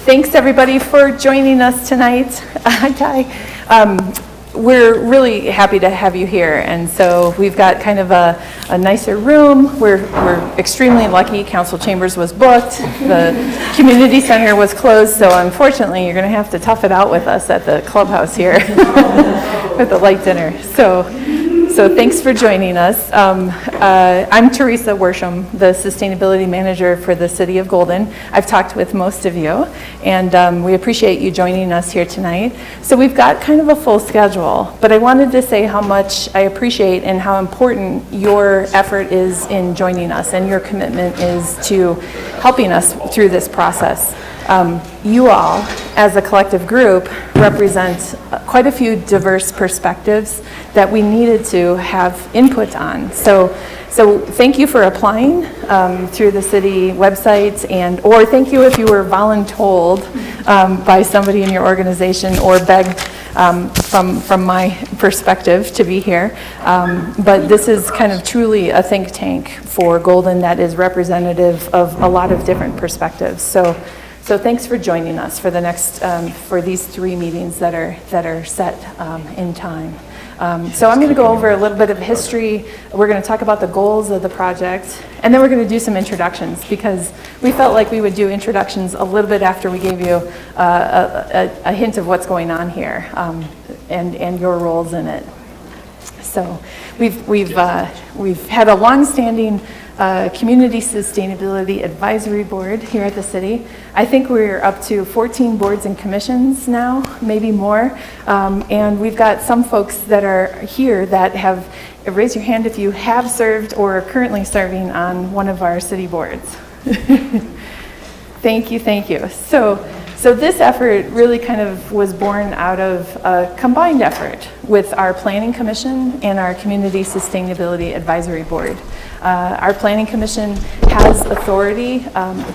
Thanks everybody for joining us tonight. Hi, Ty. We're really happy to have you here, and so we've got kind of a nicer room. We're extremely lucky. Council Chambers was booked. The community center was closed, so unfortunately you're going to have to tough it out with us at the clubhouse here with the light dinner. So thanks for joining us. I'm Teresa Worsham, the Sustainability Manager for the City of Golden. I've talked with most of you, and we appreciate you joining us here tonight. So we've got kind of a full schedule, but I wanted to say how much I appreciate and how important your effort is in joining us, and your commitment is to helping us through this process. You all, as a collective group, represent quite a few diverse perspectives that we needed to have input on. So thank you for applying through the city website, or thank you if you were voluntold by somebody in your organization or begged from my perspective to be here. But this is kind of truly a think tank for Golden that is representative of a lot of different perspectives. So thanks for joining us for the next for these 3 meetings that are set in time. So I'm going to go over a little bit of history. We're going to talk about the goals of the project, and then we're going to do some introductions, because we felt like we would do introductions a little bit after we gave you a hint of what's going on here and your roles in it. So we've had a long-standing Community Sustainability Advisory Board here at the city. I think we're up to 14 boards and commissions now, maybe more. And we've got some folks that are here that have, raise your hand if you have served or are currently serving on one of our city boards. Thank you. So this effort really kind of was born out of a combined effort with our Planning Commission and our Community Sustainability Advisory Board. Our Planning Commission has authority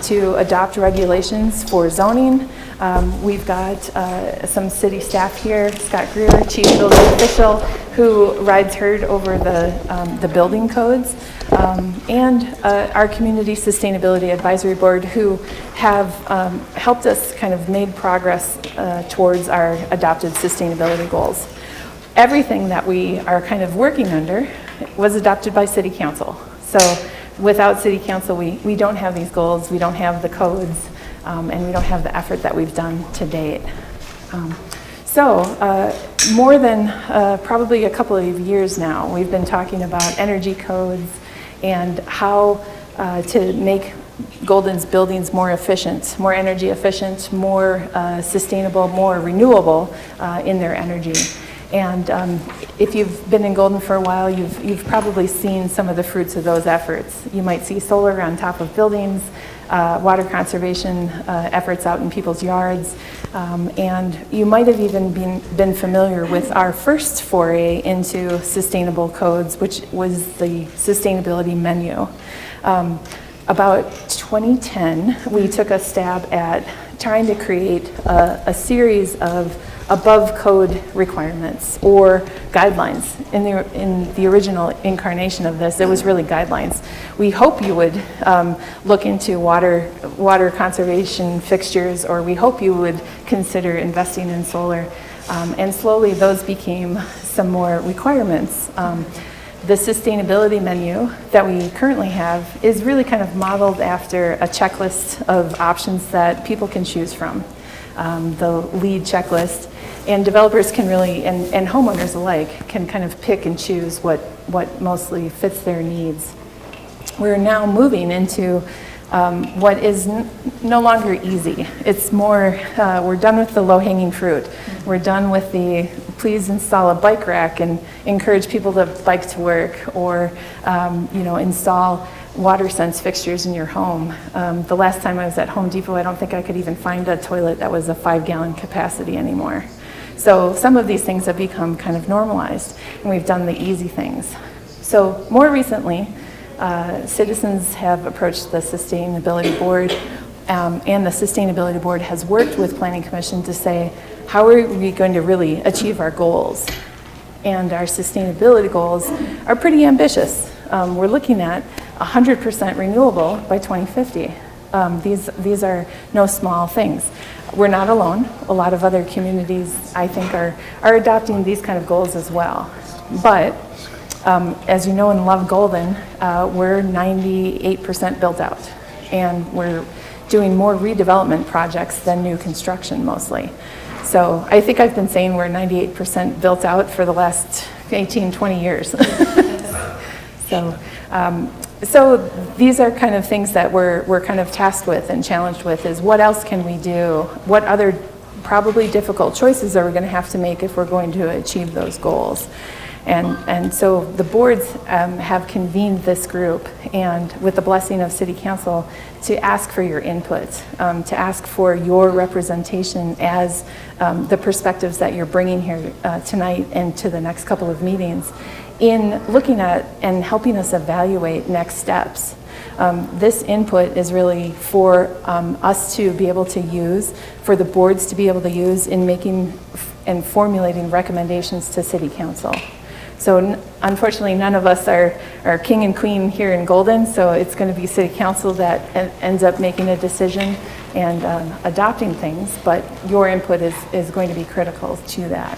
to adopt regulations for zoning. We've got some city staff here, Scott Greer, Chief Building Official, who rides herd over the building codes, and our Community Sustainability Advisory Board, who have helped us kind of made progress towards our adopted sustainability goals. Everything that we are kind of working under was adopted by City Council. So without City Council, we don't have these goals, we don't have the codes, and we don't have the effort that we've done to date. More than probably a couple of years now, we've been talking about energy codes and how to make Golden's buildings more efficient, more energy efficient, more sustainable, more renewable in their energy. And if you've been in Golden for a while, you've probably seen some of the fruits of those efforts. You might see solar on top of buildings, water conservation efforts out in people's yards, and you might have even been familiar with our first foray into sustainable codes, which was the sustainability menu. About 2010, we took a stab at trying to create a series of above code requirements or guidelines. In the original incarnation of this, it was really guidelines. We hope you would look into water conservation fixtures, or we hope you would consider investing in solar. And slowly those became some more requirements. The sustainability menu that we currently have is really kind of modeled after a checklist of options that people can choose from. The LEED checklist, and developers can really, and homeowners alike, can kind of pick and choose what mostly fits their needs. We're now moving into what is no longer easy. It's more, we're done with the low-hanging fruit. We're done with the please install a bike rack and encourage people to bike to work, or install water sense fixtures in your home. The last time I was at Home Depot, I don't think I could even find a toilet that was a 5-gallon capacity anymore. So some of these things have become kind of normalized, and we've done the easy things. So more recently, citizens have approached the Sustainability Board, and the Sustainability Board has worked with Planning Commission to say, how are we going to really achieve our goals? And our sustainability goals are pretty ambitious. We're looking at 100% renewable by 2050. These are no small things. We're not alone. A lot of other communities, I think, are adopting these kind of goals as well. But as you know and love Golden, we're 98% built out, and we're doing more redevelopment projects than new construction mostly. So I think I've been saying we're 98% built out for the last 18, 20 years. So these are kind of things that we're kind of tasked with and challenged with, is what else can we do? What other probably difficult choices are we going to have to make if we're going to achieve those goals? And so the boards have convened this group, and with the blessing of City Council, to ask for your input, to ask for your representation as the perspectives that you're bringing here tonight and to the next couple of meetings, in looking at and helping us evaluate next steps. This input is really for us to be able to use, for the boards to be able to use in making and formulating recommendations to City Council. So unfortunately, none of us are king and queen here in Golden, so it's going to be City Council that ends up making a decision and adopting things, but your input is going to be critical to that.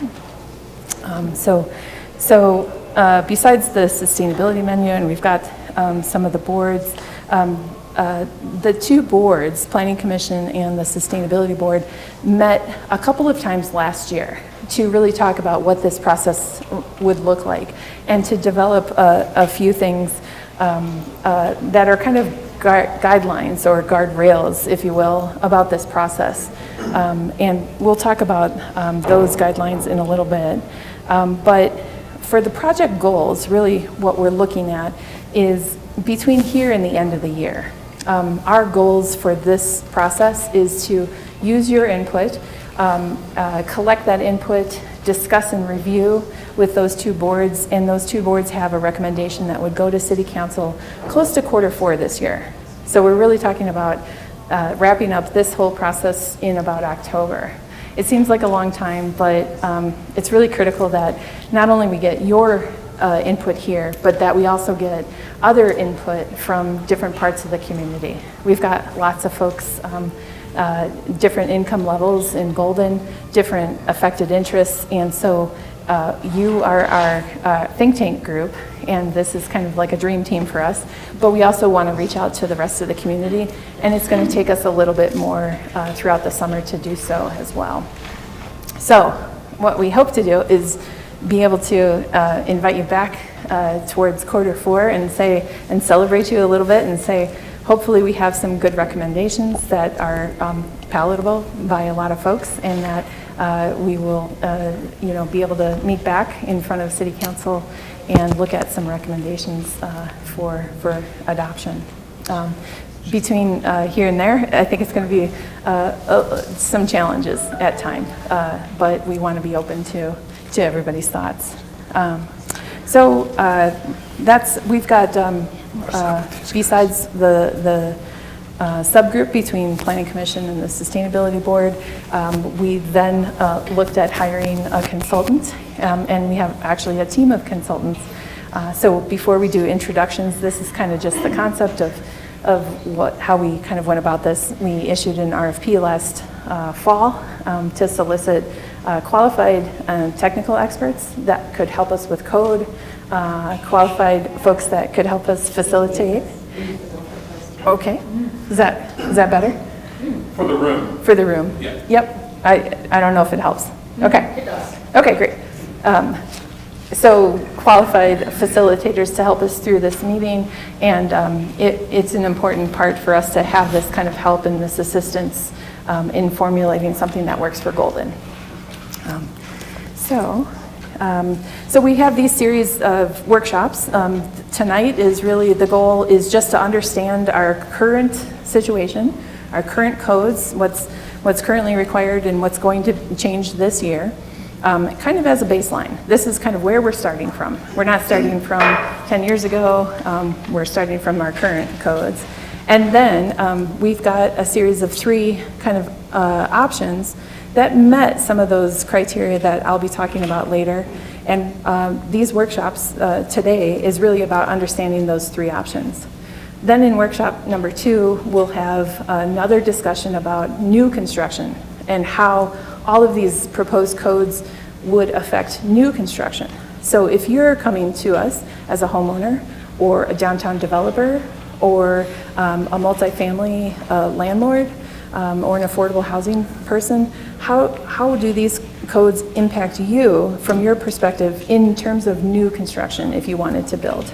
Besides the sustainability menu, and we've got some of the boards, the two boards, Planning Commission and the Sustainability Board, met a couple of times last year to really talk about what this process would look like, and to develop a few things that are kind of guidelines or guardrails, if you will, about this process. And we'll talk about those guidelines in a little bit. But for the project goals, really what we're looking at is between here and the end of the year. Our goals for this process is to use your input, collect that input, discuss and review with those two boards, and those two boards have a recommendation that would go to City Council close to Q4 this year. So we're really talking about wrapping up this whole process in about October. It seems like a long time, but it's really critical that not only we get your input here, but that we also get other input from different parts of the community. We've got lots of folks, different income levels in Golden, different affected interests, and so you are our think tank group, and this is kind of like a dream team for us, but we also want to reach out to the rest of the community, and it's going to take us a little bit more throughout the summer to do so as well. So what we hope to do is be able to invite you back towards Q4 and say, and celebrate you a little bit and say, hopefully we have some good recommendations that are palatable by a lot of folks, and that we will be able to meet back in front of City Council and look at some recommendations for adoption. Between here and there, I think it's going to be some challenges at times, but we want to be open to everybody's thoughts. We've got, besides the subgroup between Planning Commission and the Sustainability Board, we then looked at hiring a consultant, and we have actually a team of consultants. So before we do introductions, this is kind of just the concept of how we kind of went about this. We issued an RFP last fall to solicit qualified technical experts that could help us with code, qualified folks that could help us facilitate. Okay, is that better? For the room. For the room. Yeah. Yep. I don't know if it helps. Okay. It does. Okay, great. So qualified facilitators to help us through this meeting, and it's an important part for us to have this kind of help and this assistance in formulating something that works for Golden. So we have these series of workshops. Tonight is really, the goal is just to understand our current situation, our current codes, what's currently required and what's going to change this year. Kind of as a baseline. This is kind of where we're starting from. We're not starting from 10 years ago. We're starting from our current codes. And then we've got a series of 3 kind of options that met some of those criteria that I'll be talking about later. And these workshops today is really about understanding those 3 options. Then in workshop number 2, we'll have another discussion about new construction and how all of these proposed codes would affect new construction. So if you're coming to us as a homeowner or a downtown developer or a multifamily landlord or an affordable housing person, how do these codes impact you from your perspective in terms of new construction if you wanted to build?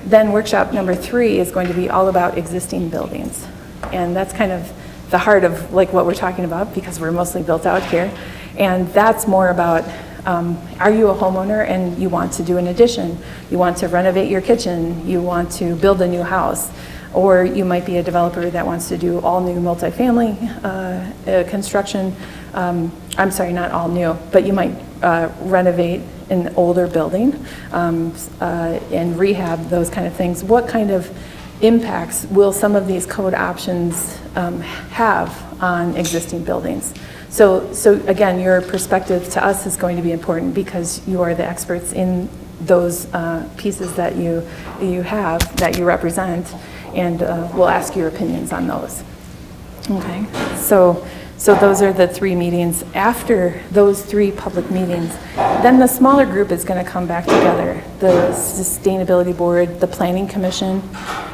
Then workshop number 3 is going to be all about existing buildings. And that's kind of the heart of like what we're talking about because we're mostly built out here. And that's more about, are you a homeowner and you want to do an addition? You want to renovate your kitchen? You want to build a new house? Or you might be a developer that wants to do all new multifamily construction. I'm sorry, not all new, but you might renovate an older building and rehab, those kind of things. What kind of impacts will some of these code options have on existing buildings? So again, your perspective to us is going to be important because you are the experts in those pieces that you have, that you represent, and we'll ask your opinions on those. Okay, so those are the 3 meetings. After those 3 public meetings, then the smaller group is going to come back together, the Sustainability Board, the Planning Commission,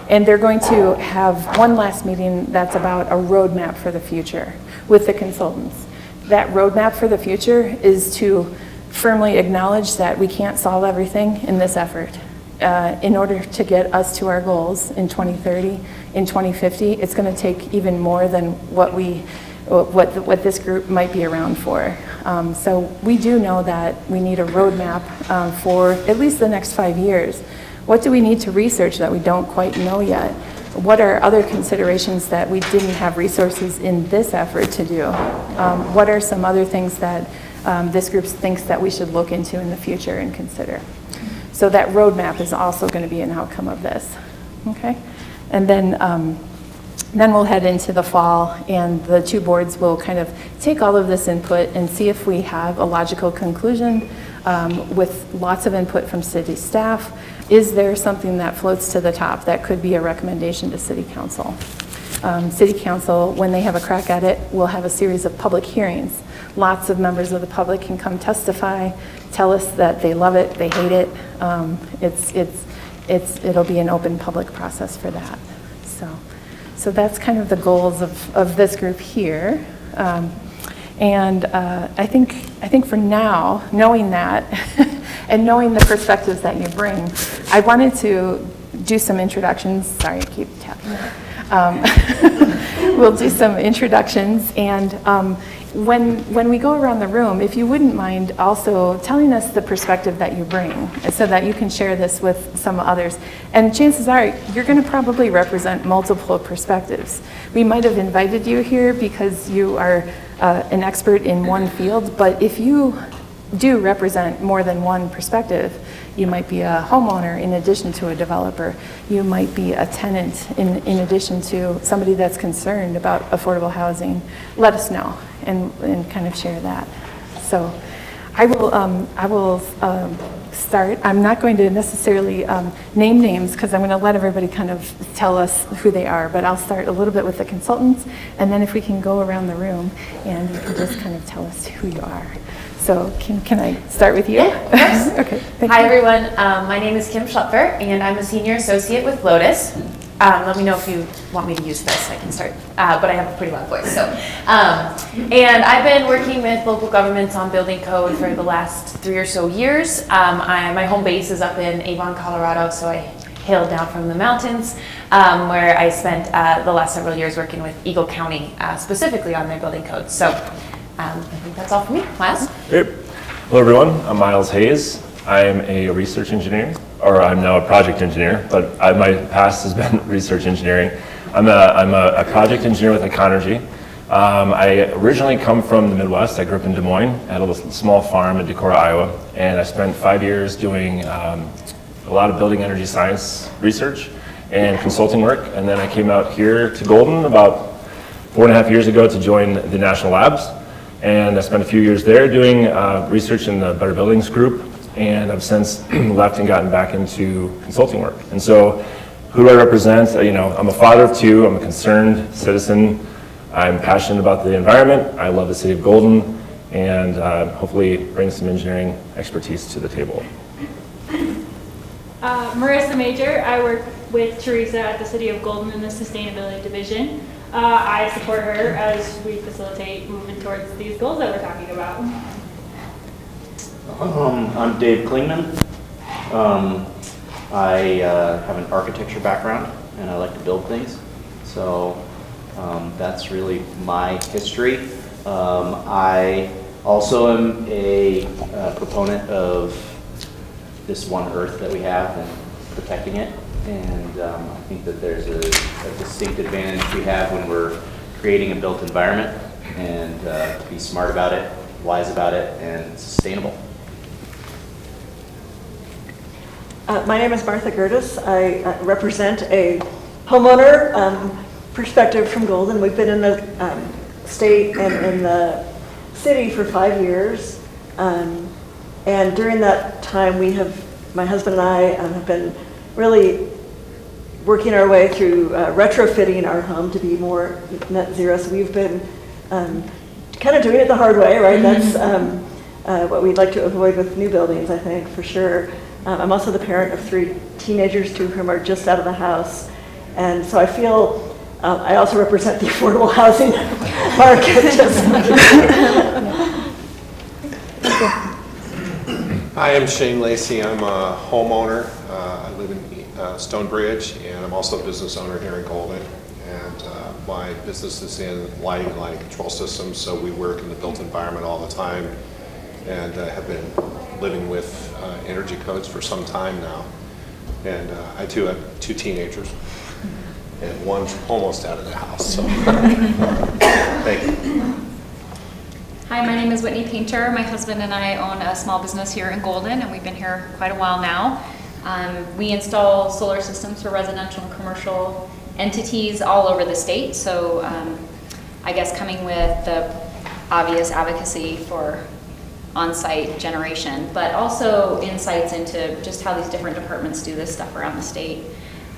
and they're going to have one last meeting that's about a roadmap for the future with the consultants. That roadmap for the future is to firmly acknowledge that we can't solve everything in this effort. In order to get us to our goals in 2030, in 2050, it's going to take even more than what this group might be around for. So we do know that we need a roadmap for at least the next 5 years. What do we need to research that we don't quite know yet? What are other considerations that we didn't have resources in this effort to do? What are some other things that this group thinks that we should look into in the future and consider? So that roadmap is also going to be an outcome of this, okay? And then we'll head into the fall, and the 2 boards will kind of take all of this input and see if we have a logical conclusion with lots of input from city staff. Is there something that floats to the top that could be a recommendation to City Council? City Council, when they have a crack at it, will have a series of public hearings. Lots of members of the public can come testify, tell us that they love it, they hate it. It'll be an open public process for that. So that's kind of the goals of this group here. And I think for now, knowing that and knowing the perspectives that you bring, I wanted to do some introductions. Sorry, I keep tapping that. We'll do some introductions, and when we go around the room, if you wouldn't mind also telling us the perspective that you bring so that you can share this with some others. And chances are you're going to probably represent multiple perspectives. We might have invited you here because you are an expert in one field, but if you do represent more than one perspective, you might be a homeowner in addition to a developer. You might be a tenant in addition to somebody that's concerned about affordable housing. Let us know and kind of share that. So I will start. I'm not going to necessarily name names because I'm going to let everybody kind of tell us who they are, but I'll start a little bit with the consultants, and then if we can go around the room and you can just kind of tell us who you are. So can I start with you? Yeah, Okay. Hi, everyone. My name is Kim Schlupfer, and I'm a senior associate with Lotus. Let me know if you want me to use this. I can start, but I have a pretty loud voice. So, and I've been working with local governments on building code for the last 3 or so years. My home base is up in Avon, Colorado, so I hailed down from the mountains, where I spent the last several years working with Eagle County, specifically on their building codes. So. I think that's all for me. Miles? Great. Hello, everyone. I'm Miles Hayes. I'm a research engineer, or I'm now a project engineer, but my past has been research engineering. I'm a project engineer with Econergy. I originally come from the Midwest. I grew up in Des Moines, at a small farm in Decorah, Iowa, and I spent 5 years doing a lot of building energy science research and consulting work, and then I came out here to Golden about 4.5 years ago to join the National Labs. And I spent a few years there doing research in the Better Buildings group, and I've since left and gotten back into consulting work. And so Who do I represent? I'm a father of two. I'm a concerned citizen. I'm passionate about the environment. I love the city of Golden, and hopefully bring some engineering expertise to the table. Marissa Major. I work with Teresa at the City of Golden in the Sustainability Division. I support her as we facilitate movement towards these goals that we're talking about. I'm Dave Klingman. I have an architecture background and I like to build things. So that's really my history. I also am a proponent of this one earth that we have and protecting it. And I think that there's a distinct advantage we have when we're creating a built environment, and to be smart about it, wise about it, and sustainable. My name is Martha Gertis. I represent a homeowner perspective from Golden. We've been in the state and in the city for 5 years. And during that time, my husband and I have been really working our way through retrofitting our home to be more net zero. So we've been kind of doing it the hard way, right? That's what we'd like to avoid with new buildings, I think, for sure. I'm also the parent of 3 teenagers, 2 of whom are just out of the house. And so I feel I also represent the affordable housing market. Hi, I'm Shane Lacy. I'm a homeowner. I live in Stonebridge, and I'm also a business owner here in Golden. And my business is in lighting and lighting control systems, so we work in the built environment all the time, and have been living with energy codes for some time now. And I too have 2 teenagers, and one's almost out of the house. So thank you. Hi, my name is Whitney Painter. My husband and I own a small business here in Golden, and we've been here quite a while now. We install solar systems for residential and commercial entities all over the state. So I guess coming with the obvious advocacy for on-site generation, but also insights into just how these different departments do this stuff around the state,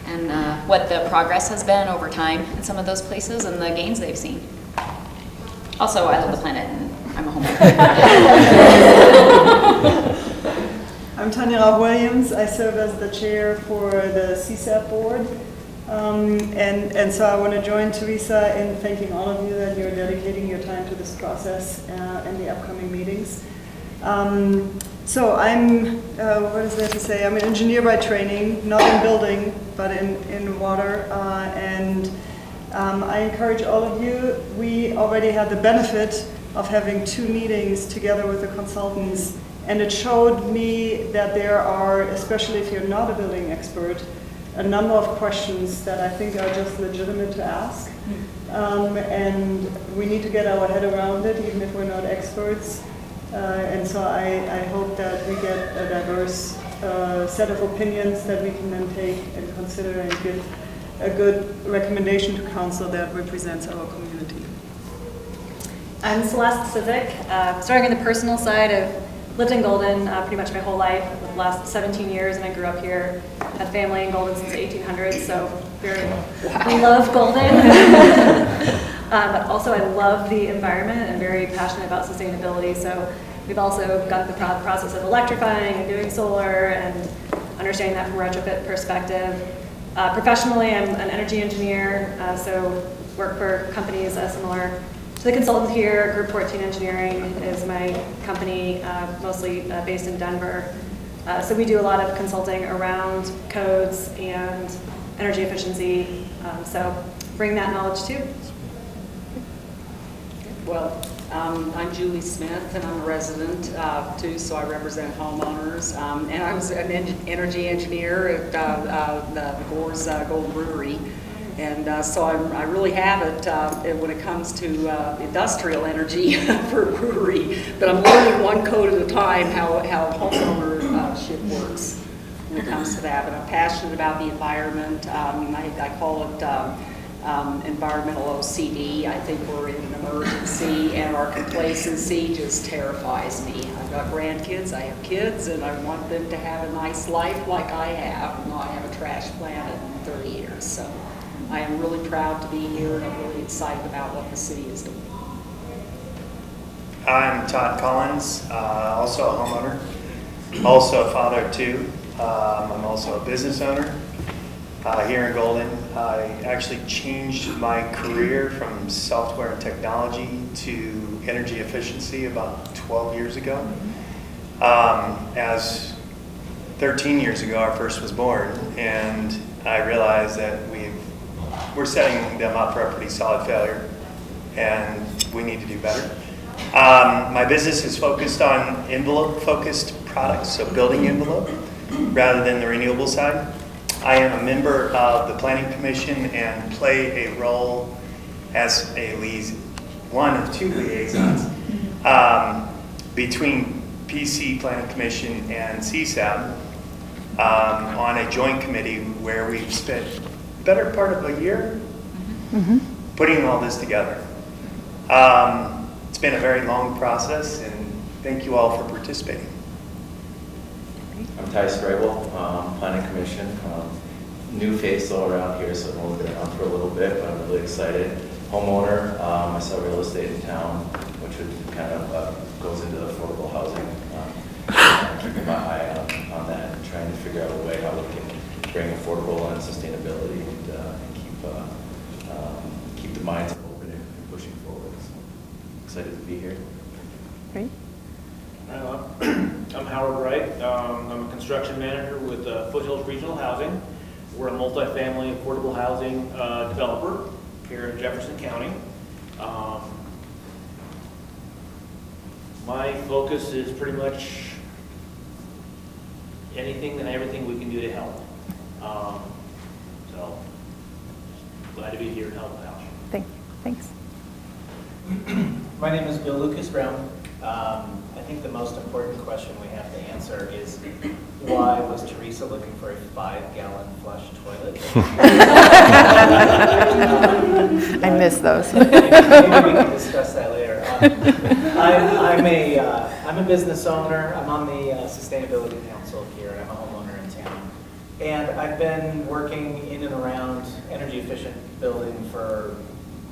and what the progress has been over time in some of those places and the gains they've seen. Also, I love the planet and I'm a homeowner. I'm Tanya Williams. I serve as the chair for the CSAP board. And so I want to join Teresa in thanking all of you that you're dedicating your time to this process and the upcoming meetings. So I'm, what is there to say? I'm an engineer by training, not in building, but in water. I encourage all of you. We already had the benefit of having 2 meetings together with the consultants, and it showed me that there are, especially if you're not a building expert, a number of questions that I think are just legitimate to ask. And we need to get our head around it, even if we're not experts. And so I hope that we get a diverse set of opinions that we can then take and consider and give a good recommendation to council that represents our community. I'm Celeste Civic. Starting on the personal side, I've lived in Golden pretty much my whole life, the last 17 years, and I grew up here. Had family in Golden since the 1800s, so we love Golden. But also I love the environment and very passionate about sustainability. So we've also got the process of electrifying and doing solar and understanding that from a retrofit perspective. Professionally, I'm an energy engineer, so work for companies similar to the consultant here. Group 14 Engineering is my company, mostly based in Denver. So we do a lot of consulting around codes and energy efficiency, so bring that knowledge too. Well, I'm Julie Smith, and I'm a resident too, so I represent homeowners. And I was an energy engineer at the Gore's Gold Brewery. And so I really have it when it comes to industrial energy for a brewery. But I'm learning one code at a time how homeownership works when it comes to that. But I'm passionate about the environment. I call it environmental OCD. I think we're in an emergency, and our complacency just terrifies me. I've got grandkids, I have kids, and I want them to have a nice life like I have. I have a trash plant in 30 years, so I am really proud to be here, and I'm really excited about what the city is doing. I'm Todd Collins, also a homeowner, also a father of two. I'm also a business owner here in Golden. I actually changed my career from software and technology to energy efficiency about 12 years ago. As 13 years ago, our first was born, and I realized that we're setting them up for a pretty solid failure, and we need to do better. My business is focused on envelope-focused products, so building envelope, rather than the renewable side. I am a member of the Planning Commission and play a role as one of two liaisons between PC, Planning Commission, and CSAB on a joint committee where we've spent the better part of a year putting all this together. It's been a very long process, and thank you all for participating. I'm Ty Scrembo, Planning Commission. New face though around here, so I've only been around for a little bit, but I'm really excited. Homeowner, I sell real estate in town, which would kind of goes into affordable housing. Keeping my eye on that and trying to figure out a way how we can bring affordable and sustainability and keep the minds open and pushing forward. So excited to be here. Great. I'm Howard Wright. I'm a construction manager with Foothills Regional Housing. We're a multifamily affordable housing developer here in Jefferson County. My focus is pretty much anything and everything we can do to help. So glad to be here and help out. Thanks. My name is Bill Lucas Brown. I think the most important question we have to answer is, why was Teresa looking for a 5-gallon flush toilet? I miss those. Maybe we can discuss that later. I'm a business owner. I'm on the Sustainability Council here. I'm a homeowner in town. And I've been working in and around energy efficient building for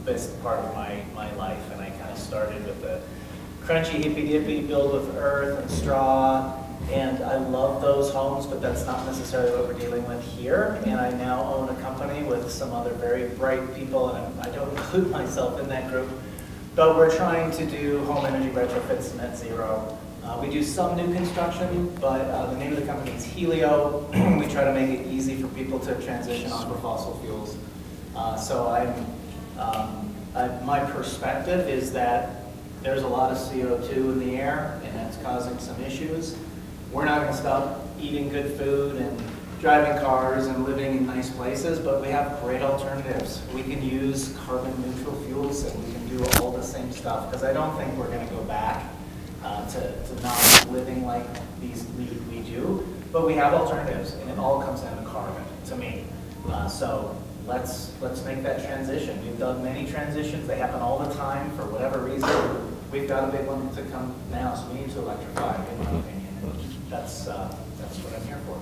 this part of my life. And I kind of started with the crunchy hippy-dippy build with earth and straw, and I love those homes, but that's not necessarily what we're dealing with here. And I now own a company with some other very bright people, and I don't include myself in that group, but we're trying to do home energy retrofits net zero. We do some new construction, but the name of the company is Helio. We try to make it easy for people to transition off of fossil fuels. My perspective is that there's a lot of CO2 in the air, and that's causing some issues. We're not going to stop eating good food and driving cars and living in nice places, but we have great alternatives. We can use carbon neutral fuels, and we can do all the same stuff, because I don't think we're going to go back to not living like we do, but we have alternatives, and it all comes down to carbon, to me. So let's make that transition. We've done many transitions. They happen all the time for whatever reason. We've got a big one to come now, so we need to electrify, in my opinion. And that's what I'm here for.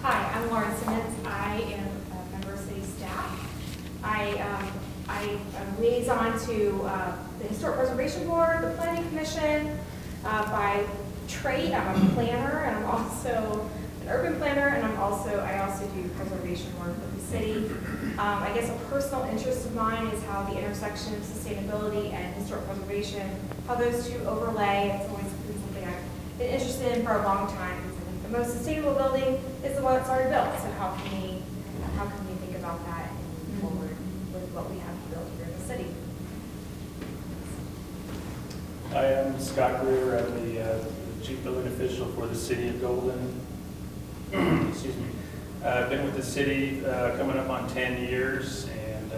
Hi, I'm Lauren Simmons. I am a member of city staff. I'm liaison to the Historic Preservation Board, the Planning Commission. By trade, I'm a planner, and I'm also an urban planner, and I also do preservation work with the city. I guess a personal interest of mine is how the intersection of sustainability and historic preservation, how those two overlay. It's always been something I've been interested in for a long time. I think the most sustainable building is the one that's already built. So how can we think about that and move forward with what we have built here in the city? I am Scott Greer. I'm the Chief Building Official for the City of Golden. Excuse me. I've been with the city coming up on 10 years, and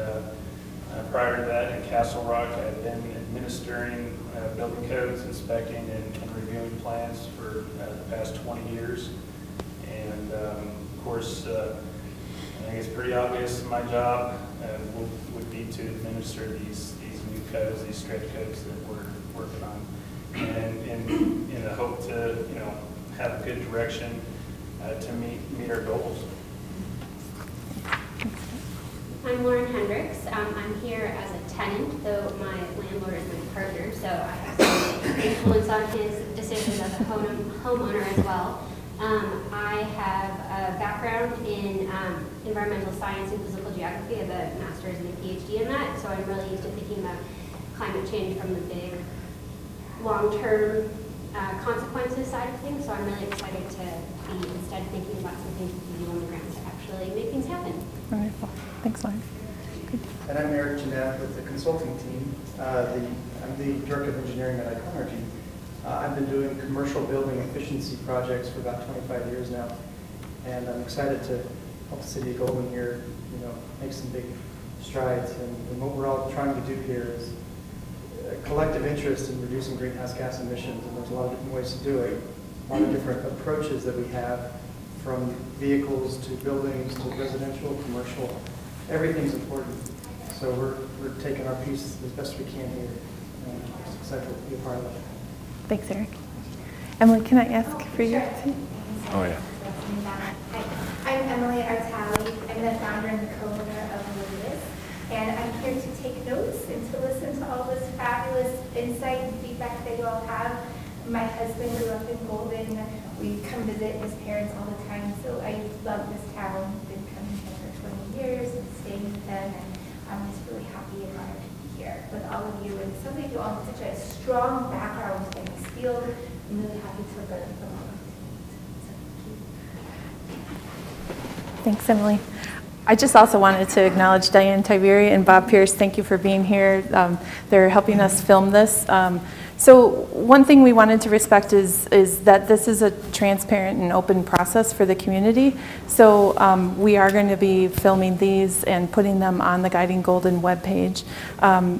prior to that in Castle Rock, I've been administering building codes, inspecting, and reviewing plans for the past 20 years. And of course, think it's pretty obvious my job would be to administer these new codes, these stretch codes that we're working on, and in the hope to have a good direction to meet our goals. I'm Lauren Hendricks. I'm here as a tenant, though my landlord is my partner, so I have some influence on his decisions as a homeowner as well. I have a background in environmental science and physical geography. I have a master's and a PhD in that, so I'm really used to thinking about climate change from the big, long-term consequences side of things. So I'm really excited to be instead thinking about something we can do on the ground to actually make things happen. Wonderful. Thanks, Lauren. And I'm Jeanette with the consulting team. I'm the Director of Engineering at Energy. I've been doing commercial building efficiency projects for about 25 years now, and I'm excited to help the city of Golden here, make some big strides. And what we're all trying to do here is a collective interest in reducing greenhouse gas emissions, and there's a lot of different ways to do it. A lot of different approaches that we have, from vehicles to buildings to residential, commercial. Everything's important. So we're taking our piece as best we can here. And I'm just excited to be a part of it. Thanks, Eric. Emily, can I ask for you? Oh, yeah. Hi, I'm Emily Artali. I'm the founder and the co-owner of Lotus, and I'm here to take notes and to listen to all this fabulous insight and feedback that you all have. My husband grew up in Golden. We come visit his parents all the time, so I love this town. Been coming here for 20 years and staying with them, and I'm just really happy and honored to be here with all of you. And some of you all have such a strong background in this field. I'm really happy to learn from all of you. Thanks, Emily. I just also wanted to acknowledge Diane Tiberi and Bob Pierce. Thank you for being here. They're helping us film this. So one thing we wanted to respect is that this is a transparent and open process for the community. So we are going to be filming these and putting them on the Guiding Golden webpage.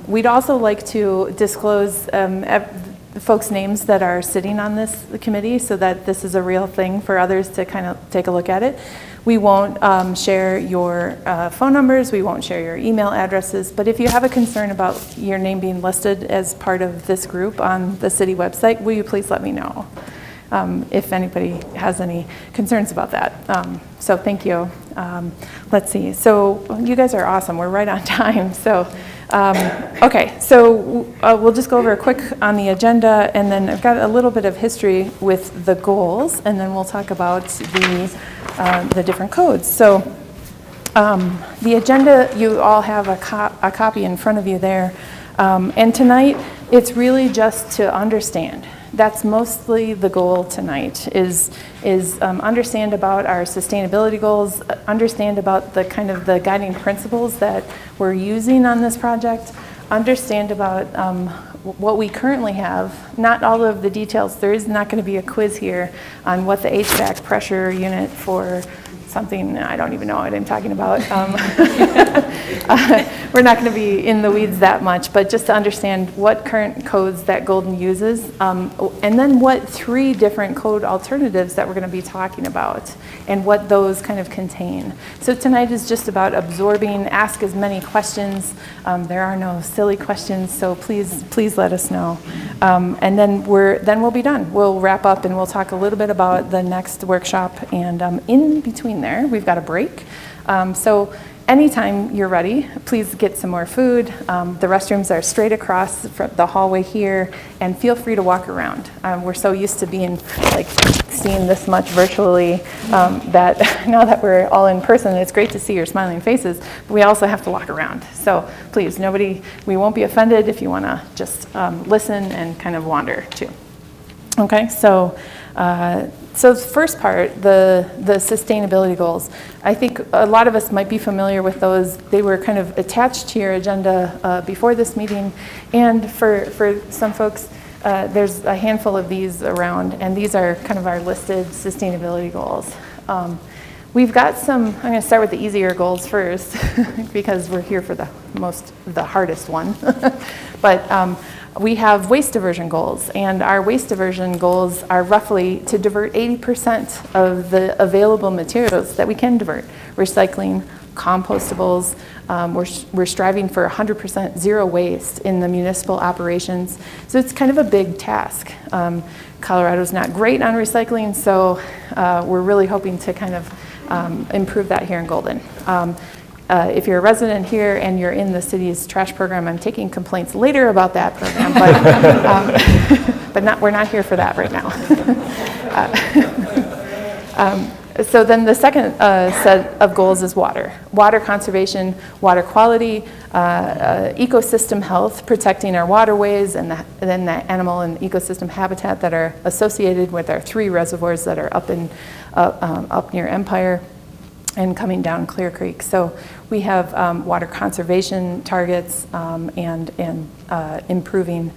We'd also like to disclose the folks' names that are sitting on this committee so that this is a real thing for others to kind of take a look at it. We won't share your phone numbers, we won't share your email addresses, but if you have a concern about your name being listed as part of this group on the city website, will you please let me know if anybody has any concerns about that. So thank you. Let's see, so you guys are awesome, we're right on time. So, okay, so we'll just go over a quick on the agenda, and then I've got a little bit of history with the goals, and then we'll talk about the different codes. So the agenda, you all have a copy in front of you there. And tonight, it's really just to understand. That's mostly the goal tonight, is understand about our sustainability goals, understand about the kind of the guiding principles that we're using on this project, understand about what we currently have, not all of the details. There is not going to be a quiz here on what the HVAC pressure unit for something, I don't even know what I'm talking about. We're not going to be in the weeds that much, but just to understand what current codes that Golden uses, and then what 3 different code alternatives that we're going to be talking about, and what those kind of contain. So tonight is just about absorbing, ask as many questions. There are no silly questions, so please let us know. And then we'll be done. We'll wrap up and we'll talk a little bit about the next workshop, and in between there, we've got a break. So anytime you're ready, please get some more food. The restrooms are straight across the hallway here, and feel free to walk around. We're so used to being seeing this much virtually that now that we're all in person, it's great to see your smiling faces, but we also have to walk around. So please, we won't be offended if you want to just listen and kind of wander too. Okay, so the first part, the sustainability goals, I think a lot of us might be familiar with those. They were kind of attached to your agenda before this meeting, and for some folks, there's a handful of these around, and these are kind of our listed sustainability goals. We've got some, I'm going to start with the easier goals first because we're here for the hardest one. But we have waste diversion goals, and our waste diversion goals are roughly to divert 80% of the available materials that we can divert. recycling, compostables. We're striving for 100% zero waste in the municipal operations. So it's kind of a big task. Colorado's not great on recycling, so we're really hoping to kind of improve that here in Golden. If you're a resident here and you're in the city's trash program, I'm taking complaints later about that program, but we're not here for that right now. So then the second set of goals is water. Water conservation, water quality, ecosystem health, protecting our waterways, and then the animal and ecosystem habitat that are associated with our 3 reservoirs that are up near Empire and coming down Clear Creek. So we have water conservation targets and improving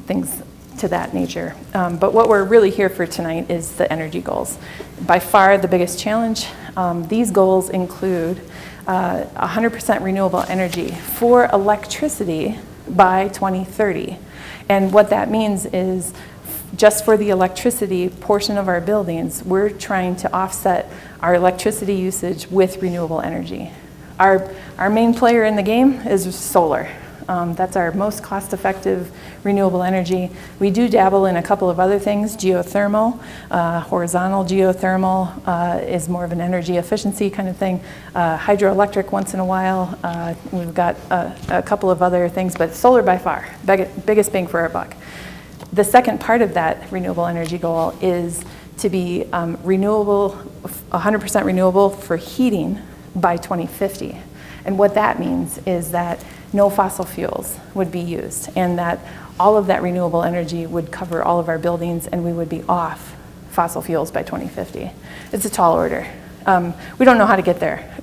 things to that nature. But what we're really here for tonight is the energy goals. By far the biggest challenge. These goals include 100% renewable energy for electricity by 2030. And what that means is just for the electricity portion of our buildings, we're trying to offset our electricity usage with renewable energy. Our main player in the game is solar. That's our most cost-effective renewable energy. We do dabble in a couple of other things. Geothermal, horizontal geothermal is more of an energy efficiency kind of thing. Hydroelectric once in a while. We've got a couple of other things, but solar by far, biggest bang for our buck. The second part of that renewable energy goal is to be renewable, 100% renewable for heating by 2050. And what that means is that no fossil fuels would be used, and that all of that renewable energy would cover all of our buildings, and we would be off fossil fuels by 2050. It's a tall order. We don't know how to get there.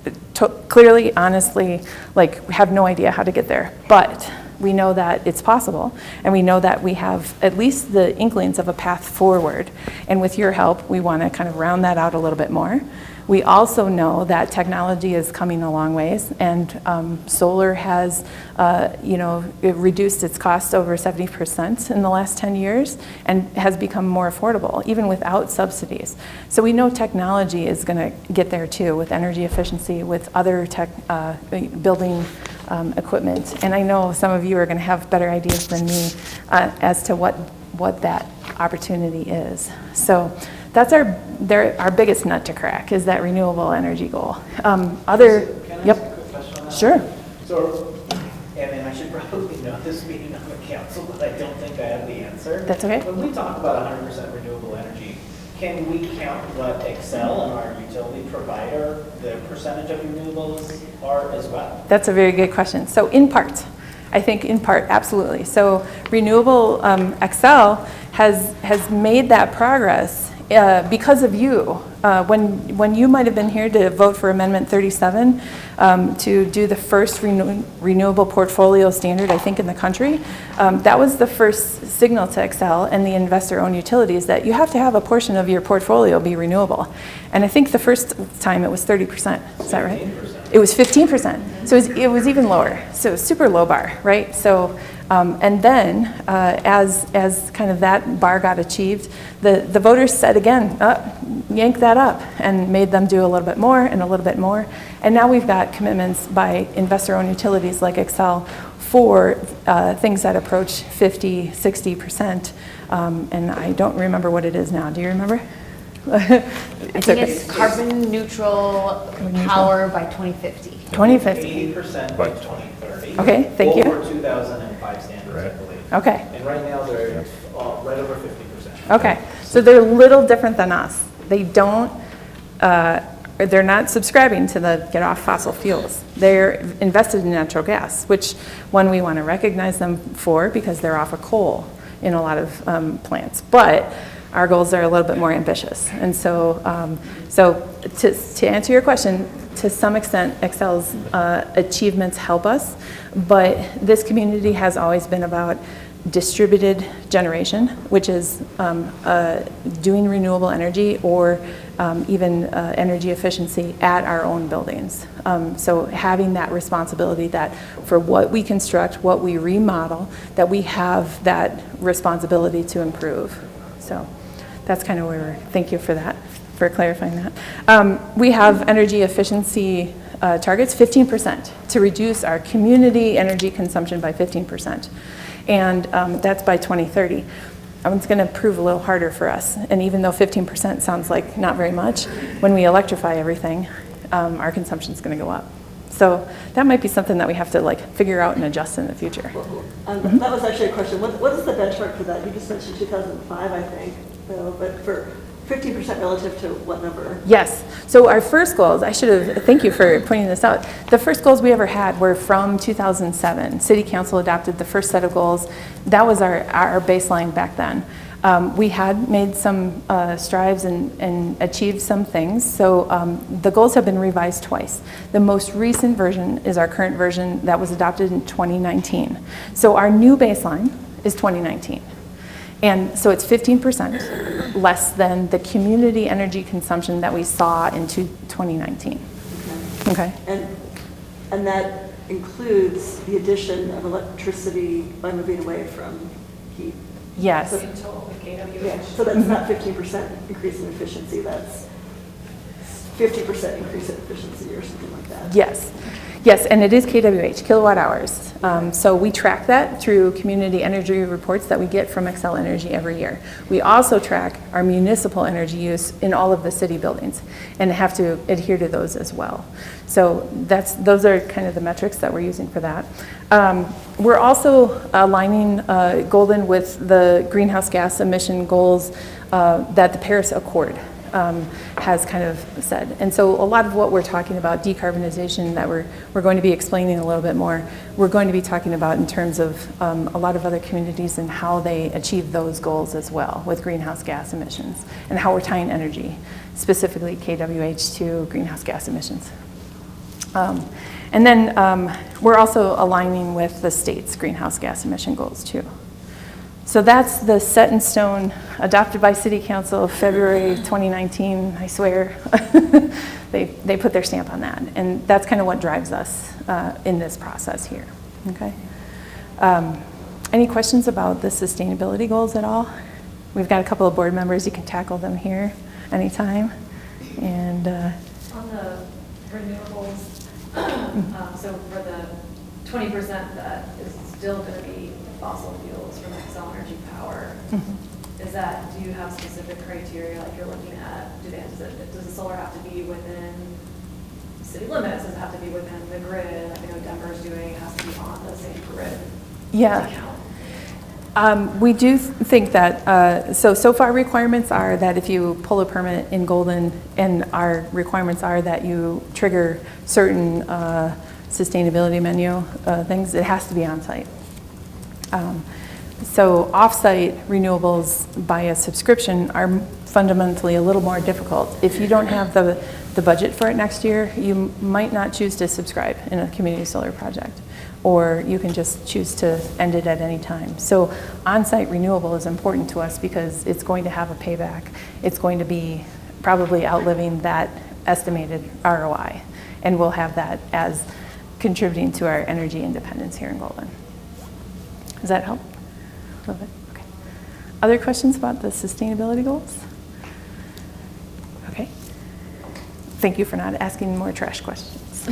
Clearly, honestly, we have no idea how to get there, but we know that it's possible, and we know that we have at least the inklings of a path forward, and with your help, we want to kind of round that out a little bit more. We also know that technology is coming a long ways, and solar has, it reduced its cost over 70% in the last 10 years and has become more affordable, even without subsidies. So we know technology is going to get there too, with energy efficiency, with other building equipment. And I know some of you are going to have better ideas than me as to what that opportunity is. So that's our biggest nut to crack, is that renewable energy goal. Can I ask a quick question on that? Sure. So, and I should probably know this being on the council, but I don't think I have the answer. That's okay. When we talk about 100% renewable energy, can we count what Excel and our utility provider, the percentage of renewables are as well? That's a very good question. So in part, I think in part, absolutely. So Renewable Excel has made that progress because of you. When you might have been here to vote for Amendment 37 to do the first renewable portfolio standard, I think, in the country, that was the first signal to Excel and the investor-owned utilities that you have to have a portion of your portfolio be renewable. And I think the first time it was 30%. Is that right? 15%. It was 15%. So it was even lower. So it was super low bar, right? So. And then, as kind of that bar got achieved, the voters said again, yank that up, and made them do a little bit more and a little bit more. And now we've got commitments by investor-owned utilities like Excel for things that approach 50, 60%. And I don't remember what it is now. Do you remember? I think it's carbon neutral power by 2050. 2050. 80% by 2030. Okay, thank you. Over 2005 standards, I believe. Okay. And right now they're right over 50%. Okay, so they're a little different than us. They don't, they're not subscribing to the get off fossil fuels. They're invested in natural gas, which one we want to recognize them for because they're off of coal in a lot of plants. But our goals are a little bit more ambitious. And so, to answer your question, to some extent, Excel's achievements help us, but this community has always been about distributed generation, which is doing renewable energy or even energy efficiency at our own buildings. So having that responsibility that for what we construct, what we remodel, that we have that responsibility to improve. So that's kind of where thank you for that. for clarifying that. We have energy efficiency targets, 15%, to reduce our community energy consumption by 15%. And that's by 2030. It's going to prove a little harder for us. And even though 15% sounds like not very much, when we electrify everything, our consumption is going to go up. So that might be something that we have to like figure out and adjust in the future. That was actually a question. What is the benchmark for that? You just mentioned 2005, I think, but for 15% relative to what number? Yes. So our first goals, thank you for pointing this out. The first goals we ever had were from 2007. City Council adopted the first set of goals. That was our baseline back then. We had made some strides and achieved some things. So the goals have been revised twice. The most recent version is our current version that was adopted in 2019. So our new baseline is 2019. And so it's 15% less than the community energy consumption that we saw in 2019. Okay. And that includes the addition of electricity by moving away from heat. Yes. So, so that's not 15% increase in efficiency, that's 50% increase in efficiency or something like that. Yes. Yes, and it is KWH, kilowatt hours. So we track that through community energy reports that we get from Xcel Energy every year. We also track our municipal energy use in all of the city buildings and have to adhere to those as well. So those are kind of the metrics that we're using for that. We're also aligning Golden with the greenhouse gas emission goals that the Paris Accord has kind of said. And so a lot of what we're talking about, decarbonization, that we're going to be explaining a little bit more, we're going to be talking about in terms of a lot of other communities and how they achieve those goals as well with greenhouse gas emissions and how we're tying energy, specifically KWH, to greenhouse gas emissions. And then we're also aligning with the state's greenhouse gas emission goals too. So that's the set in stone, adopted by City Council February 2019, I swear. They put their stamp on that. And that's kind of what drives us in this process here, okay? Any questions about the sustainability goals at all? We've got a couple of board members, you can tackle them here anytime. And on the renewables, so for the 20% that is still going to be fossil fuels from Xcel Energy Power, do you have specific criteria, like you're looking at, does the solar have to be within city limits? Does it have to be within the grid? Like I know Denver's doing, it has to be on the same grid. yeah. We do think that, so far requirements are that if you pull a permit in Golden, and our requirements are that you trigger certain sustainability menu things, it has to be on site. So off-site renewables by a subscription are fundamentally a little more difficult. If you don't have the budget for it next year, you might not choose to subscribe in a community solar project, or you can just choose to end it at any time. So on-site renewable is important to us because it's going to have a payback. It's going to be probably outliving that estimated ROI, and we'll have that as contributing to our energy independence here in Golden. Does that help? A little bit? Okay. Other questions about the sustainability goals? Okay. Thank you for not asking more trash questions.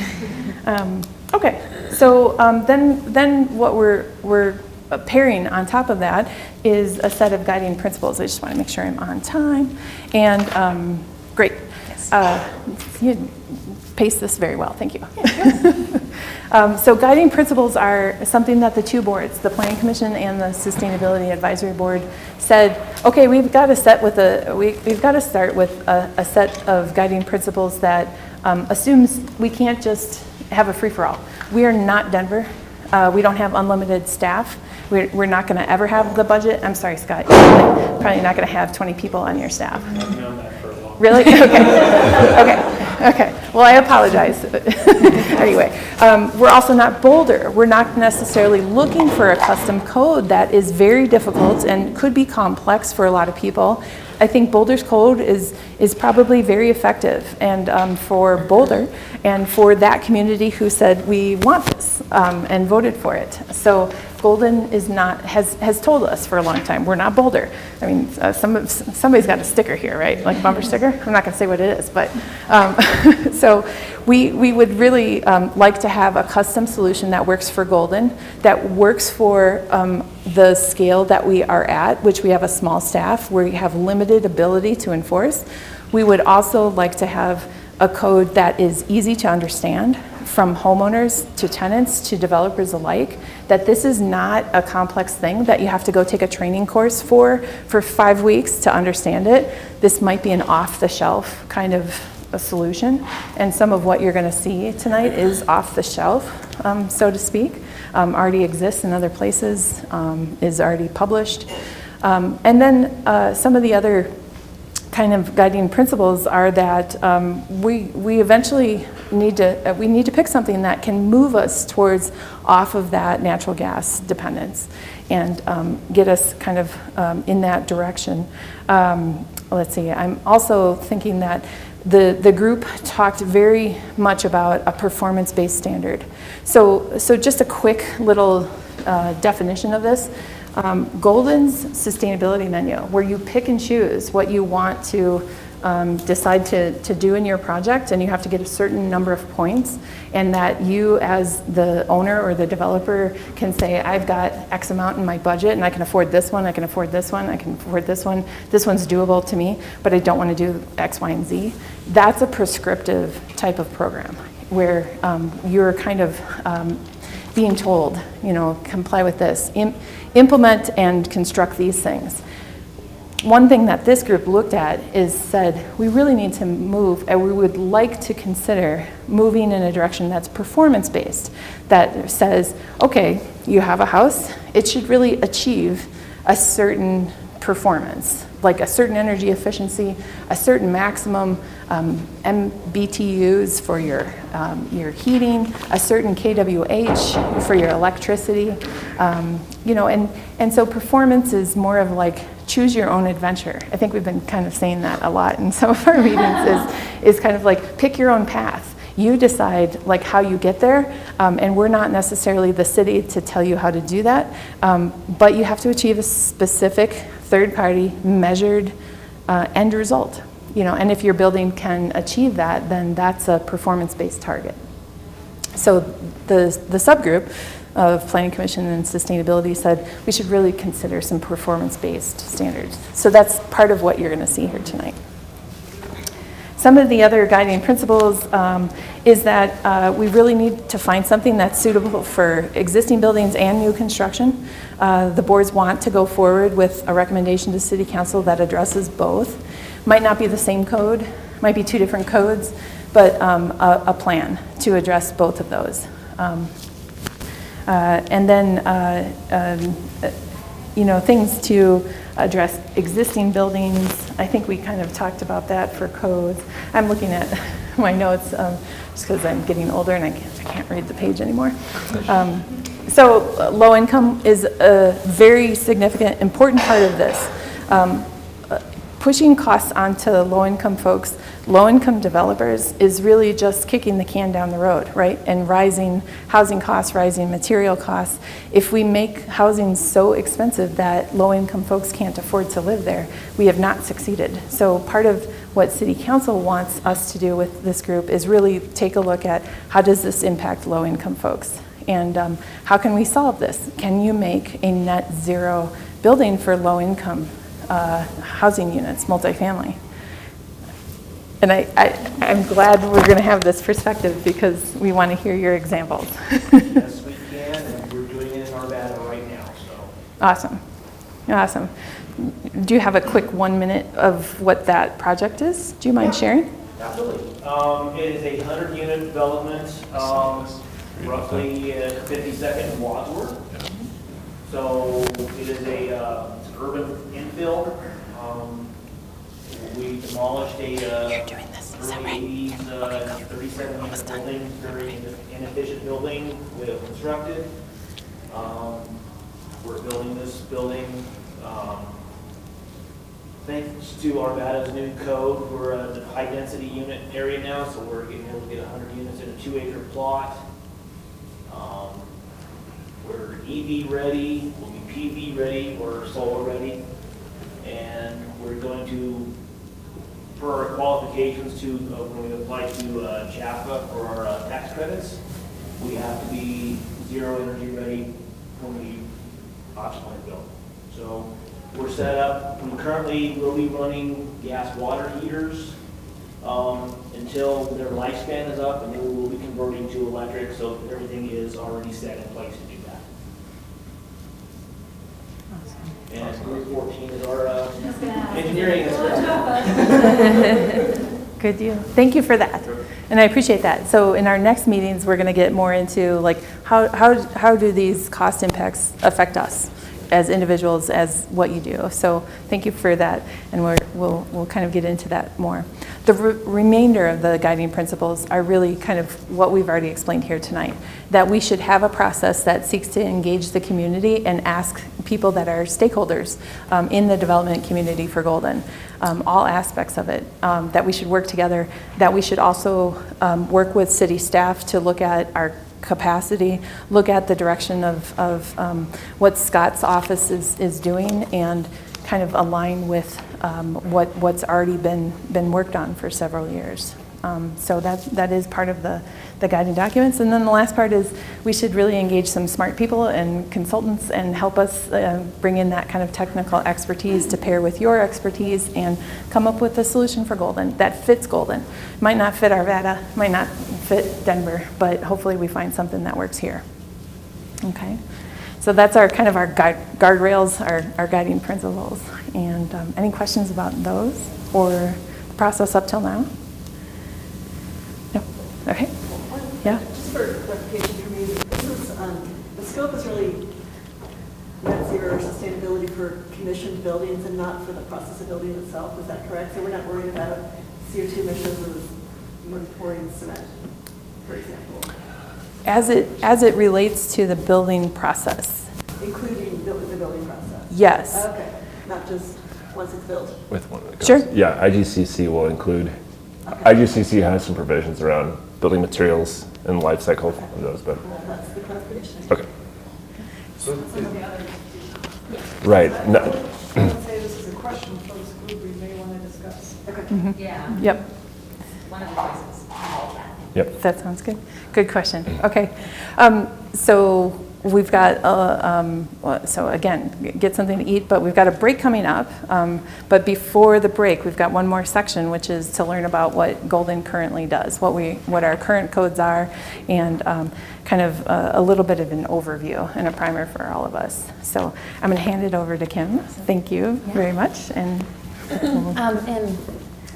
Okay, so then what we're pairing on top of that is a set of guiding principles. I just want to make sure I'm on time. And great. Yes. You paced this very well, thank you. So guiding principles are something that the two boards, the Planning Commission and the Sustainability Advisory Board, said, okay, we've got to start with a set of guiding principles that assumes we can't just have a free-for-all. We are not Denver. We don't have unlimited staff. We're not going to ever have the budget. I'm sorry, Scott. You're probably not going to have 20 people on your staff. I've known that for a while. Really? Okay. Well, I apologize. Anyway, we're also not Boulder. We're not necessarily looking for a custom code that is very difficult and could be complex for a lot of people. I think Boulder's code is probably very effective, and for Boulder and for that community who said we want this and voted for it. So Golden is not, has told us for a long time, we're not Boulder. I mean, somebody's got a sticker here, right? Like a bumper sticker? I'm not gonna say what it is, but, so we would really like to have a custom solution that works for Golden, that works for the scale that we are at, which we have a small staff, where we have limited ability to enforce. We would also like to have a code that is easy to understand from homeowners to tenants to developers alike, that this is not a complex thing that you have to go take a training course for 5 weeks to understand it. This might be an off-the-shelf kind of a solution, and some of what you're going to see tonight is off the shelf, so to speak. Already exists in other places, is already published. And then some of the other kind of guiding principles are that we eventually need to pick something that can move us towards off of that natural gas dependence and get us kind of in that direction. Let's see, I'm also thinking that the group talked very much about a performance-based standard. So just a quick little definition of this. Golden's sustainability menu, where you pick and choose what you want to decide to do in your project, and you have to get a certain number of points, and that you as the owner or the developer can say, I've got X amount in my budget and I can afford this one, I can afford this one, I can afford this one's doable to me, but I don't want to do X, Y, and Z. That's a prescriptive type of program where you're kind of being told, comply with this, implement and construct these things. One thing that this group looked at is said, we really need to move, and we would like to consider moving in a direction that's performance-based, that says, okay, you have a house, it should really achieve a certain performance, like a certain energy efficiency, a certain maximum MBTUs for your heating, a certain kWh for your electricity, and so performance is more of like choose your own adventure. I think we've been kind of saying that a lot in some of our meetings is kind of like pick your own path. You decide like how you get there, and we're not necessarily the city to tell you how to do that, but you have to achieve a specific third-party measured end result. And if your building can achieve that, then that's a performance-based target. So the subgroup of Planning Commission and Sustainability said we should really consider some performance-based standards. So that's part of what you're going to see here tonight. Some of the other guiding principles is that we really need to find something that's suitable for existing buildings and new construction. The boards want to go forward with a recommendation to City Council that addresses both. Might not be the same code, might be two different codes, but a plan to address both of those. And then, things to address existing buildings. I think we kind of talked about that for codes. I'm looking at my notes just because I'm getting older and I can't read the page anymore. So low income is a very significant, important part of this. Pushing costs onto low-income folks, low-income developers, is really just kicking the can down the road, right? And rising housing costs, rising material costs. If we make housing so expensive that low-income folks can't afford to live there, we have not succeeded. So part of what City Council wants us to do with this group is really take a look at how does this impact low-income folks? And how can we solve this? Can you make a net zero building for low-income housing units, multifamily? And I'm glad we're going to have this perspective because we want to hear your examples. Yes, we can, and we're doing it in Arvada right now. So. Awesome. Awesome. Do you have a quick 1 minute of what that project is? Do you mind sharing? Absolutely. It is a 100-unit development, roughly 52nd and Wadsworth. So it is a urban infill. We demolished a early 80s, 37-unit building, very inefficient building we have constructed. We're building this building thanks to Arvada's new code, we're a high-density unit area now, so we're getting able to get 100 units in a 2-acre plot. We're EV ready, we'll be PV ready, or solar ready, and we're going to, for our qualifications to, when we apply to JAFA for our tax credits, we have to be zero energy ready when we optionally build. So we're set up, we currently will be running gas water heaters until their lifespan is up, and then we will be converting to electric, so everything is already set in place to do that. And Group 14 is our engineering. Good deal. Thank you for that. And I appreciate that. So in our next meetings, we're going to get more into like how do these cost impacts affect us as individuals, as what you do. So thank you for that, and we'll kind of get into that more. The remainder of the guiding principles are really kind of what we've already explained here tonight, that we should have a process that seeks to engage the community and ask people that are stakeholders in the development community for Golden, all aspects of it, that we should work together, that we should also work with city staff to look at our capacity, look at the direction of what Scott's office is doing, and kind of align with what's already been worked on for several years. So that is part of the guiding documents. And then the last part is we should really engage some smart people and consultants and help us bring in that kind of technical expertise to pair with your expertise and come up with a solution for Golden that fits Golden. Might not fit Arvada, might not fit Denver, but hopefully we find something that works here. Okay, so that's our kind of our guardrails, our guiding principles. And any questions about those or the process up till now? No? Okay. Yeah. Just for clarification for me, this is, the scope is really net zero sustainability for commissioned buildings and not for the process of building itself. Is that correct? So we're not worried about CO2 emissions when pouring cement, for example. As it relates to the building process. Including the building process. Yes. Okay. Not just once it's built. With one of the goals. Sure. Yeah, IGCC will include. Okay. IGCC has some provisions around building materials and life cycle of those, but. Well, that's the clarification. Okay. So some of the other. Right. I would say this is a question for this group we may want to discuss. Okay. Mm-hmm. Yeah. Yep. One of the choices involved that. Yep. That sounds good. Good question. Okay. So we've got, so again, get something to eat, but we've got a break coming up. But before the break, we've got one more section, which is to learn about what Golden currently does, what our current codes are, and kind of a little bit of an overview and a primer for all of us. So I'm going to hand it over to Kim. Thank you very much. And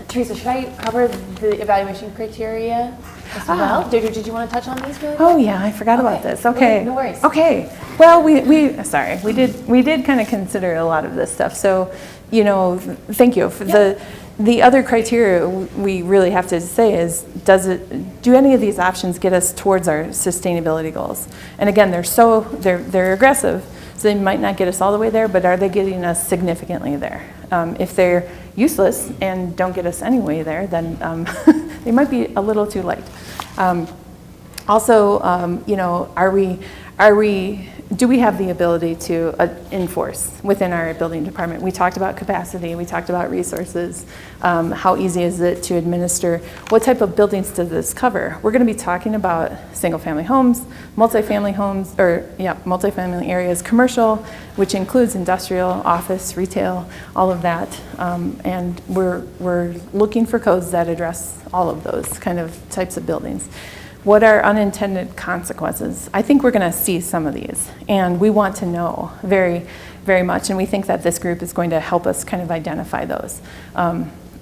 Teresa, should I cover the evaluation criteria as well? Did you want to touch on these really quick? Oh yeah, I forgot about this. Okay. No worries. Okay. Well, we did kind of consider a lot of this stuff. So, thank you. For the other criteria we really have to say is, do any of these options get us towards our sustainability goals? And again, they're aggressive, so they might not get us all the way there, but are they getting us significantly there? If they're useless and don't get us any way there, then they might be a little too late. Also, do we have the ability to enforce within our building department? We talked about capacity, we talked about resources, how easy is it to administer, what type of buildings does this cover? We're going to be talking about single-family homes, multifamily homes, multifamily areas, commercial, which includes industrial, office, retail, all of that, and we're looking for codes that address all of those kind of types of buildings. What are unintended consequences? I think we're going to see some of these, and we want to know very, very much, and we think that this group is going to help us kind of identify those.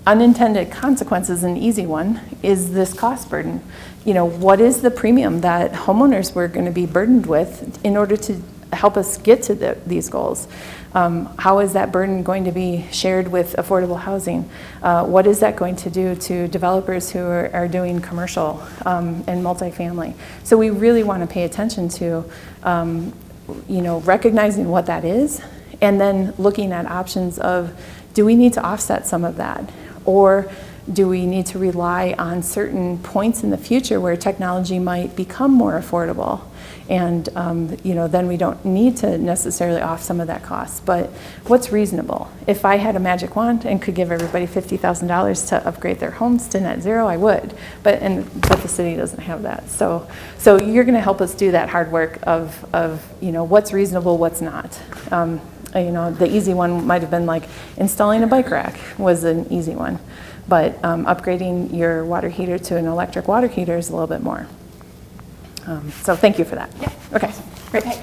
Unintended consequences, an easy one, is this cost burden. What is the premium that homeowners were going to be burdened with in order to help us get to these goals? How is that burden going to be shared with affordable housing? What is that going to do to developers who are doing commercial and multifamily? So we really want to pay attention to, recognizing what that is, and then looking at options of, do we need to offset some of that? Or do we need to rely on certain points in the future where technology might become more affordable? And then we don't need to necessarily off some of that cost. But what's reasonable? If I had a magic wand and could give everybody $50,000 to upgrade their homes to net zero, I would. But the city doesn't have that. So you're going to help us do that hard work of what's reasonable, what's not. The easy one might have been like installing a bike rack was an easy one. But upgrading your water heater to an electric water heater is a little bit more. So thank you for that. Yeah. Okay, great. Okay.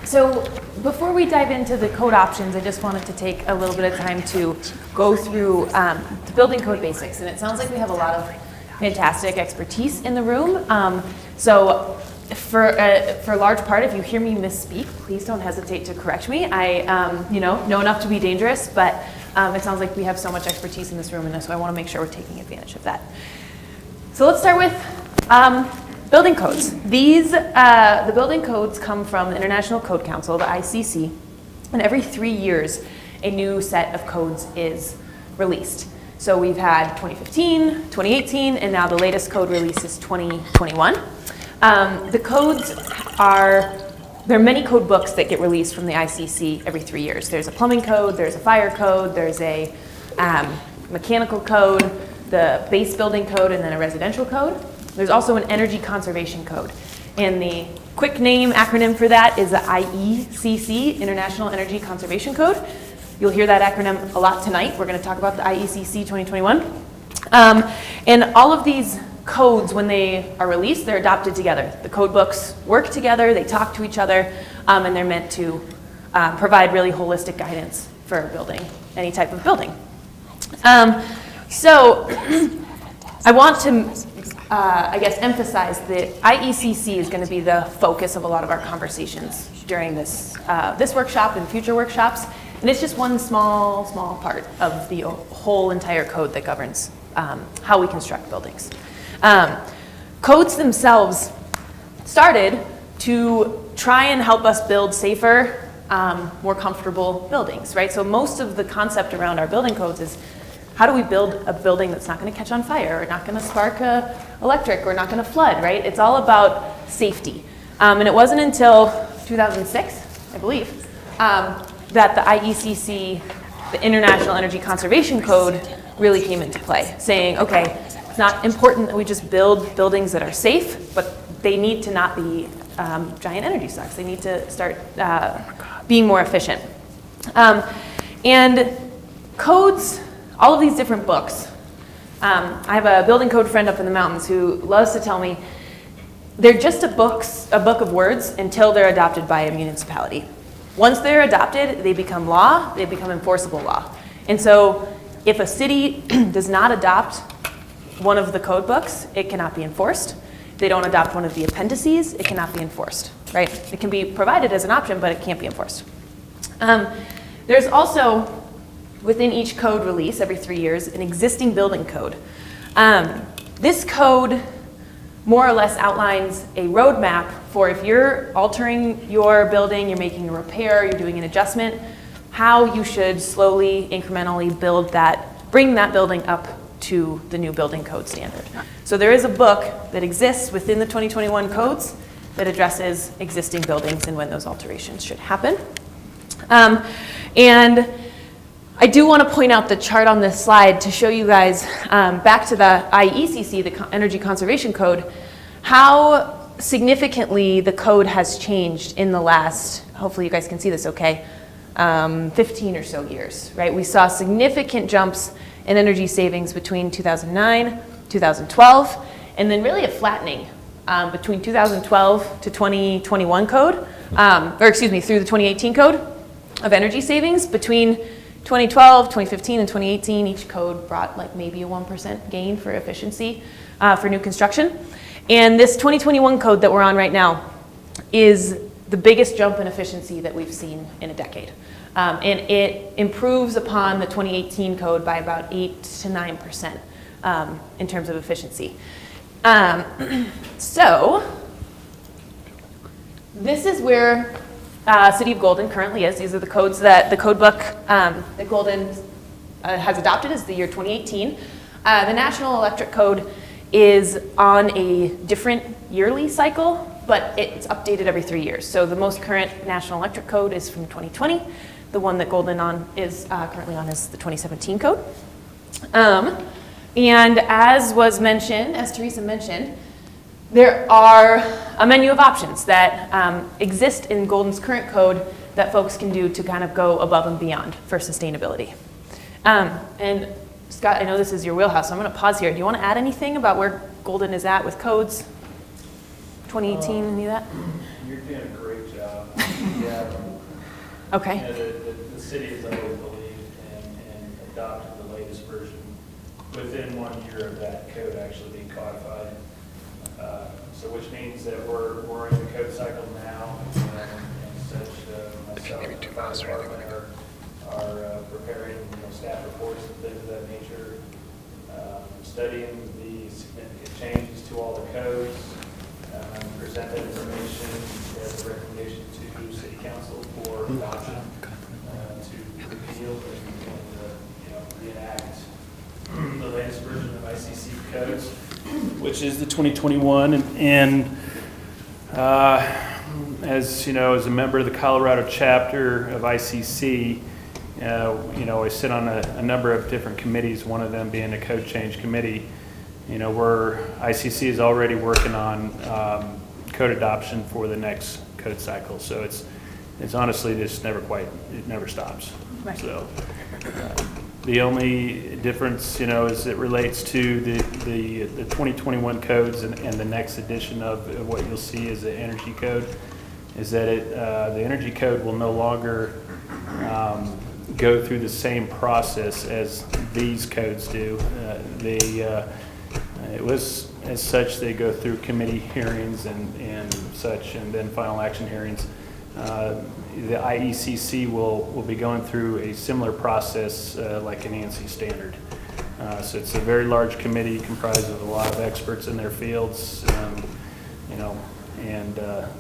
So before we dive into the code options, I just wanted to take a little bit of time to go through the building code basics. And it sounds like we have a lot of fantastic expertise in the room. So for a large part, if you hear me misspeak, please don't hesitate to correct me. I know enough to be dangerous, but it sounds like we have so much expertise in this room, and so I want to make sure we're taking advantage of that. So let's start with building codes. The building codes come from the International Code Council, the ICC, and every 3 years a new set of codes is released. So we've had 2015, 2018, and now the latest code release is 2021. The codes there are many code books that get released from the ICC every 3 years. There's a plumbing code, there's a fire code, there's a mechanical code, the base building code, and then a residential code. There's also an energy conservation code. And the quick name acronym for that is the IECC, International Energy Conservation Code. You'll hear that acronym a lot tonight. We're going to talk about the IECC 2021. And all of these codes, when they are released, they're adopted together. The code books work together, they talk to each other, and they're meant to provide really holistic guidance for building any type of building. So I want to, emphasize that IECC is going to be the focus of a lot of our conversations during this workshop and future workshops. And it's just one small part of the whole entire code that governs how we construct buildings. Codes themselves started to try and help us build safer, more comfortable buildings, right? So most of the concept around our building codes is how do we build a building that's not going to catch on fire, or not going to spark electric, or not going to flood, right? It's all about safety. And it wasn't until 2006, I believe, that the IECC, the International Energy Conservation Code, really came into play, saying, okay, it's not important that we just build buildings that are safe, but they need to not be giant energy sucks. They need to start being more efficient. And codes, all of these different books. I have a building code friend up in the mountains who loves to tell me they're just a book of words until they're adopted by a municipality. Once they're adopted, they become law, they become enforceable law. And so if a city does not adopt one of the code books, it cannot be enforced. If they don't adopt one of the appendices, it cannot be enforced, right? It can be provided as an option, but it can't be enforced. There's also, within each code release every 3 years, an existing building code. This code more or less outlines a roadmap for if you're altering your building, you're making a repair, you're doing an adjustment, how you should slowly, incrementally bring that building up to the new building code standard. So there is a book that exists within the 2021 codes that addresses existing buildings and when those alterations should happen. And I do want to point out the chart on this slide to show you guys, back to the IECC, the Energy Conservation Code, how significantly the code has changed in the last, hopefully you guys can see this okay, 15 or so years, right? We saw significant jumps in energy savings between 2009, 2012, and then really a flattening between 2012 to 2021 code, through the 2018 code of energy savings. Between 2012, 2015, and 2018, each code brought like maybe a 1% gain for efficiency for new construction. And this 2021 code that we're on right now is the biggest jump in efficiency that we've seen in a decade. And it improves upon the 2018 code by about 8 to 9% in terms of efficiency. So this is where City of Golden currently is. These are the codes that the code book that Golden has adopted is the year 2018. The National Electric Code is on a different yearly cycle, but it's updated every 3 years. So the most current National Electric Code is from 2020. The one that Golden is currently on is the 2017 code. And as was mentioned, as Teresa mentioned, there are a menu of options that exist in Golden's current code that folks can do to kind of go above and beyond for sustainability. And Scott, I know this is your wheelhouse, so I'm going to pause here. Do you want to add anything about where Golden is at with codes? 2018, any of that? You're doing a great job. Yeah. Okay. You know, the city has always believed and adopted the latest version within 1 year of that code actually being codified. So which means that we're in the code cycle now, and such, myself and the fire department are preparing staff reports and things of that nature, studying the significant changes to all the codes, present that information as a recommendation to City Council for adoption, to repeal and reenact the latest version of ICC codes, which is the 2021. And as you know, as a member of the Colorado chapter of ICC, I sit on a number of different committees, one of them being the code change committee, where ICC is already working on code adoption for the next code cycle. So it's honestly just it never stops. Right. So the only difference, as it relates to the 2021 codes and the next edition of what you'll see is the energy code, is that the energy code will no longer go through the same process as these codes do. It was as such, they go through committee hearings and such, and then final action hearings. The IECC will be going through a similar process like an ANSI standard. So it's a very large committee comprised of a lot of experts in their fields,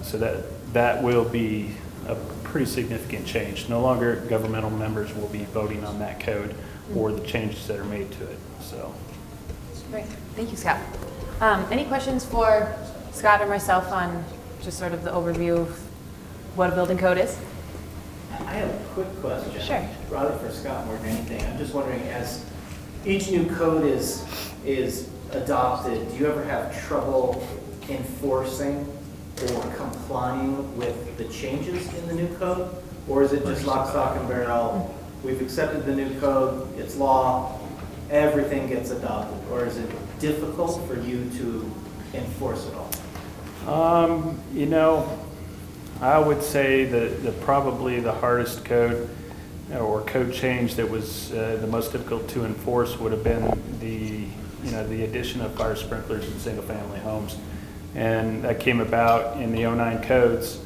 so that will be a pretty significant change. No longer governmental members will be voting on that code or the changes that are made to it. So, great, thank you, Scott. Any questions for Scott or myself on just sort of the overview of what a building code is? I have a quick question. Sure. Probably for Scott more than anything. I'm just wondering, as each new code is adopted, do you ever have trouble enforcing or complying with the changes in the new code? Or is it just lock, stock, and barrel? We've accepted the new code, it's law, everything gets adopted? Or is it difficult for you to enforce it all? I would say that probably the hardest code or code change that was the most difficult to enforce would have been the addition of fire sprinklers in single-family homes. And that came about in the 09 codes,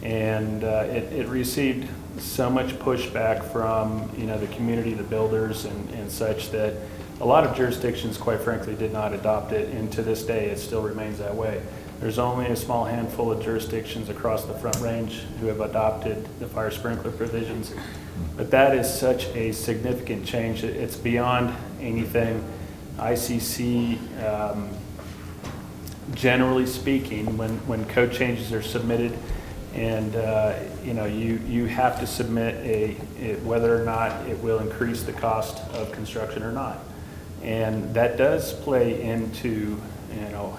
and it received so much pushback from the community, the builders, and such, that a lot of jurisdictions, quite frankly, did not adopt it, and to this day it still remains that way. There's only a small handful of jurisdictions across the Front Range who have adopted the fire sprinkler provisions, but that is such a significant change. It's beyond anything. ICC, generally speaking, when code changes are submitted, and you have to submit whether or not it will increase the cost of construction or not, and that does play into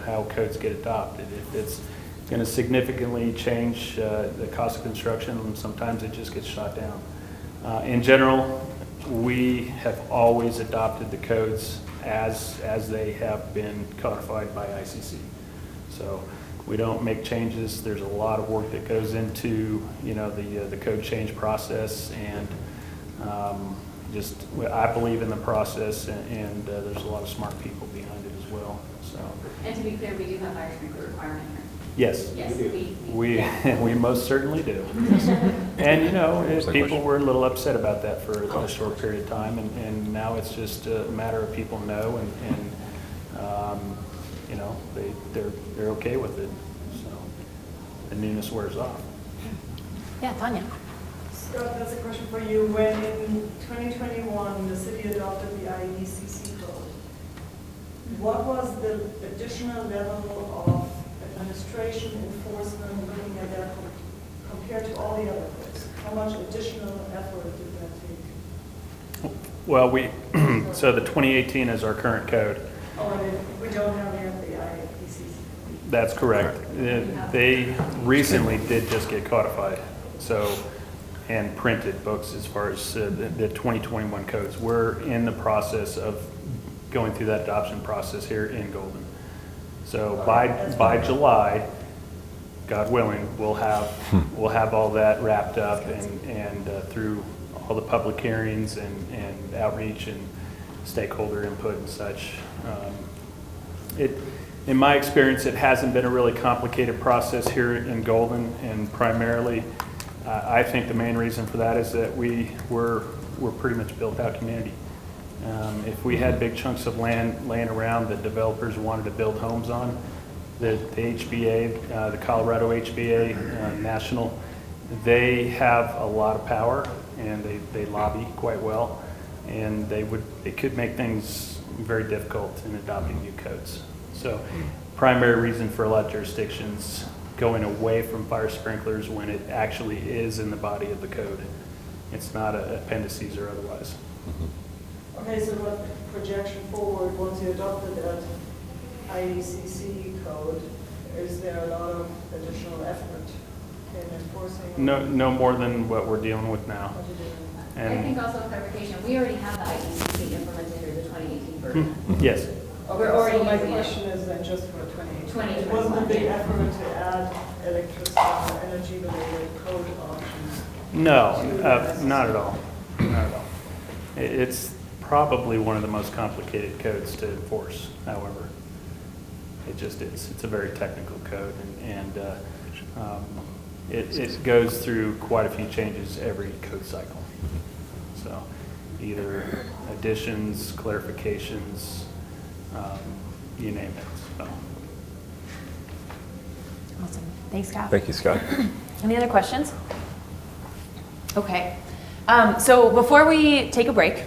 how codes get adopted. If it's going to significantly change the cost of construction, sometimes it just gets shot down. In general, we have always adopted the codes as they have been codified by ICC. So we don't make changes. There's a lot of work that goes into the code change process, and I believe in the process, and there's a lot of smart people behind it as well. So. And to be clear, we do have fire sprinkler requirement here. Yes, yes, we most certainly do. And people were a little upset about that for a short period of time, and now it's just a matter of people know, and they're okay with it. So the newness wears off. Yeah, Tanya. Scott, that's a question for you. When in 2021 the city adopted the IECC code, what was the additional level of administration enforcement looking at that compared to all the other codes? How much additional effort did that take? Well, so the 2018 is our current code. Oh, and we don't have yet the IECC. That's correct. They recently did just get codified, and printed books as far as the 2021 codes. We're in the process of going through that adoption process here in Golden. So by July, God willing, we'll have all that wrapped up and through all the public hearings and outreach and stakeholder input and such. In my experience, it hasn't been a really complicated process here in Golden, and primarily, I think the main reason for that is that we're pretty much built out community. If we had big chunks of land laying around that developers wanted to build homes on, the HBA, the Colorado HBA National, they have a lot of power and they lobby quite well, and it could make things very difficult in adopting new codes. So primary reason for a lot of jurisdictions going away from fire sprinklers when it actually is in the body of the code. It's not appendices or otherwise. Okay, so what projection forward, once you adopted that IECC code, is there a lot of additional effort in enforcing? No more than what we're dealing with now. I think also clarification, we already have the IECC implemented through the 2018 version. Yes. Okay, so my question is then just for 2018. It wasn't a big effort to add electricity or energy-related code options? No, not at all. Not at all. It's probably one of the most complicated codes to enforce, however. It just is. It's a very technical code, and it goes through quite a few changes every code cycle. So either additions, clarifications, you name it. So. Awesome. Thanks, Scott. Thank you, Scott. Any other questions? Okay. So before we take a break,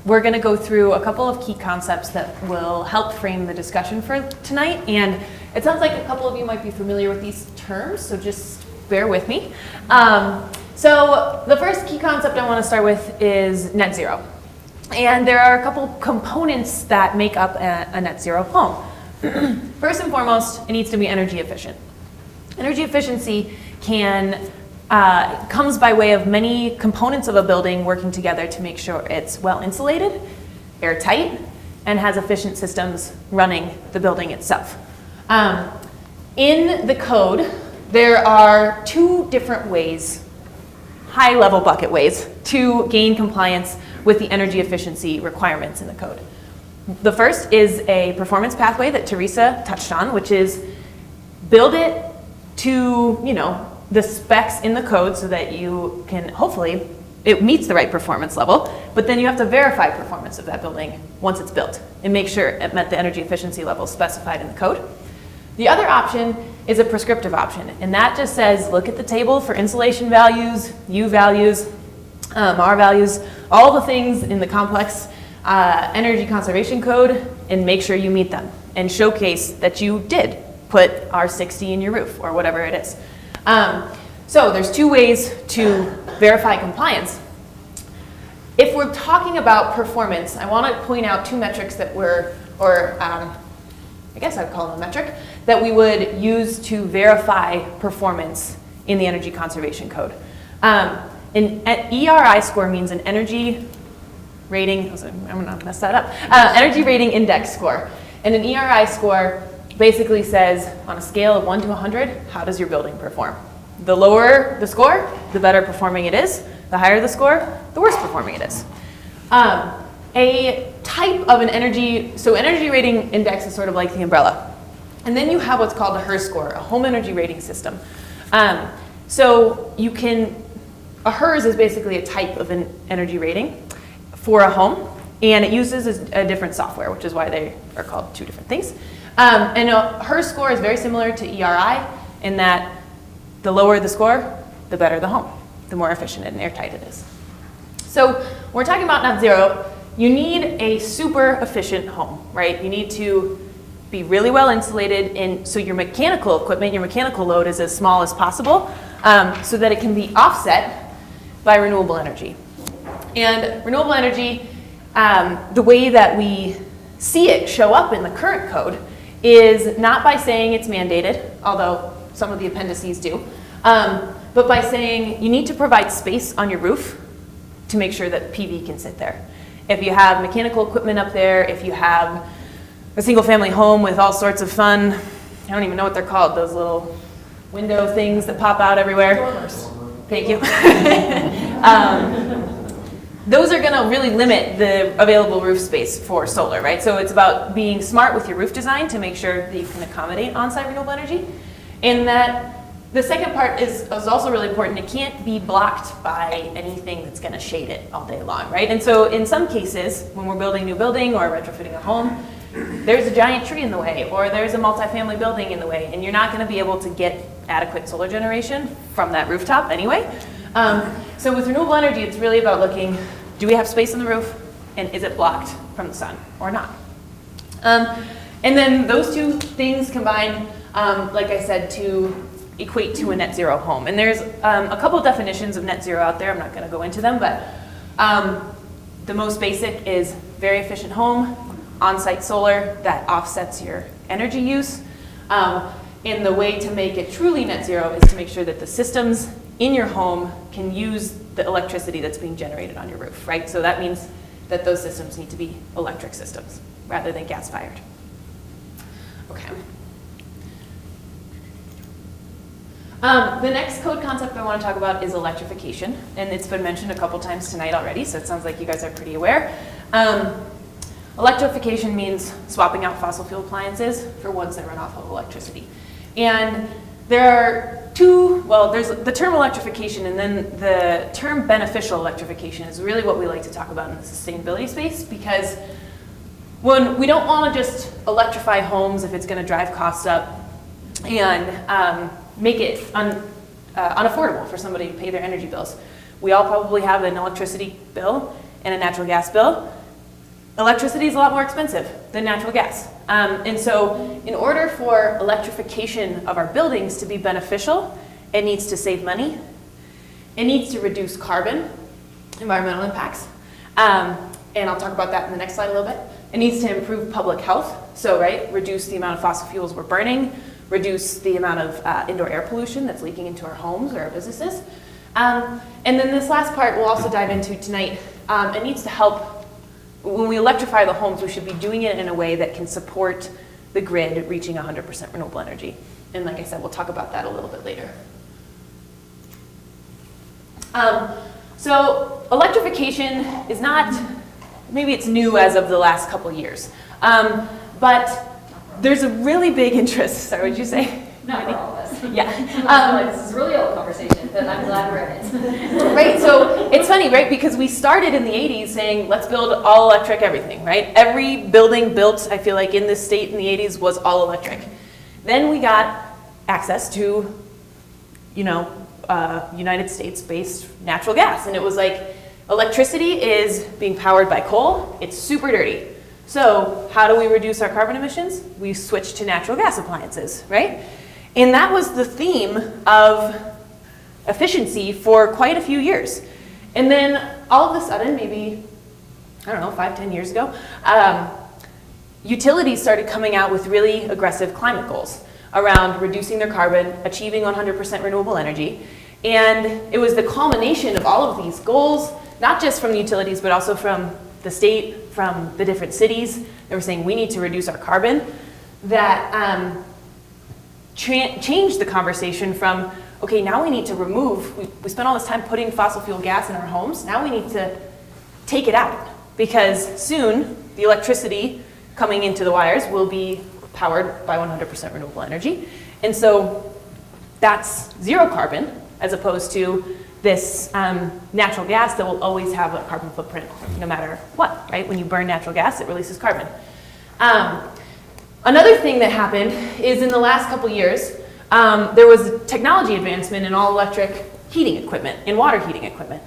we're going to go through a couple of key concepts that will help frame the discussion for tonight. And it sounds like a couple of you might be familiar with these terms, so just bear with me. So the first key concept I want to start with is net zero. And there are a couple components that make up a net zero home. First and foremost, it needs to be energy efficient. Energy efficiency comes by way of many components of a building working together to make sure it's well insulated, airtight, and has efficient systems running the building itself. In the code, there are two different ways, high-level bucket ways, to gain compliance with the energy efficiency requirements in the code. The first is a performance pathway that Teresa touched on, which is build it to, the specs in the code so that you can, hopefully, it meets the right performance level, but then you have to verify performance of that building once it's built and make sure it met the energy efficiency levels specified in the code. The other option is a prescriptive option, and that just says, look at the table for insulation values, U values, R values, all the things in the complex energy conservation code, and make sure you meet them and showcase that you did put R60 in your roof or whatever it is. So there's two ways to verify compliance. If we're talking about performance, I want to point out two metrics that I guess I'd call them a metric, that we would use to verify performance in the energy conservation code. An ERI score means an energy rating, I'm gonna mess that up, energy rating index score. And an ERI score basically says, on a scale of 1 to 100, how does your building perform? The lower the score, the better performing it is. The higher the score, the worse performing it is. A type of an energy rating index is sort of like the umbrella. And then you have what's called a HERS score, a home energy rating system. So a HERS is basically a type of an energy rating for a home, and it uses a different software, which is why they are called two different things. And a HERS score is very similar to ERI in that the lower the score, the better the home, the more efficient and airtight it is. So when we're talking about net zero, you need a super efficient home, right? You need to be really well insulated, and so your mechanical equipment, your mechanical load is as small as possible, so that it can be offset by renewable energy. And renewable energy, the way that we see it show up in the current code is not by saying it's mandated, although some of the appendices do, but by saying you need to provide space on your roof to make sure that PV can sit there. If you have mechanical equipment up there, if you have a single family home with all sorts of fun, I don't even know what they're called, those little window things that pop out everywhere. Dormers. Thank you. Those are gonna really limit the available roof space for solar, right? So it's about being smart with your roof design to make sure that you can accommodate on-site renewable energy. And that the second part is also really important. It can't be blocked by anything that's gonna shade it all day long, right? And so in some cases, when we're building a new building or retrofitting a home, there's a giant tree in the way, or there's a multifamily building in the way, and you're not gonna be able to get adequate solar generation from that rooftop anyway. So with renewable energy, it's really about looking, do we have space on the roof, and is it blocked from the sun or not? And then those two things combined, like I said, to equate to a net zero home. And there's a couple of definitions of net zero out there. I'm not gonna go into them, but the most basic is very efficient home, on-site solar that offsets your energy use. And the way to make it truly net zero is to make sure that the systems in your home can use the electricity that's being generated on your roof, right? So that means that those systems need to be electric systems rather than gas-fired. Okay. The next code concept I want to talk about is electrification, and it's been mentioned a couple times tonight already, so it sounds like you guys are pretty aware. Electrification means swapping out fossil fuel appliances for ones that run off of electricity. And there are two, well, there's the term electrification, and then the term beneficial electrification is really what we like to talk about in the sustainability space, because when we don't want to just electrify homes if it's going to drive costs up and make it unaffordable for somebody to pay their energy bills. We all probably have an electricity bill and a natural gas bill. Electricity is a lot more expensive than natural gas. And so in order for electrification of our buildings to be beneficial, it needs to save money. It needs to reduce carbon, environmental impacts. And I'll talk about that in the next slide a little bit. It needs to improve public health. So, right, reduce the amount of fossil fuels we're burning, reduce the amount of indoor air pollution that's leaking into our homes or our businesses. And then this last part we'll also dive into tonight. It needs to help. When we electrify the homes, we should be doing it in a way that can support the grid reaching 100% renewable energy. And like I said, we'll talk about that a little bit later. So electrification is not, maybe it's new as of the last couple years, but there's a really big interest. Sorry, what did you say? Not for all of us. Yeah. This is a really old conversation, but I'm glad we're in it. Right, so it's funny, right? Because we started in the 80s saying, let's build all electric everything, right? Every building built, I feel like in this state in the 80s was all electric. Then we got access to, United States-based natural gas. And it was like, electricity is being powered by coal. It's super dirty. So how do we reduce our carbon emissions? We switch to natural gas appliances, right? And that was the theme of efficiency for quite a few years. And then all of a sudden, maybe, 5-10 years ago, utilities started coming out with really aggressive climate goals around reducing their carbon, achieving 100% renewable energy. And it was the culmination of all of these goals, not just from the utilities, but also from the state, from the different cities. They were saying we need to reduce our carbon, that changed the conversation from, okay, now we need to remove, we spent all this time putting fossil fuel gas in our homes, now we need to take it out, because soon the electricity coming into the wires will be powered by 100% renewable energy. And so that's zero carbon, as opposed to this natural gas that will always have a carbon footprint no matter what, right? When you burn natural gas, it releases carbon. Another thing that happened is in the last couple years, there was technology advancement in all electric heating equipment and water heating equipment.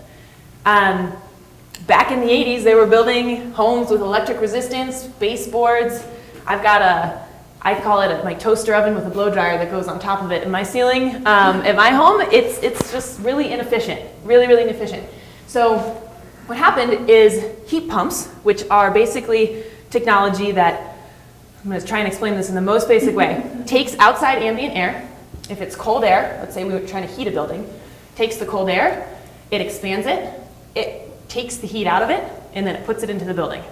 Back in the 80s, they were building homes with electric resistance, baseboards. I've got I call it my toaster oven with a blow dryer that goes on top of it in my ceiling. At my home, it's just really inefficient, really, really inefficient. So what happened is heat pumps, which are basically technology that, I'm going to try and explain this in the most basic way, takes outside ambient air. If it's cold air, let's say we were trying to heat a building, takes the cold air, it expands it, it takes the heat out of it, and then it puts it into the building.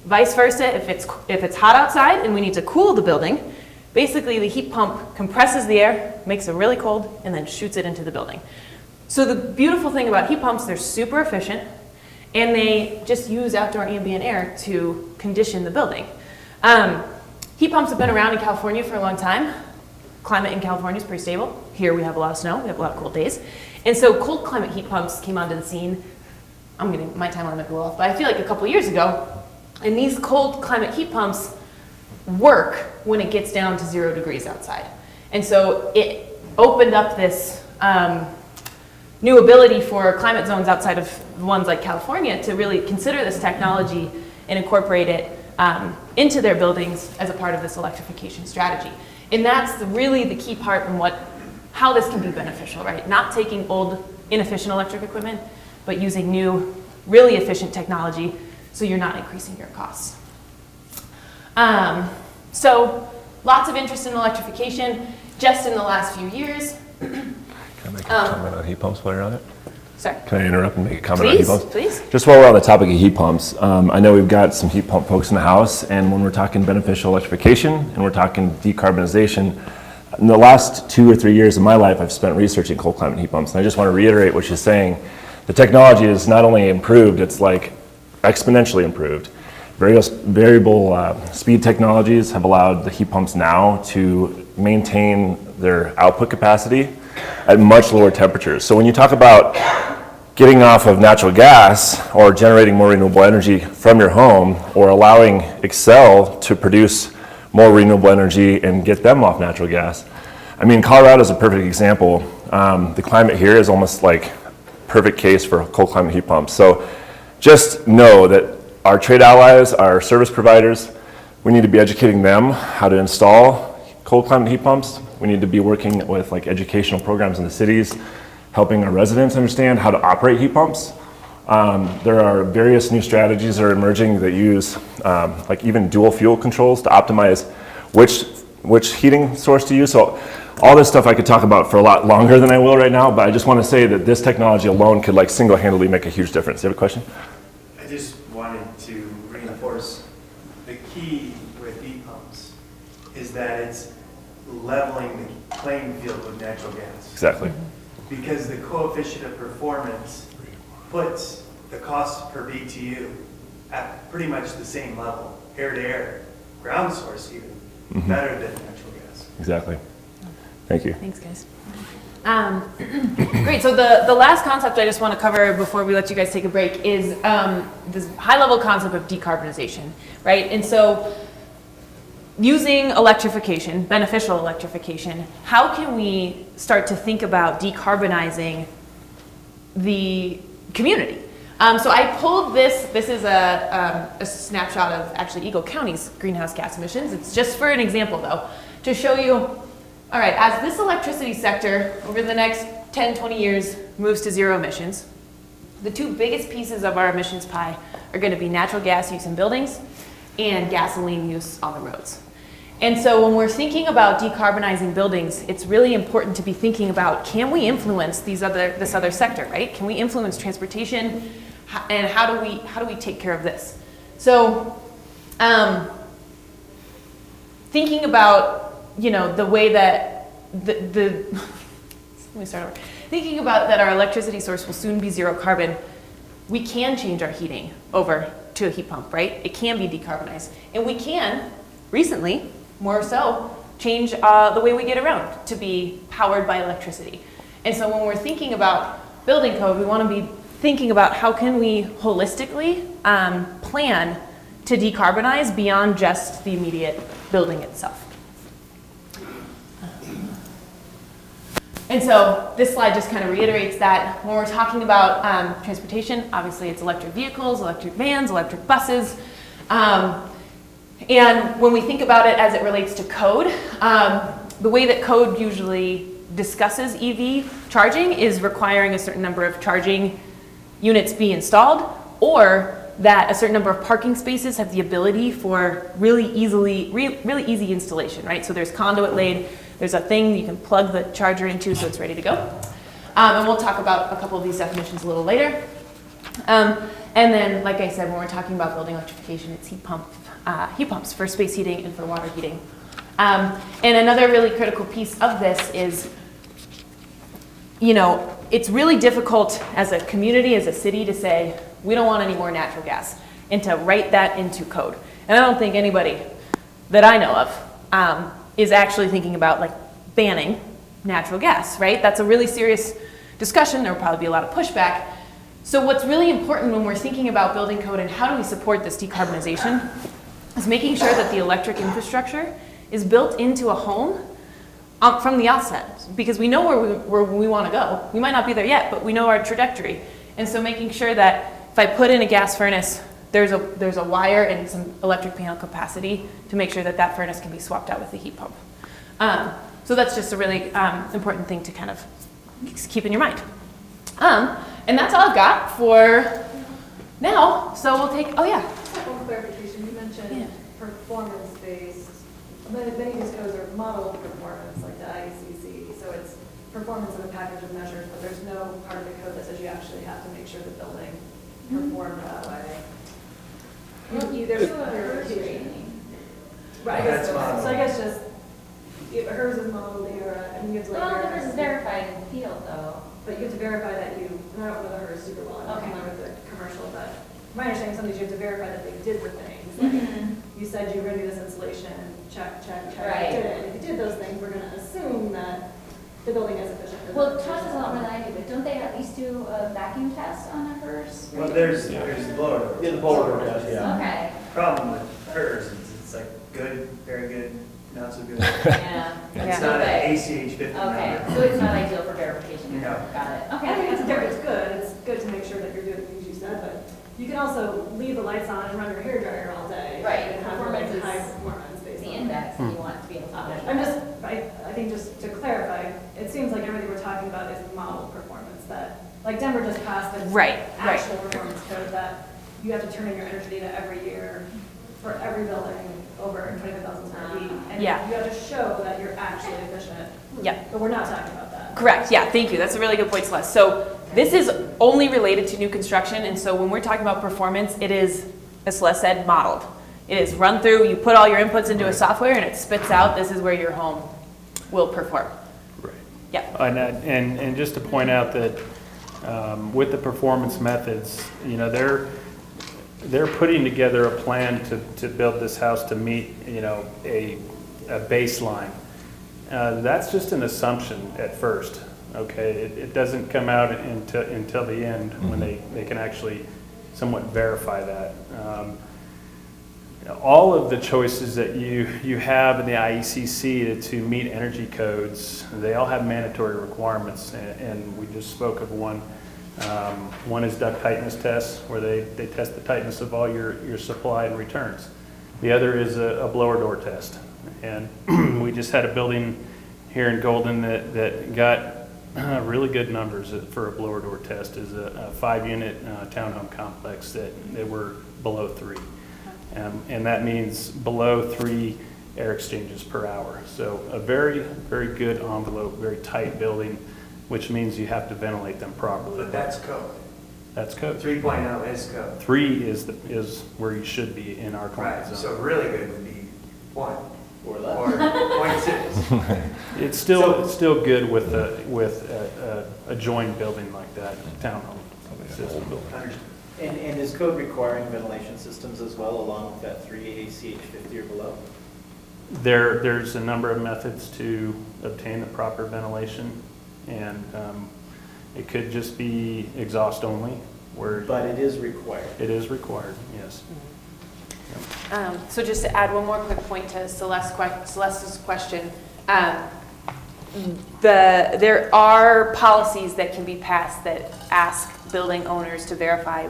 Vice versa, if it's hot outside and we need to cool the building, basically the heat pump compresses the air, makes it really cold, and then shoots it into the building. So the beautiful thing about heat pumps, they're super efficient, and they just use outdoor ambient air to condition the building. Heat pumps have been around in California for a long time. Climate in California is pretty stable. Here we have a lot of snow, we have a lot of cold days. And so cold climate heat pumps came onto the scene. My timeline might be off, but I feel like a couple years ago. And these cold climate heat pumps work when it gets down to 0 degrees outside. And so it opened up this new ability for climate zones outside of ones like California to really consider this technology and incorporate it into their buildings as a part of this electrification strategy. And that's really the key part in how this can be beneficial, right? Not taking old, inefficient electric equipment, but using new, really efficient technology so you're not increasing your costs. So lots of interest in electrification just in the last few years. Can I make a comment on heat pumps while you're on it? Sorry. Can I interrupt and make a comment on heat pumps? Please. Just while we're on the topic of heat pumps, I know we've got some heat pump folks in the house, and when we're talking beneficial electrification and we're talking decarbonization, in the last 2 or 3 years of my life, I've spent researching cold climate heat pumps. And I just want to reiterate what she's saying. The technology is not only improved, it's like exponentially improved. Variable speed technologies have allowed the heat pumps now to maintain their output capacity at much lower temperatures. So when you talk about getting off of natural gas or generating more renewable energy from your home, or allowing Excel to produce more renewable energy and get them off natural gas. I mean, Colorado is a perfect example. The climate here is almost like perfect case for cold climate heat pumps. So just know that our trade allies, our service providers, we need to be educating them how to install cold climate heat pumps. We need to be working with like educational programs in the cities, helping our residents understand how to operate heat pumps. There are various new strategies that are emerging that use like even dual fuel controls to optimize which heating source to use. So all this stuff I could talk about for a lot longer than I will right now, but I just want to say that this technology alone could like single-handedly make a huge difference. Do you have a question? I just wanted to reinforce the key with heat pumps is that it's leveling the playing field with natural gas. Exactly. Because the coefficient of performance puts the cost per BTU at pretty much the same level, air to air, ground source even, better than natural gas. Exactly. Thank you. Thanks, guys. Great, so the last concept I just want to cover before we let you guys take a break is this high-level concept of decarbonization, right? And so using electrification, beneficial electrification, how can we start to think about decarbonizing the community? So I pulled this is a snapshot of actually Eagle County's greenhouse gas emissions. It's just for an example though, to show you, all right, as this electricity sector over the next 10, 20 years moves to zero emissions, the two biggest pieces of our emissions pie are going to be natural gas use in buildings and gasoline use on the roads. And so when we're thinking about decarbonizing buildings, it's really important to be thinking about, can we influence this other sector, right? Can we influence transportation, and how do we take care of this? So thinking about, you know, the way that let me start over. Thinking about that our electricity source will soon be zero carbon, we can change our heating over to a heat pump, right? It can be decarbonized. And we can, recently, more so, change the way we get around to be powered by electricity. And so when we're thinking about building code, we want to be thinking about how can we holistically plan to decarbonize beyond just the immediate building itself. And so this slide just kind of reiterates that when we're talking about transportation, obviously it's electric vehicles, electric vans, electric buses. And when we think about it as it relates to code, the way that code usually discusses EV charging is requiring a certain number of charging units be installed, or that a certain number of parking spaces have the ability for really easy installation, right? So there's conduit laid, there's a thing you can plug the charger into so it's ready to go. And we'll talk about a couple of these definitions a little later. And then, like I said, when we're talking about building electrification, it's heat pumps for space heating and for water heating. And another really critical piece of this is, you know, it's really difficult as a community, as a city, to say, we don't want any more natural gas, and to write that into code. And I don't think anybody that I know of is actually thinking about like banning natural gas, right? That's a really serious discussion. There will probably be a lot of pushback. So what's really important when we're thinking about building code and how do we support this decarbonization is making sure that the electric infrastructure is built into a home from the outset, because we know where we want to go. We might not be there yet, but we know our trajectory. And so making sure that if I put in a gas furnace, there's a wire and some electric panel capacity to make sure that that furnace can be swapped out with the heat pump. So that's just a really important thing to kind of keep in your mind. And that's all I've got for now. So we'll take, oh yeah. Just one clarification. You mentioned performance-based. Many of these codes are modeled performance, like the IECC. So it's performance of a package of measures, but there's no part of the code that says you actually have to make sure the building performed that way. There's verification. Right. So I guess just hers is modeled here, and you have to like verify. Hers is verified in the field, though. But you have to verify that you. And I don't know the hers super well. I'm familiar with the commercial, but my understanding is sometimes you have to verify that they did the things. Like you said you were going to do this installation, check. Right. You did it. And if you did those things, we're going to assume that the building is efficient. Well, Todd is a lot more than I do, but don't they at least do a vacuum test on a hers? Well, there's the blower door. Yeah, the blower door test, yeah. Okay. Problem with hers is it's like good, very good, not so good. Yeah. It's not an ACH 50 Okay, number. so it's not ideal for verification. No. Got it. Okay. I think it's good. It's good to make sure that you're doing the things you said, but you can also leave the lights on and run your hairdryer all day. Right. And have Performance like is high performance based the on index that you want to be able to measure. I think just to clarify, it seems like everything we're talking about is model performance, that, like Denver just passed an actual performance code that you have to turn in your energy data every year for every building over 25,000 square feet. And you have to show that you're actually efficient. Yeah. But we're not talking about that. Correct, yeah, thank you. That's a really good point, Celeste. So this is only related to new construction, and so when we're talking about performance, it is, as Celeste said, modeled. It is run through, you put all your inputs into a software and it spits out, this is where your home will perform. Right. Yeah. And just to point out that with the performance methods, you know, they're putting together a plan to build this house to meet, you know, a baseline. That's just an assumption at first, okay? It doesn't come out until the end when they can actually somewhat verify that. All of the choices that you have in the IECC to meet energy codes, they all have mandatory requirements, and we just spoke of one. One is duct tightness tests, where they test the tightness of all your supply and returns. The other is a blower door test. And we just had a building here in Golden that got really good numbers for a blower door test. Is a 5-unit townhome complex that they were below 3. And that means below 3 air exchanges per hour. So a very, very good envelope, very tight building, which means you have to ventilate them properly. But that's code. That's code. 3.0 is code. 3 is where you should be in our climate zone. So really good would be 1 or less. Or 0.6. It's still good with a joined building like that, townhome system. And is code requiring ventilation systems as well, along with that 3 ACH 50 or below? There's a number of methods to obtain the proper ventilation, and it could just be exhaust only. But it is required. It is required, yes. So just to add one more quick point to Celeste's question, there are policies that can be passed that ask building owners to verify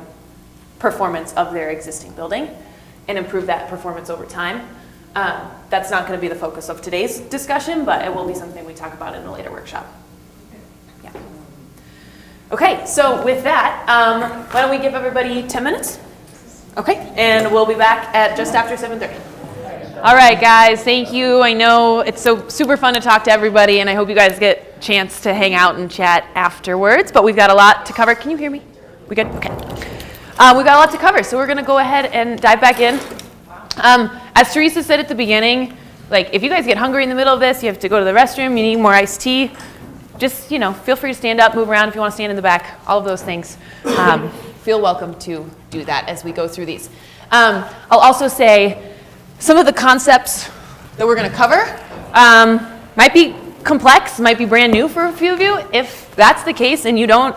performance of their existing building and improve that performance over time. That's not going to be the focus of today's discussion, but it will be something we talk about in a later workshop. Yeah. Okay, so with that, why don't we give everybody 10 minutes? Okay, and we'll be back at just after 7:30. All right, guys, thank you. I know it's so super fun to talk to everybody, and I hope you guys get a chance to hang out and chat afterwards, but we've got a lot to cover. Can you hear me? We good? Okay. We've got a lot to cover, so we're going to go ahead and dive back in. As Teresa said at the beginning, like if you guys get hungry in the middle of this, you have to go to the restroom, you need more iced tea, just, you know, feel free to stand up, move around if you want to stand in the back, all of those things. Feel welcome to do that as we go through these. I'll also say some of the concepts that we're going to cover might be complex, might be brand new for a few of you. If that's the case and you don't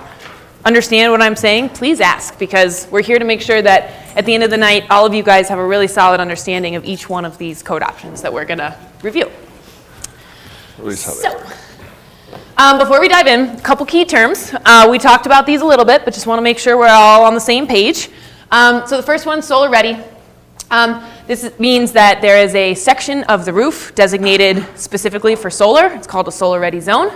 understand what I'm saying, please ask, because we're here to make sure that at the end of the night, all of you guys have a really solid understanding of each one of these code options that we're going to review. So, before we dive in, a couple key terms. We talked about these a little bit, but just want to make sure we're all on the same page. So the first one, solar ready. This means that there is a section of the roof designated specifically for solar. It's called a solar ready zone.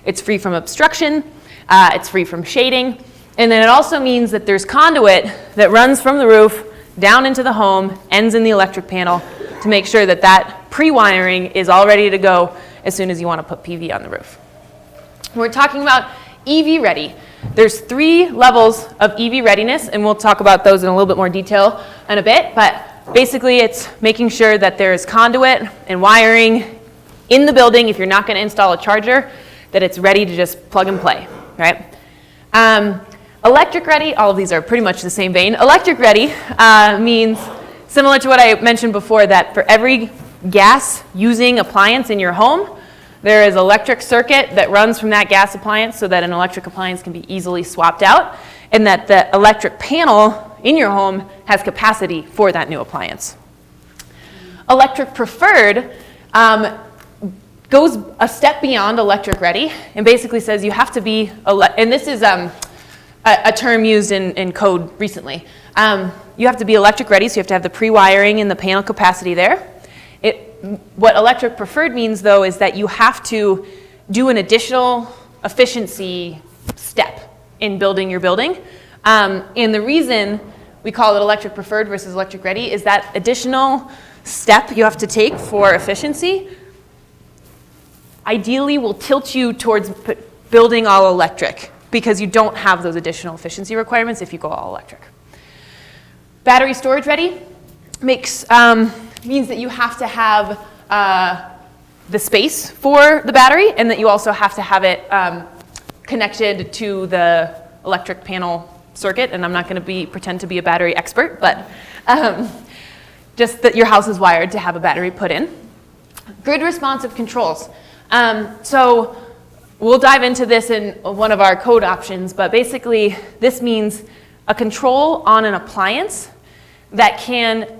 It's free from obstruction. It's free from shading. And then it also means that there's conduit that runs from the roof down into the home, ends in the electric panel, to make sure that that pre-wiring is all ready to go as soon as you want to put PV on the roof. We're talking about EV ready. There's 3 levels of EV readiness, and we'll talk about those in a little bit more detail in a bit, but basically it's making sure that there's conduit and wiring in the building if you're not going to install a charger, that it's ready to just plug and play, right? Electric ready, all of these are pretty much the same vein. Electric ready means, similar to what I mentioned before, that for every gas using appliance in your home, there is an electric circuit that runs from that gas appliance so that an electric appliance can be easily swapped out, and that the electric panel in your home has capacity for that new appliance. Electric preferred goes a step beyond electric ready and basically says you have to be, and this is a term used in code recently, you have to be electric ready, so you have to have the pre-wiring and the panel capacity there. What electric preferred means, though, is that you have to do an additional efficiency step in building your building. And the reason we call it electric preferred versus electric ready is that additional step you have to take for efficiency ideally will tilt you towards building all electric, because you don't have those additional efficiency requirements if you go all electric. Battery storage ready means that you have to have the space for the battery, and that you also have to have it connected to the electric panel circuit. And I'm not going to pretend to be a battery expert, but just that your house is wired to have a battery put in. Grid responsive controls. So we'll dive into this in one of our code options, but basically this means a control on an appliance that can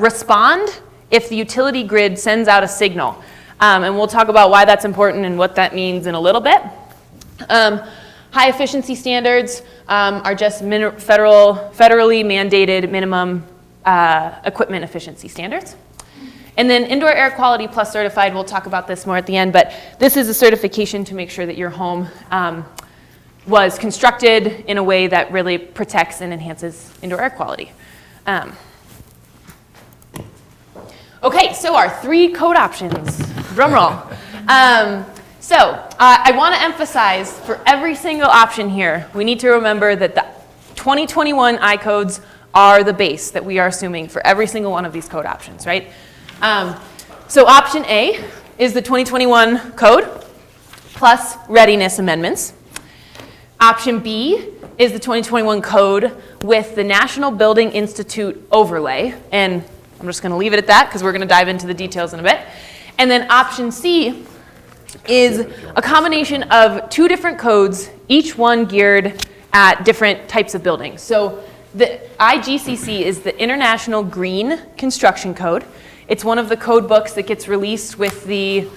respond if the utility grid sends out a signal. And we'll talk about why that's important and what that means in a little bit. High efficiency standards are just federally mandated minimum equipment efficiency standards. And then indoor air quality plus certified, we'll talk about this more at the end, but this is a certification to make sure that your home was constructed in a way that really protects and enhances indoor air quality. Okay, so our 3 code options, drum roll. I want to emphasize for every single option here, we need to remember that the 2021 I-codes are the base that we are assuming for every single one of these code options, right? So option A is the 2021 code plus readiness amendments. Option B is the 2021 code with the National Building Institute overlay, and I'm just going to leave it at that because we're going to dive into the details in a bit. And then option C is a combination of 2 different codes, each one geared at different types of buildings. So the IGCC is the International Green Construction Code. It's one of the code books that gets released with the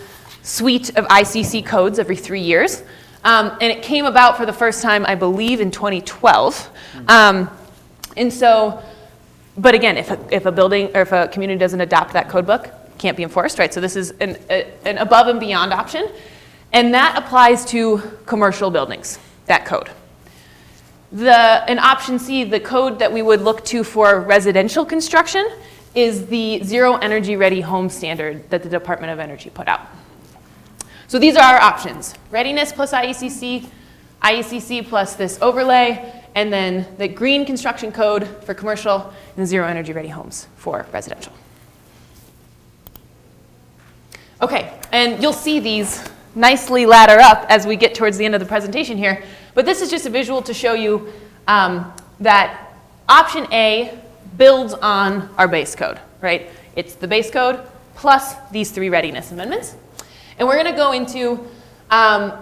suite of ICC codes every 3 years. And it came about for the first time, I believe, in 2012. And so, but again, if a building or if a community doesn't adopt that code book, it can't be enforced, right? So this is an above and beyond option. And that applies to commercial buildings, that code. In option C, the code that we would look to for residential construction is the Zero Energy Ready Home Standard that the Department of Energy put out. So these are our options: readiness plus IECC, IECC plus this overlay, and then the green construction code for commercial and Zero Energy Ready homes for residential. Okay, and you'll see these nicely ladder up as we get towards the end of the presentation here, but this is just a visual to show you that option A builds on our base code, right? It's the base code plus these 3 readiness amendments. And we're going to go into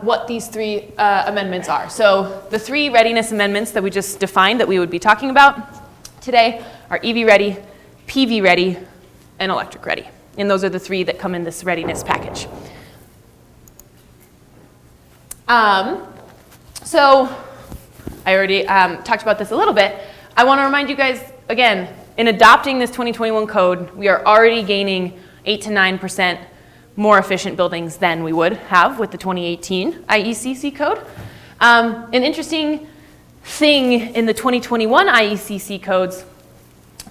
what these 3 amendments are. So the 3 readiness amendments that we just defined that we would be talking about today are EV ready, PV ready, and electric ready. And those are the 3 that come in this readiness package. So I already talked about this a little bit. I want to remind you guys, again, in adopting this 2021 code, we are already gaining 8 to 9% more efficient buildings than we would have with the 2018 IECC code. An interesting thing in the 2021 IECC codes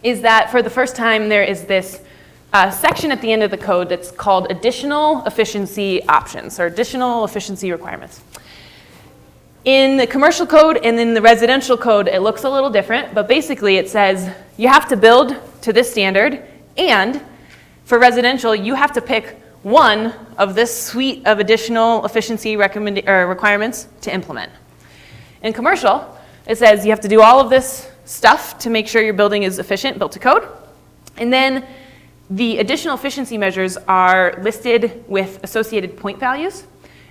is that for the first time there is this section at the end of the code that's called additional efficiency options or additional efficiency requirements. In the commercial code and in the residential code, it looks a little different, but basically it says you have to build to this standard, and for residential, you have to pick one of this suite of additional efficiency requirements to implement. In commercial, it says you have to do all of this stuff to make sure your building is efficient, built to code, and then the additional efficiency measures are listed with associated point values,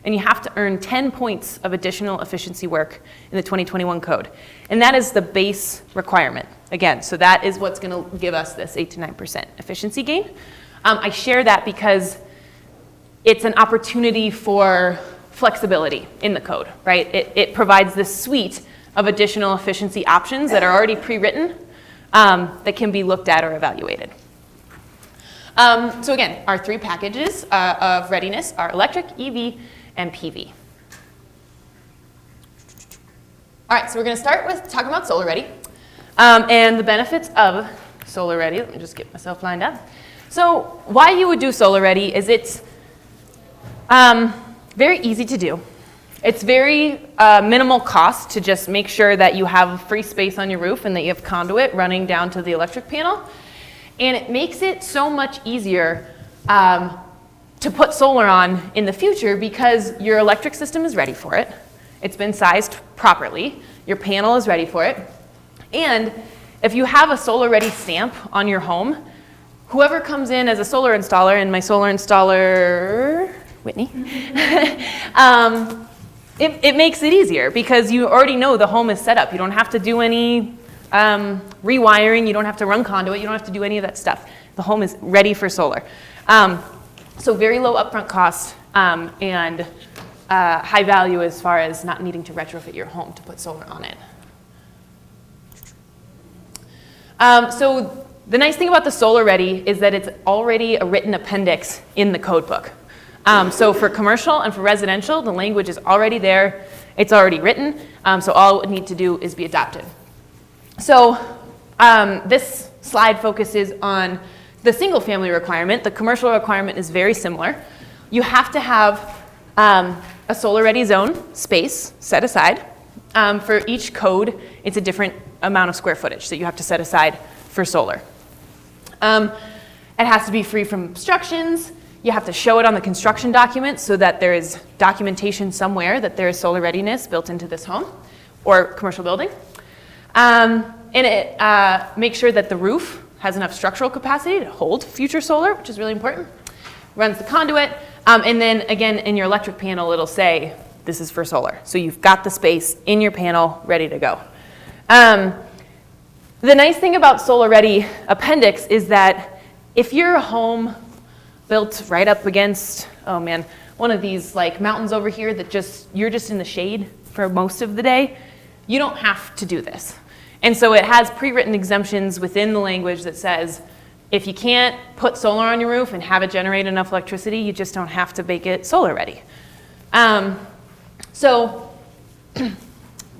and you have to earn 10 points of additional efficiency work in the 2021 code. And that is the base requirement. Again, so that is what's going to give us this 8 to 9% efficiency gain. I share that because it's an opportunity for flexibility in the code, right? It provides this suite of additional efficiency options that are already pre-written that can be looked at or evaluated. So again, our 3 packages of readiness are electric, EV, and PV. All right, so we're going to start with talking about solar ready and the benefits of solar ready. Let me just get myself lined up. So why you would do solar ready is it's very easy to do. It's very minimal cost to just make sure that you have free space on your roof and that you have conduit running down to the electric panel. And it makes it so much easier to put solar on in the future because your electric system is ready for it. It's been sized properly. Your panel is ready for it. And if you have a solar ready stamp on your home, whoever comes in as a solar installer, and my solar installer, Whitney, it makes it easier because you already know the home is set up. You don't have to do any rewiring. You don't have to run conduit. You don't have to do any of that stuff. The home is ready for solar. So very low upfront cost and high value as far as not needing to retrofit your home to put solar on it. So the nice thing about the solar ready is that it's already a written appendix in the code book. So for commercial and for residential, the language is already there. It's already written. So all it would need to do is be adopted. So this slide focuses on the single family requirement. The commercial requirement is very similar. You have to have a solar ready zone space set aside. For each code, it's a different amount of square footage that you have to set aside for solar. It has to be free from obstructions. You have to show it on the construction document so that there is documentation somewhere that there is solar readiness built into this home or commercial building. And it makes sure that the roof has enough structural capacity to hold future solar, which is really important. Runs the conduit. And then again, in your electric panel, it'll say, this is for solar. So you've got the space in your panel ready to go. The nice thing about Solar Ready Appendix is that if you're a home built right up against, one of these like mountains over here that you're just in the shade for most of the day, you don't have to do this. And so it has pre-written exemptions within the language that says, if you can't put solar on your roof and have it generate enough electricity, you just don't have to make it solar ready. So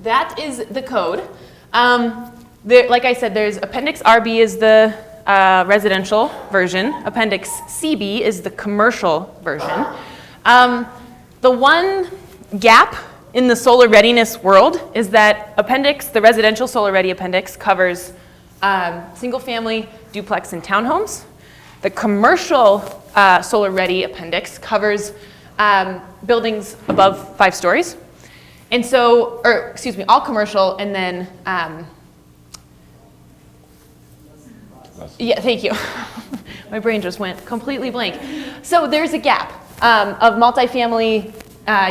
that is the code. Like I said, there's Appendix RB is the residential version. Appendix CB is the commercial version. The one gap in the solar readiness world is that the residential solar ready appendix covers single family, duplex, and townhomes. The commercial solar ready appendix covers buildings above 5 stories. And so, all commercial, and then, yeah, thank you. My brain just went completely blank. So there's a gap of multifamily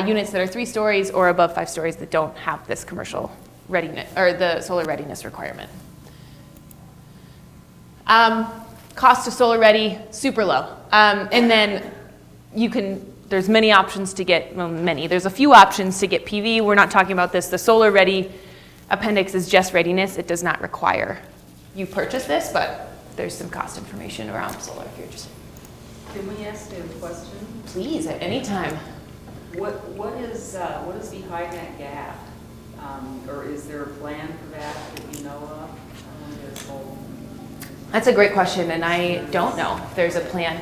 units that are 3 stories or above 5 stories that don't have this commercial readiness, or the solar readiness requirement. Cost of solar ready, super low. And then there's many options to get, there's a few options to get PV. We're not talking about this. The solar ready appendix is just readiness. It does not require you purchase this, but there's some cost information around solar if you're interested. Can we ask a question? Please, at any time. What is behind that gap? Or is there a plan for that you know of? That's a great question, and I don't know if there's a plan.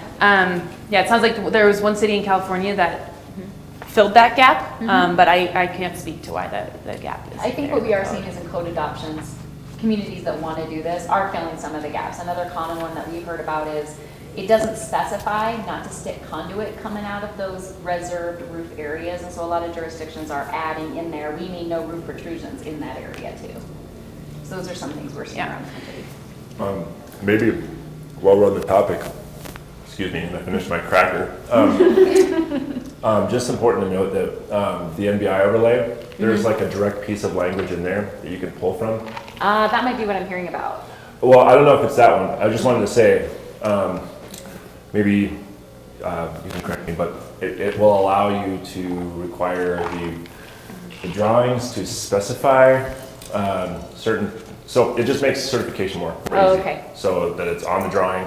Yeah, it sounds like there was one city in California that filled that gap, but I can't speak to why the gap is I think there. what we are seeing is in code adoptions, communities that want to do this are filling some of the gaps. Another common one that we've heard about is it doesn't specify not to stick conduit coming out of those reserved roof areas, and so a lot of jurisdictions are adding in there, we need no roof protrusions in that area too. So those are some things we're seeing around the country. Maybe while we're on the topic, excuse me, and I finished my cracker. Just important to note that the NBI overlay, there's like a direct piece of language in there that you can pull from. That might be what I'm hearing about. Well, I don't know if it's that one. I just wanted to say, maybe you can correct me, but it will allow you to require the drawings to specify certain. So it just makes certification more easy. Oh, okay. So that it's on the drawing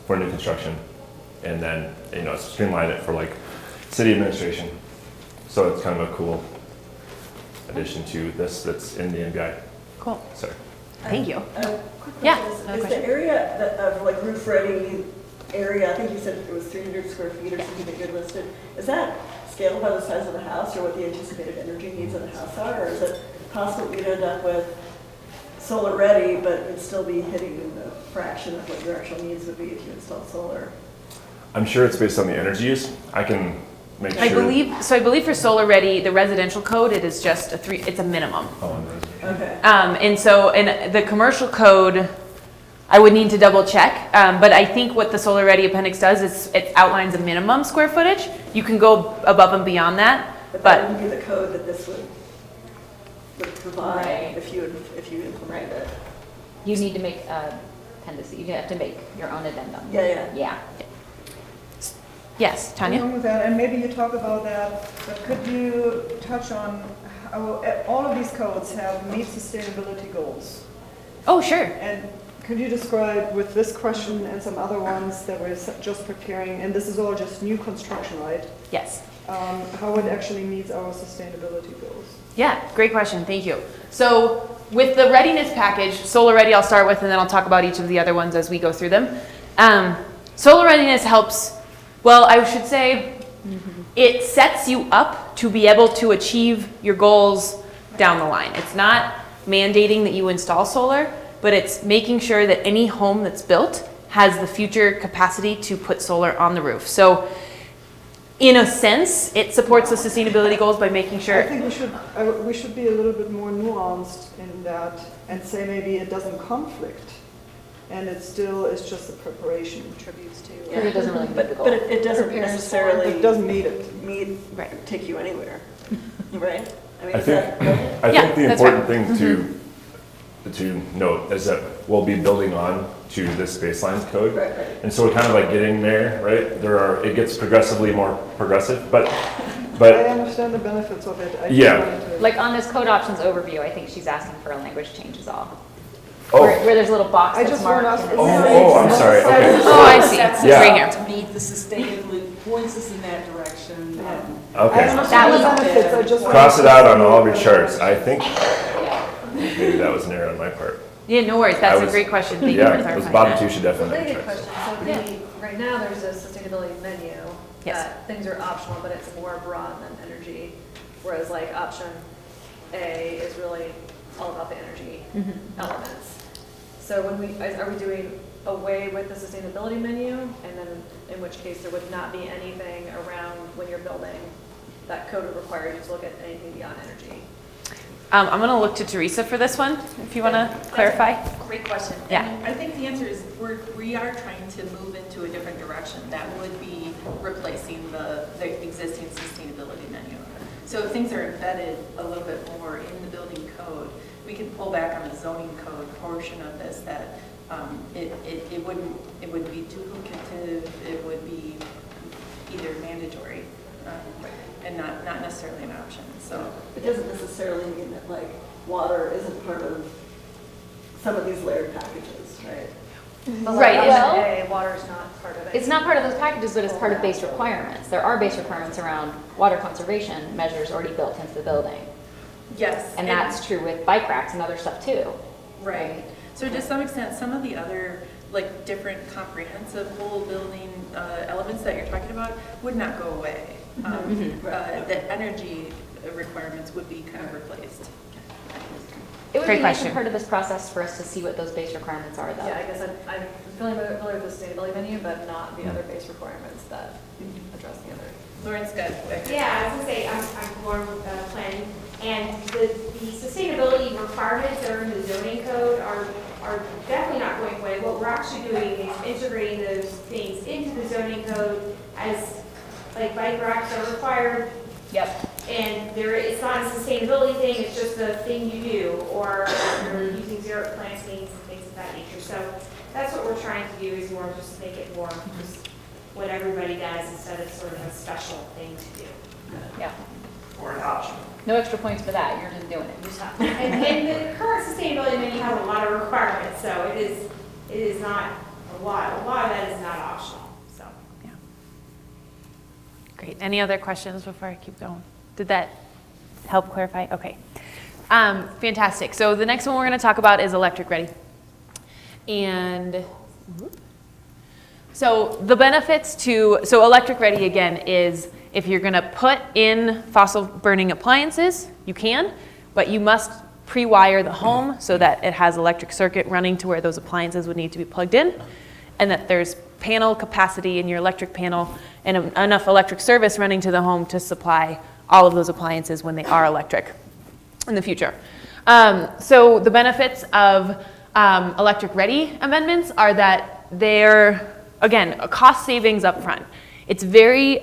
for new construction, and then streamline it for like city administration. So it's kind of a cool addition to this that's in the NBI. Cool. Sorry. Thank you. Quick Yeah. question. Is the area of like roof ready area, I think you said it was 300 square feet or something that you had listed, is that scaled by the size of the house or what the anticipated energy needs of the house are? Or is it possible you'd end up with solar ready, but it'd still be hitting the fraction of what your actual needs would be if you install solar? I'm sure it's based on the energy use. I can make sure. I believe for solar ready, the residential code, it is just it's a minimum. Okay. And the commercial code, I would need to double check, but I think what the solar ready appendix does is it outlines a minimum square footage. You can go above and beyond that, but that wouldn't be the code that this would provide if you implement it. You need to make a appendice. You have to make your own addendum. Yeah. Yes, Tanya? Along with that, and maybe you talk about that, but could you touch on how all of these codes have meet sustainability goals? Oh, sure. And could you describe with this question and some other ones that we're just preparing, and this is all just new construction, right? Yes. How it actually meets our sustainability goals? Yeah, great question. Thank you. So with the readiness package, solar ready I'll start with, and then I'll talk about each of the other ones as we go through them. Solar readiness helps, well, I should say, it sets you up to be able to achieve your goals down the line. It's not mandating that you install solar, but it's making sure that any home that's built has the future capacity to put solar on the roof. So in a sense, it supports the sustainability goals by making sure. I think we should be a little bit more nuanced in that and say maybe it doesn't conflict, and it still is just a preparation. Contributes to. Yeah. It doesn't really meet the goal. But it doesn't necessarily. It doesn't meet it. Take you anywhere, right? I think the important thing to to note is that we'll be building on to this baseline code. Right. And so we're kind of like getting there, right? It gets progressively more progressive, but I understand the benefits of it. I just yeah. wanted to- Like on this code options overview, I think she's asking for a language change is all. Oh. Where there's a little box I that's just marked. want us- Oh, I'm sorry. Okay. Oh, I see. That's Yeah. Right here. to meet the sustainability, points us in that direction. Okay. I understand the benefits, I just. Cross it wanted out to on see all of your the charts. benefits. I think maybe that was an error on my part. Yeah, no worries. That's a great question. Thank you for Yeah, those clarifying bottom that. two should definitely be Related checked. question, so right now there's a sustainability menu Yes. that things are optional, but it's more broad than energy. Whereas like option A is really all about the energy elements. So when are we doing away with the sustainability menu? And then in which case there would not be anything around when you're building that code would require you to look at anything beyond energy. I'm going to look to Teresa for this one, if you want to clarify. Great question. Yeah. And I think the answer is we are trying to move into a different direction that would be replacing the existing sustainability menu. So if things are embedded a little bit more in the building code, we can pull back on the zoning code portion of this that it wouldn't be duplicative, it would be either mandatory and not necessarily an option. So It doesn't necessarily mean that like water isn't part of some of these layered packages, right? But Right, like well- option A, water is not part of it. It's not part of those packages, but it's part of base requirements. There are base requirements around water conservation measures already built into the building. yes. And that's true with bike racks and other stuff too. Right. So to some extent, some of the other like different comprehensive whole building elements that you're talking about would not go away. The energy requirements would be kind of replaced. It would Great be question. part of this process for us to see what those base requirements are though. Yeah, I guess I'm familiar with the sustainability menu, but not the other base requirements that address the other. Lauren's got. Yeah, I was gonna say, I'm Lauren planning, and the sustainability requirements that are in the zoning code are definitely not going away. What we're actually doing is integrating those things into the zoning code as, like, bike racks are required. Yep. And it's not a sustainability thing, it's just a thing you do, or you're using zero plantings and things of that nature. So that's what we're trying to do, is more just make it more just what everybody does instead of sort of a special thing to do. Yeah. Or an option. No extra points for that. You're just doing it. And the current sustainability menu has a lot of requirements, so it is not a lot. A lot of that is not optional, so. Yeah. Great. Any other questions before I keep going? Did that help clarify? Okay. Fantastic. So the next one we're going to talk about is electric ready. And so the benefits so electric ready again is if you're going to put in fossil burning appliances, you can, but you must pre-wire the home so that it has electric circuit running to where those appliances would need to be plugged in, and that there's panel capacity in your electric panel and enough electric service running to the home to supply all of those appliances when they are electric in the future. So the benefits of electric ready amendments are that they're, again, a cost savings up front. It's very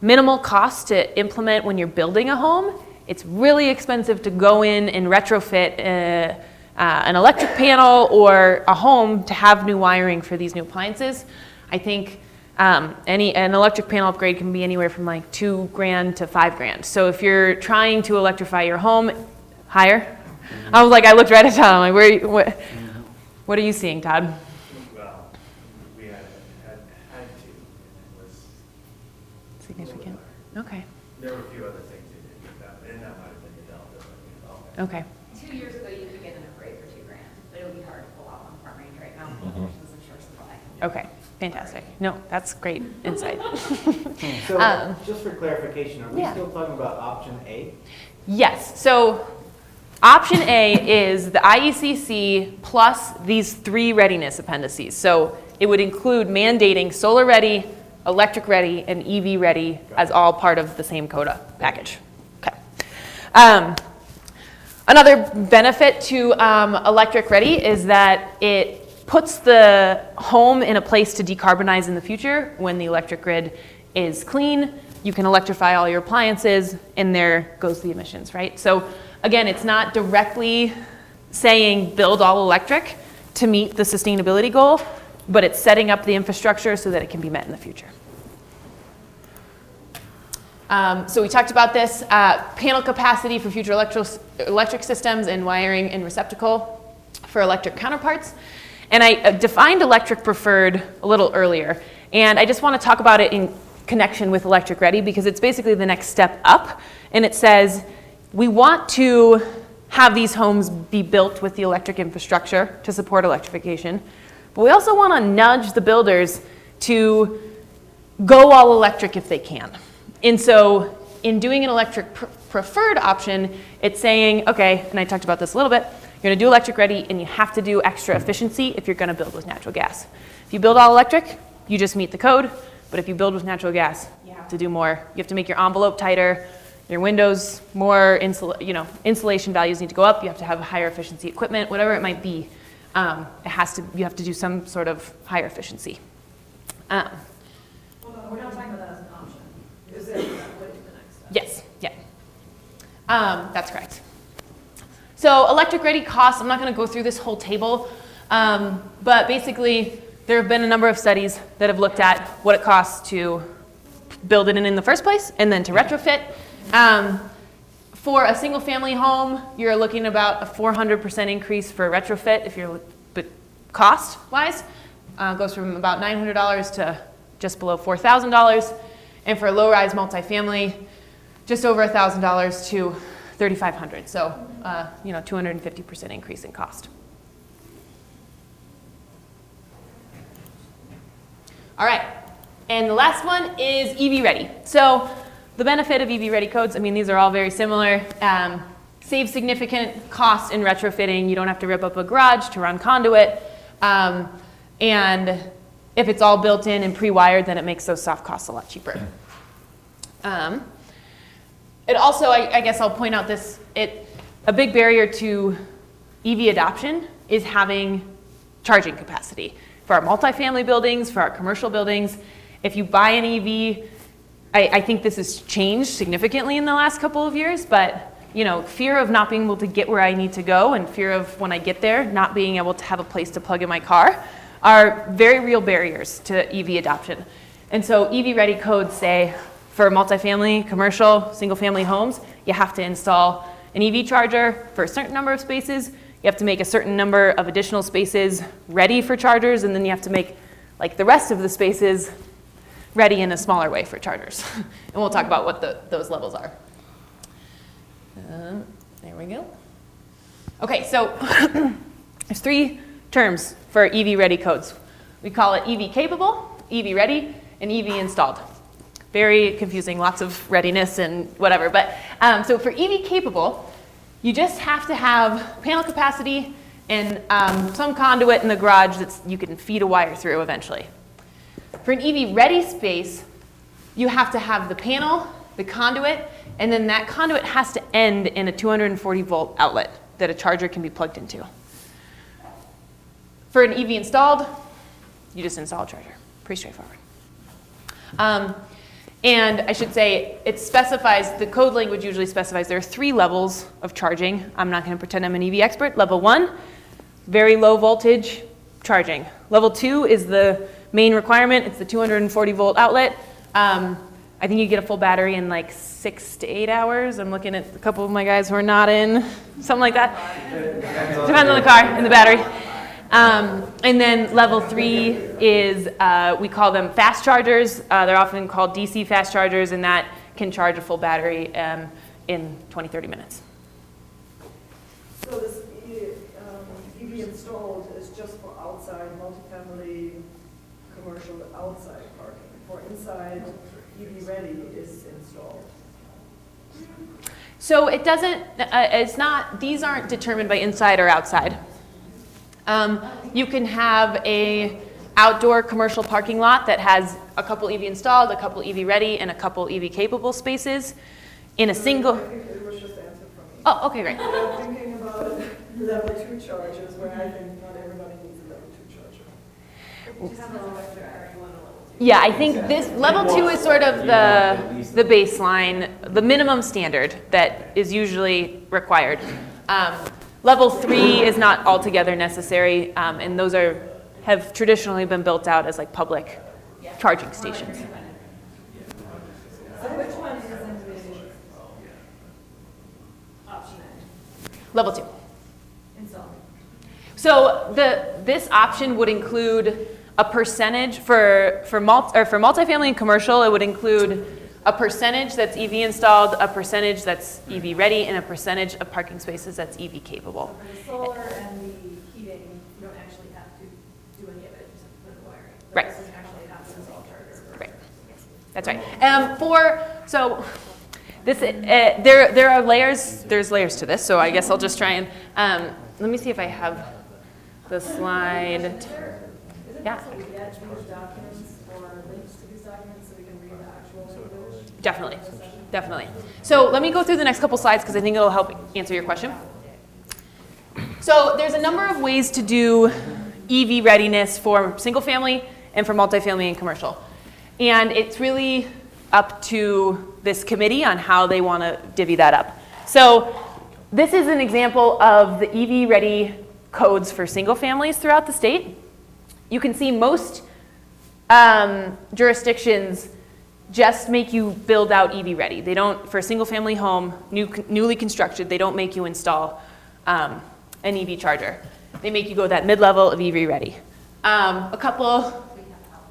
minimal cost to implement when you're building a home. It's really expensive to go in and retrofit an electric panel or a home to have new wiring for these new appliances. I think an electric panel upgrade can be anywhere from like $2,000 to $5,000. So if you're trying to electrify your home, higher. I was like, I looked right at Todd. I'm like, what are you seeing, Todd? Well, we had to, and it was Significant. Okay. There were a few other things they did with that, and that might have been the delta. But, Okay. 2 years ago, you could get an upgrade for $2,000, but it would be hard to pull out on front range right now. There's a short supply. Okay. Fantastic. No, that's great insight. So just for clarification, are we yeah. still talking about option A? Yes. So option A is the IECC plus these 3 readiness appendices. So it would include mandating solar ready, electric ready, and EV ready as all part of the same CODA package. Okay. Another benefit to electric ready is that it puts the home in a place to decarbonize in the future. When the electric grid is clean, you can electrify all your appliances, and there goes the emissions, right? So again, it's not directly saying build all electric to meet the sustainability goal, but it's setting up the infrastructure so that it can be met in the future. So we talked about this, panel capacity for future electric systems and wiring and receptacle for electric counterparts. And I defined electric preferred a little earlier. And I just want to talk about it in connection with electric ready because it's basically the next step up. And it says we want to have these homes be built with the electric infrastructure to support electrification. But we also want to nudge the builders to go all electric if they can. And so in doing an electric preferred option, it's saying, okay, and I talked about this a little bit, you're going to do electric ready and you have to do extra efficiency if you're going to build with natural gas. If you build all electric, you just meet the code. But if you build with natural gas, you have to do more. You have to make your envelope tighter, your windows more, insulation values need to go up. You have to have higher efficiency equipment, whatever it might be. You have to do some sort of higher efficiency. Hold on, we're not talking about that as an option. Is it the next step? Yes, yeah. That's correct. So electric ready costs, I'm not going to go through this whole table, but basically there have been a number of studies that have looked at what it costs to build it in the first place and then to retrofit. For a single family home, you're looking about a 400% increase for a retrofit if you're cost wise. Goes from about $900 to just below $4,000. And for a low rise multifamily, just over $1,000 to $3,500. So, 250% increase in cost. All right, and the last one is EV ready. So the benefit of EV ready codes, I mean, these are all very similar. Save significant costs in retrofitting. You don't have to rip up a garage to run conduit. And if it's all built in and pre-wired, then it makes those soft costs a lot cheaper. It also, I guess I'll point out this, a big barrier to EV adoption is having charging capacity. For our multifamily buildings, for our commercial buildings, if you buy an EV, I think this has changed significantly in the last couple of years, but fear of not being able to get where I need to go and fear of when I get there, not being able to have a place to plug in my car are very real barriers to EV adoption. And so EV ready codes say for multifamily, commercial, single family homes, you have to install an EV charger for a certain number of spaces. You have to make a certain number of additional spaces ready for chargers, and then you have to make like the rest of the spaces ready in a smaller way for chargers. And we'll talk about what those levels are. There we go. Okay, so there's 3 terms for EV ready codes. We call it EV capable, EV ready, and EV installed. Very confusing, lots of readiness and whatever. But so for EV capable, you just have to have panel capacity and some conduit in the garage that you can feed a wire through eventually. For an EV ready space, you have to have the panel, the conduit, and then that conduit has to end in a 240 volt outlet that a charger can be plugged into. For an EV installed, you just install a charger. Pretty straightforward. And I should say, it specifies, the code language usually specifies there are 3 levels of charging. I'm not going to pretend I'm an EV expert. Level 1, very low voltage charging. Level 2 is the main requirement. It's the 240 volt outlet. I think you get a full battery in like 6 to 8 hours. I'm looking at a couple of my guys who are not in, something like that. Depends on the car and the battery. And then level 3 is, we call them fast chargers. They're often called DC fast chargers, and that can charge a full battery in 20, 30 minutes. So this EV installed is just for outside multifamily commercial outside parking. For inside, EV ready is installed. So it doesn't, it's not, these aren't determined by inside or outside. You can have a outdoor commercial parking lot that has a couple EV installed, a couple EV ready, and a couple EV capable spaces in a single. I think it was just answered from me. Oh, okay, great. I'm thinking about level 2 chargers, where I think not everybody needs a level 2 charger. You just have an electric car, you want a level 2. Yeah, I think this level 2 is sort of the baseline, the minimum standard that is usually required. Level 3 is not altogether necessary, and those have traditionally been built out as like public charging stations. So which one is in the option A? Level 2. Install. So this option would include a percentage for multifamily and commercial. It would include a percentage that's EV installed, a percentage that's EV ready, and a percentage of parking spaces that's EV capable. For the solar and the heating, you don't actually have to do any of it, just put the wiring. The Right. rest is actually have to install charger. Right. That's right. There are layers. There's layers to this. So I guess I'll just try and let me see if I have the slide. Yeah. So we get these documents or links to these documents so we can read the actual language? Definitely. So let me go through the next couple slides because I think it'll help answer your question. So there's a number of ways to do EV readiness for single family and for multifamily and commercial. And it's really up to this committee on how they want to divvy that up. So this is an example of the EV ready codes for single families throughout the state. You can see most jurisdictions just make you build out EV ready. They don't, for a single family home, newly constructed, they don't make you install an EV charger. They make you go that mid-level of EV ready. A couple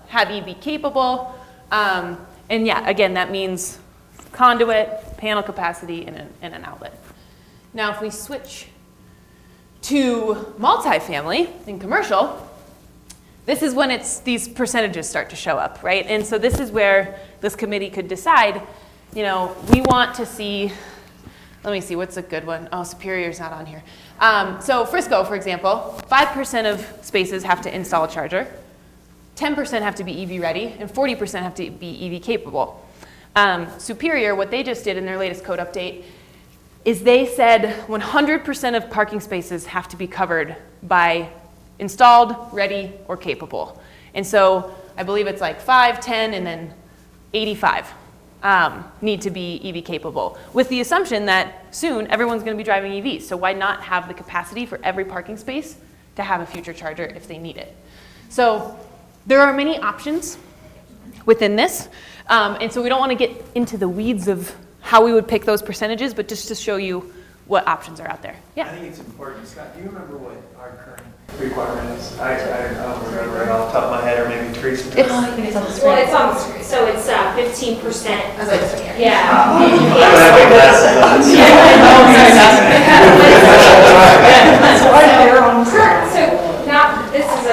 have EV capable, and yeah, again, that means conduit, panel capacity, and an outlet. Now, if we switch to multifamily and commercial, this is when these percentages start to show up, right? And so this is where this committee could decide, we want to see, let me see, what's a good one? Oh, Superior's not on here. So Frisco, for example, 5% of spaces have to install a charger, 10% have to be EV ready, and 40% have to be EV capable. Superior, what they just did in their latest code update is they said 100% of parking spaces have to be covered by installed, ready, or capable. And so I believe it's like 5, 10, and then 85 need to be EV capable, with the assumption that soon everyone's going to be driving EVs. So why not have the capacity for every parking space to have a future charger if they need it? So there are many options within this. And so we don't want to get into the weeds of how we would pick those percentages, but just to show you what options are out there. Yeah. I think it's important. Scott, do you remember what our current requirement is? I don't remember it off the top of my head, or maybe Teresa does. It's on the screen. Well, it's on the screen, so it's 15%. Yeah. I don't have my glasses on. That's right there on the screen. So now, this is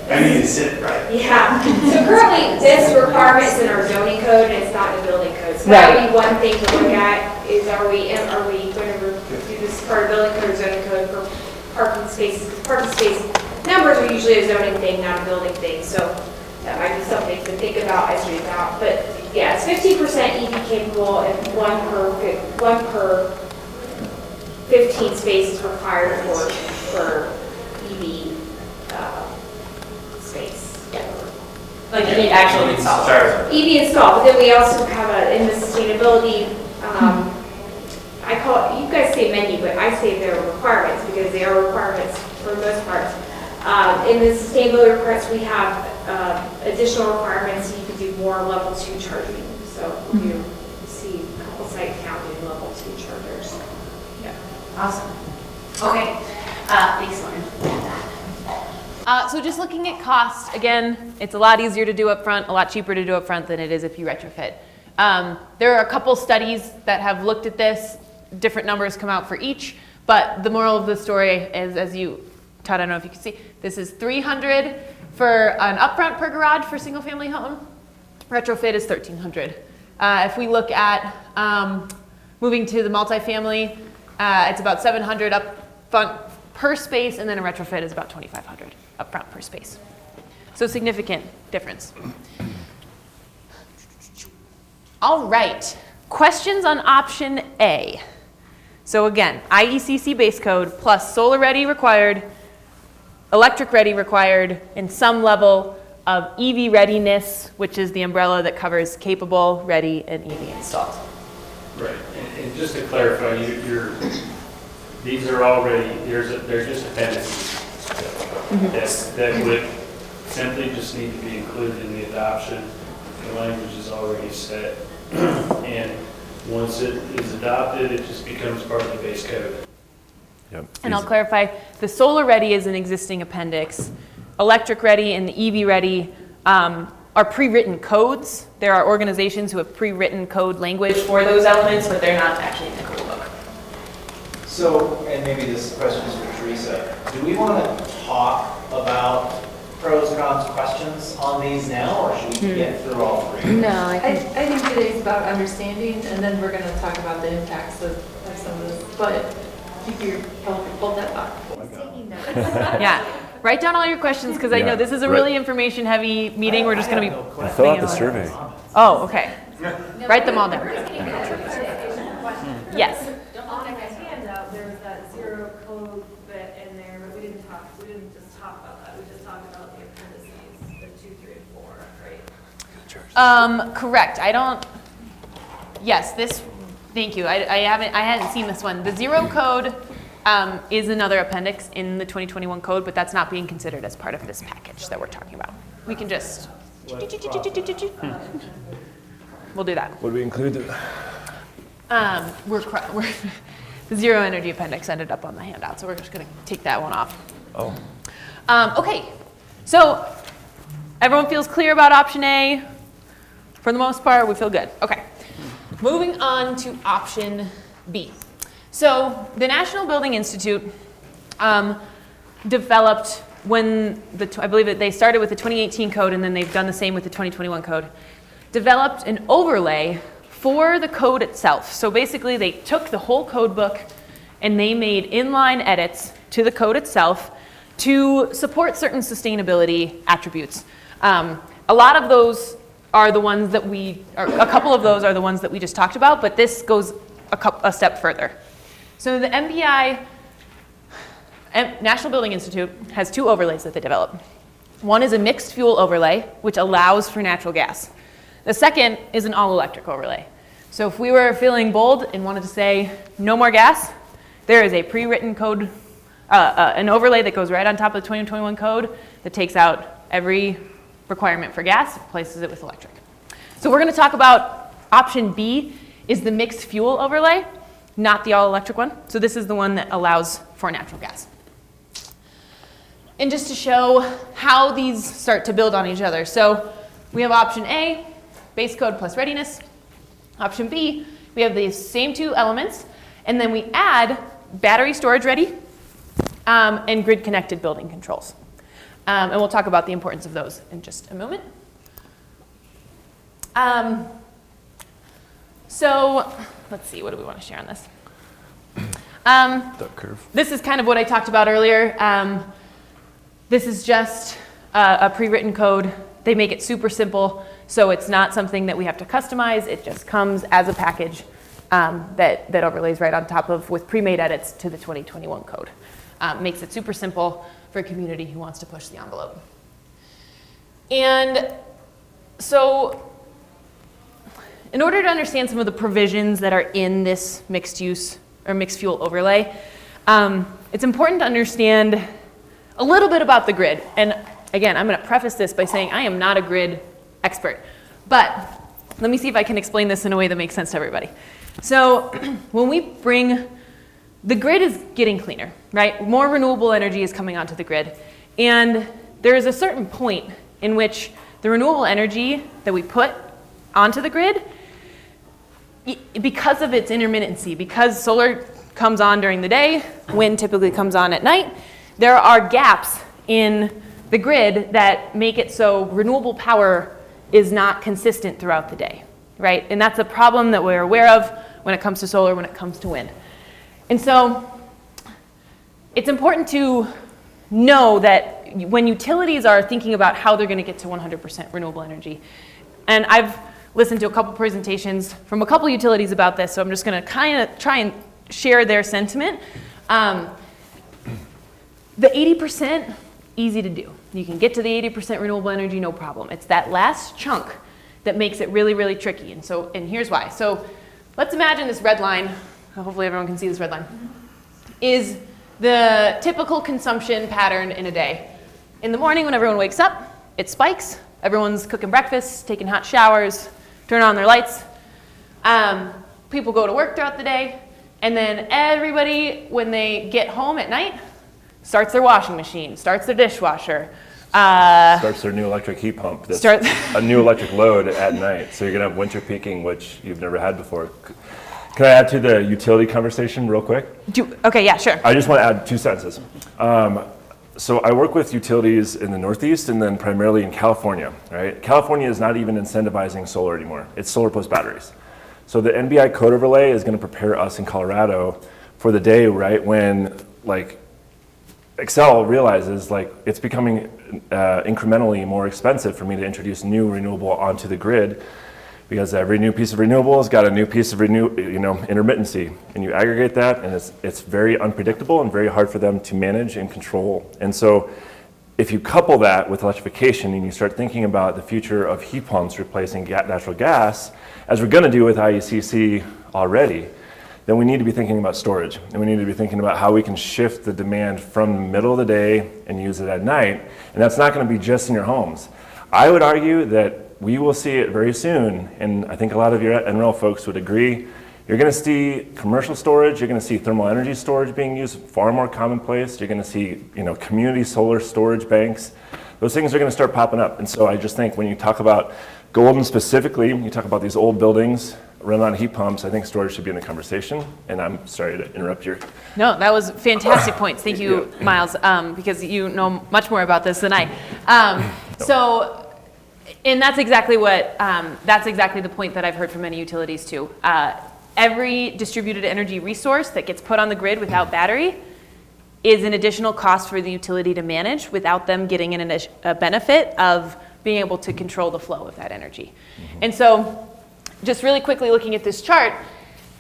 I need to sit right. Yeah. So currently, this requirement's in our zoning code, and it's not in the building code. So that would be one thing to look at, is are we going to do this part of building code or zoning code for parking spaces? Parking space numbers are usually a zoning thing, not a building thing. So that might be something to think about as we go out. But yeah, it's 15% EV capable and one per 15 spaces required for EV space. Like EV actually installed. EV installed, but then we also have in the sustainability, I call it, you guys say menu, but I say they're requirements because they are requirements for the most part. In the sustainability requirements, we have additional requirements. You can do more level 2 charging. So you see a couple sites now doing level 2 chargers. Yeah. Awesome. Okay. Thanks, Lauren. So just looking at cost, again, it's a lot easier to do up front, a lot cheaper to do up front than it is if you retrofit. There are a couple studies that have looked at this. Different numbers come out for each, but the moral of the story is, as you, Todd, I don't know if you can see, this is $300 for an upfront per garage for single family home. Retrofit is $1,300. If we look at moving to the multifamily, it's about $700 upfront per space, and then a retrofit is about $2,500 upfront per space. So significant difference. All right, questions on option A. So again, IECC base code plus solar ready required, electric ready required, and some level of EV readiness, which is the umbrella that covers capable, ready, and EV installed. Right, and just to clarify, the these are already, they're just appendices that would simply just need to be included in the adoption. The language is already set. And once it is adopted, it just becomes part of the base code. Yep. And I'll clarify, the solar ready is an existing appendix. Electric ready and the EV ready are pre-written codes. There are organizations who have pre-written code language for those elements, but they're not actually in the code book. So, and maybe this question is for Teresa, do we want to talk about pros, cons, questions on these now, or should we get through all three? No, I think today's about understanding, and then we're going to talk about the impacts of some of this. But keep your hold that thought. Yeah. Write down all your questions, because I know this is a really information-heavy meeting. We're just going to be... Fill out the survey. Oh, okay. Write them all down. Yes. On my handout, there was that zero code bit in there, but we didn't just talk about that. We just talked about the appendices, the 2, 3, and 4, right? Correct. I don't... Yes, this... Thank you. I hadn't seen this one. The zero code is another appendix in the 2021 code, but that's not being considered as part of this package that we're talking about. We can just... We'll do that. Would we include the... The zero energy appendix ended up on the handout, so we're just going to take that one off. Oh. Okay, so everyone feels clear about option A? For the most part, we feel good. Okay, moving on to option B. So the National Building Institute developed when I believe that they started with the 2018 code, and then they've done the same with the 2021 code, developed an overlay for the code itself. So basically they took the whole code book and they made inline edits to the code itself to support certain sustainability attributes. A lot of those are the ones that a couple of those are the ones that we just talked about, but this goes a step further. So the NBI, National Building Institute, has 2 overlays that they develop. One is a mixed fuel overlay, which allows for natural gas. The second is an all-electric overlay. So if we were feeling bold and wanted to say no more gas, there is a pre-written code, an overlay that goes right on top of the 2021 code that takes out every requirement for gas, replaces it with electric. So we're going to talk about option B is the mixed fuel overlay, not the all-electric one. So this is the one that allows for natural gas. And just to show how these start to build on each other. So we have option A, base code plus readiness. Option B, we have these same 2 elements, and then we add battery storage ready and grid connected building controls. And we'll talk about the importance of those in just a moment. So let's see, what do we want to share on this? Duck curve. This is kind of what I talked about earlier. This is just a pre-written code. They make it super simple, so it's not something that we have to customize. It just comes as a package that overlays right on top of with pre-made edits to the 2021 code. Makes it super simple for a community who wants to push the envelope. And so in order to understand some of the provisions that are in this mixed use or mixed fuel overlay, it's important to understand a little bit about the grid. And again, I'm going to preface this by saying I am not a grid expert, but let me see if I can explain this in a way that makes sense to everybody. So when we the grid is getting cleaner, right? More renewable energy is coming onto the grid. And there is a certain point in which the renewable energy that we put onto the grid, because of its intermittency, because solar comes on during the day, wind typically comes on at night, there are gaps in the grid that make it so renewable power is not consistent throughout the day, right? And that's a problem that we're aware of when it comes to solar, when it comes to wind. And so it's important to know that when utilities are thinking about how they're going to get to 100% renewable energy, and I've listened to a couple presentations from a couple utilities about this, so I'm just going to kind of try and share their sentiment. The 80%, easy to do. You can get to the 80% renewable energy, no problem. It's that last chunk that makes it really, really tricky. And here's why. So let's imagine this red line. Hopefully everyone can see this red line. is the typical consumption pattern in a day. In the morning when everyone wakes up, it spikes. Everyone's cooking breakfast, taking hot showers, turning on their lights. People go to work throughout the day, and then everybody, when they get home at night, starts their washing machine, starts their dishwasher. Starts their new electric heat pump. That's a new electric load at night. So you're gonna have winter peaking, which you've never had before. Can I add to the utility conversation real quick? Okay, yeah, sure. I just want to add 2 sentences. So I work with utilities in the Northeast and then primarily in California, right? California is not even incentivizing solar anymore. It's solar plus batteries. So the NBI code overlay is going to prepare us in Colorado for the day, right, when like Excel realizes like it's becoming incrementally more expensive for me to introduce new renewable onto the grid, because every new piece of renewable has got a new piece of intermittency, and you aggregate that, and it's very unpredictable and very hard for them to manage and control. And so if you couple that with electrification and you start thinking about the future of heat pumps replacing natural gas, as we're going to do with IECC already, then we need to be thinking about storage, and we need to be thinking about how we can shift the demand from the middle of the day and use it at night, and that's not going to be just in your homes. I would argue that we will see it very soon, and I think a lot of your NREL folks would agree. You're going to see commercial storage, you're going to see thermal energy storage being used far more commonplace. You're going to see community solar storage banks. Those things are going to start popping up. And so I just think when you talk about Golden specifically, you talk about these old buildings run on heat pumps, I think storage should be in the conversation. And I'm sorry to interrupt your... No, that was fantastic points. Thank you, Miles, because you know much more about this than I. And that's exactly the point that I've heard from many utilities too. Every distributed energy resource that gets put on the grid without battery is an additional cost for the utility to manage without them getting a benefit of being able to control the flow of that energy. And so just really quickly looking at this chart,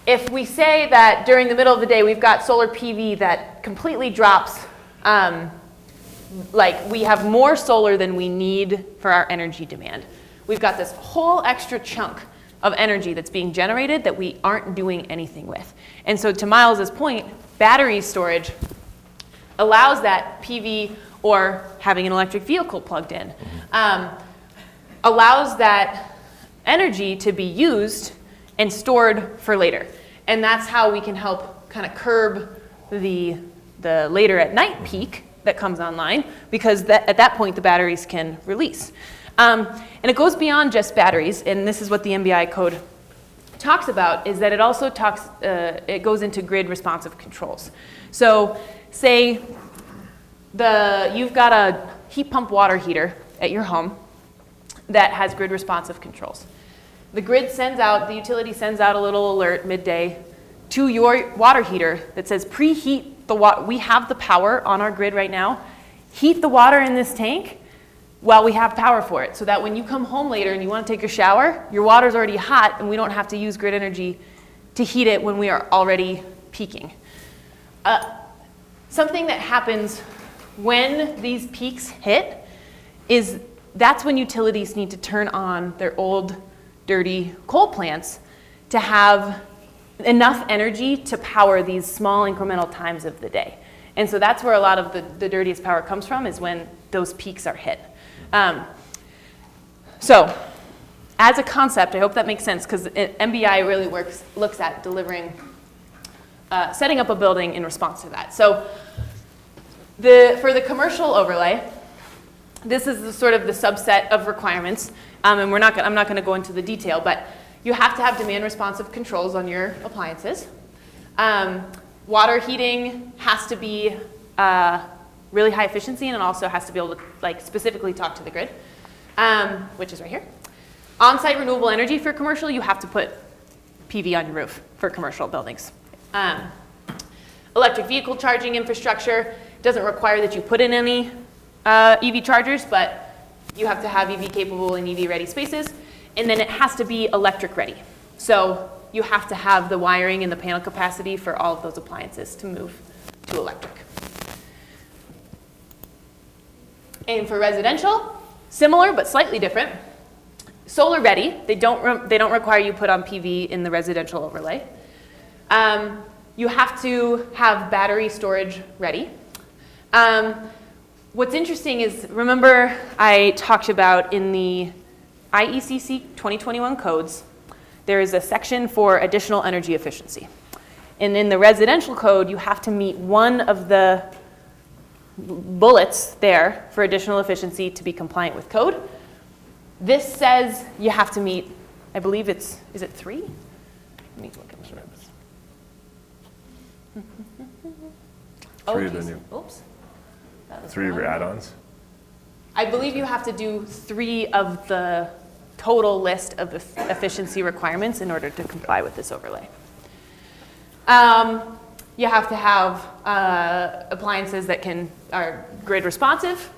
if we say that during the middle of the day we've got solar PV that completely drops, like we have more solar than we need for our energy demand. We've got this whole extra chunk of energy that's being generated that we aren't doing anything with. And so to Miles's point, battery storage allows that PV or having an electric vehicle plugged in, allows that energy to be used and stored for later. And that's how we can help kind of curb the later at night peak that comes online, because at that point the batteries can release. And it goes beyond just batteries, and this is what the NBI code talks about, is that it also it goes into grid responsive controls. So say you've got a heat pump water heater at your home that has grid responsive controls. The utility sends out a little alert midday to your water heater that says preheat the water. We have the power on our grid right now. Heat the water in this tank while we have power for it, so that when you come home later and you want to take your shower, your water's already hot and we don't have to use grid energy to heat it when we are already peaking. Something that happens when these peaks hit is that's when utilities need to turn on their old, dirty coal plants to have enough energy to power these small incremental times of the day. And so that's where a lot of the dirtiest power comes from, is when those peaks are hit. So as a concept, I hope that makes sense, because MBI really looks at delivering, setting up a building in response to that. So for the commercial overlay, this is the sort of the subset of requirements, and I'm not going to go into the detail, but you have to have demand responsive controls on your appliances. Water heating has to be really high efficiency, and it also has to be able to specifically talk to the grid, which is right here. On-site renewable energy for commercial, you have to put PV on your roof for commercial buildings. Electric vehicle charging infrastructure doesn't require that you put in any EV chargers, but you have to have EV capable and EV ready spaces. And then it has to be electric ready. So you have to have the wiring and the panel capacity for all of those appliances to move to electric. And for residential, similar but slightly different. Solar ready, they don't require you put on PV in the residential overlay. you have to have battery storage ready. What's interesting is, remember I talked about in the IECC 2021 codes, there is a section for additional energy efficiency. And in the residential code, you have to meet one of the bullets there for additional efficiency to be compliant with code. This says you have to meet, I believe is it 3? Let me look at my notes. Three of the new. Oops. 3 of your add-ons? I believe you have to do 3 of the total list of efficiency requirements in order to comply with this overlay. You have to have appliances that are grid responsive.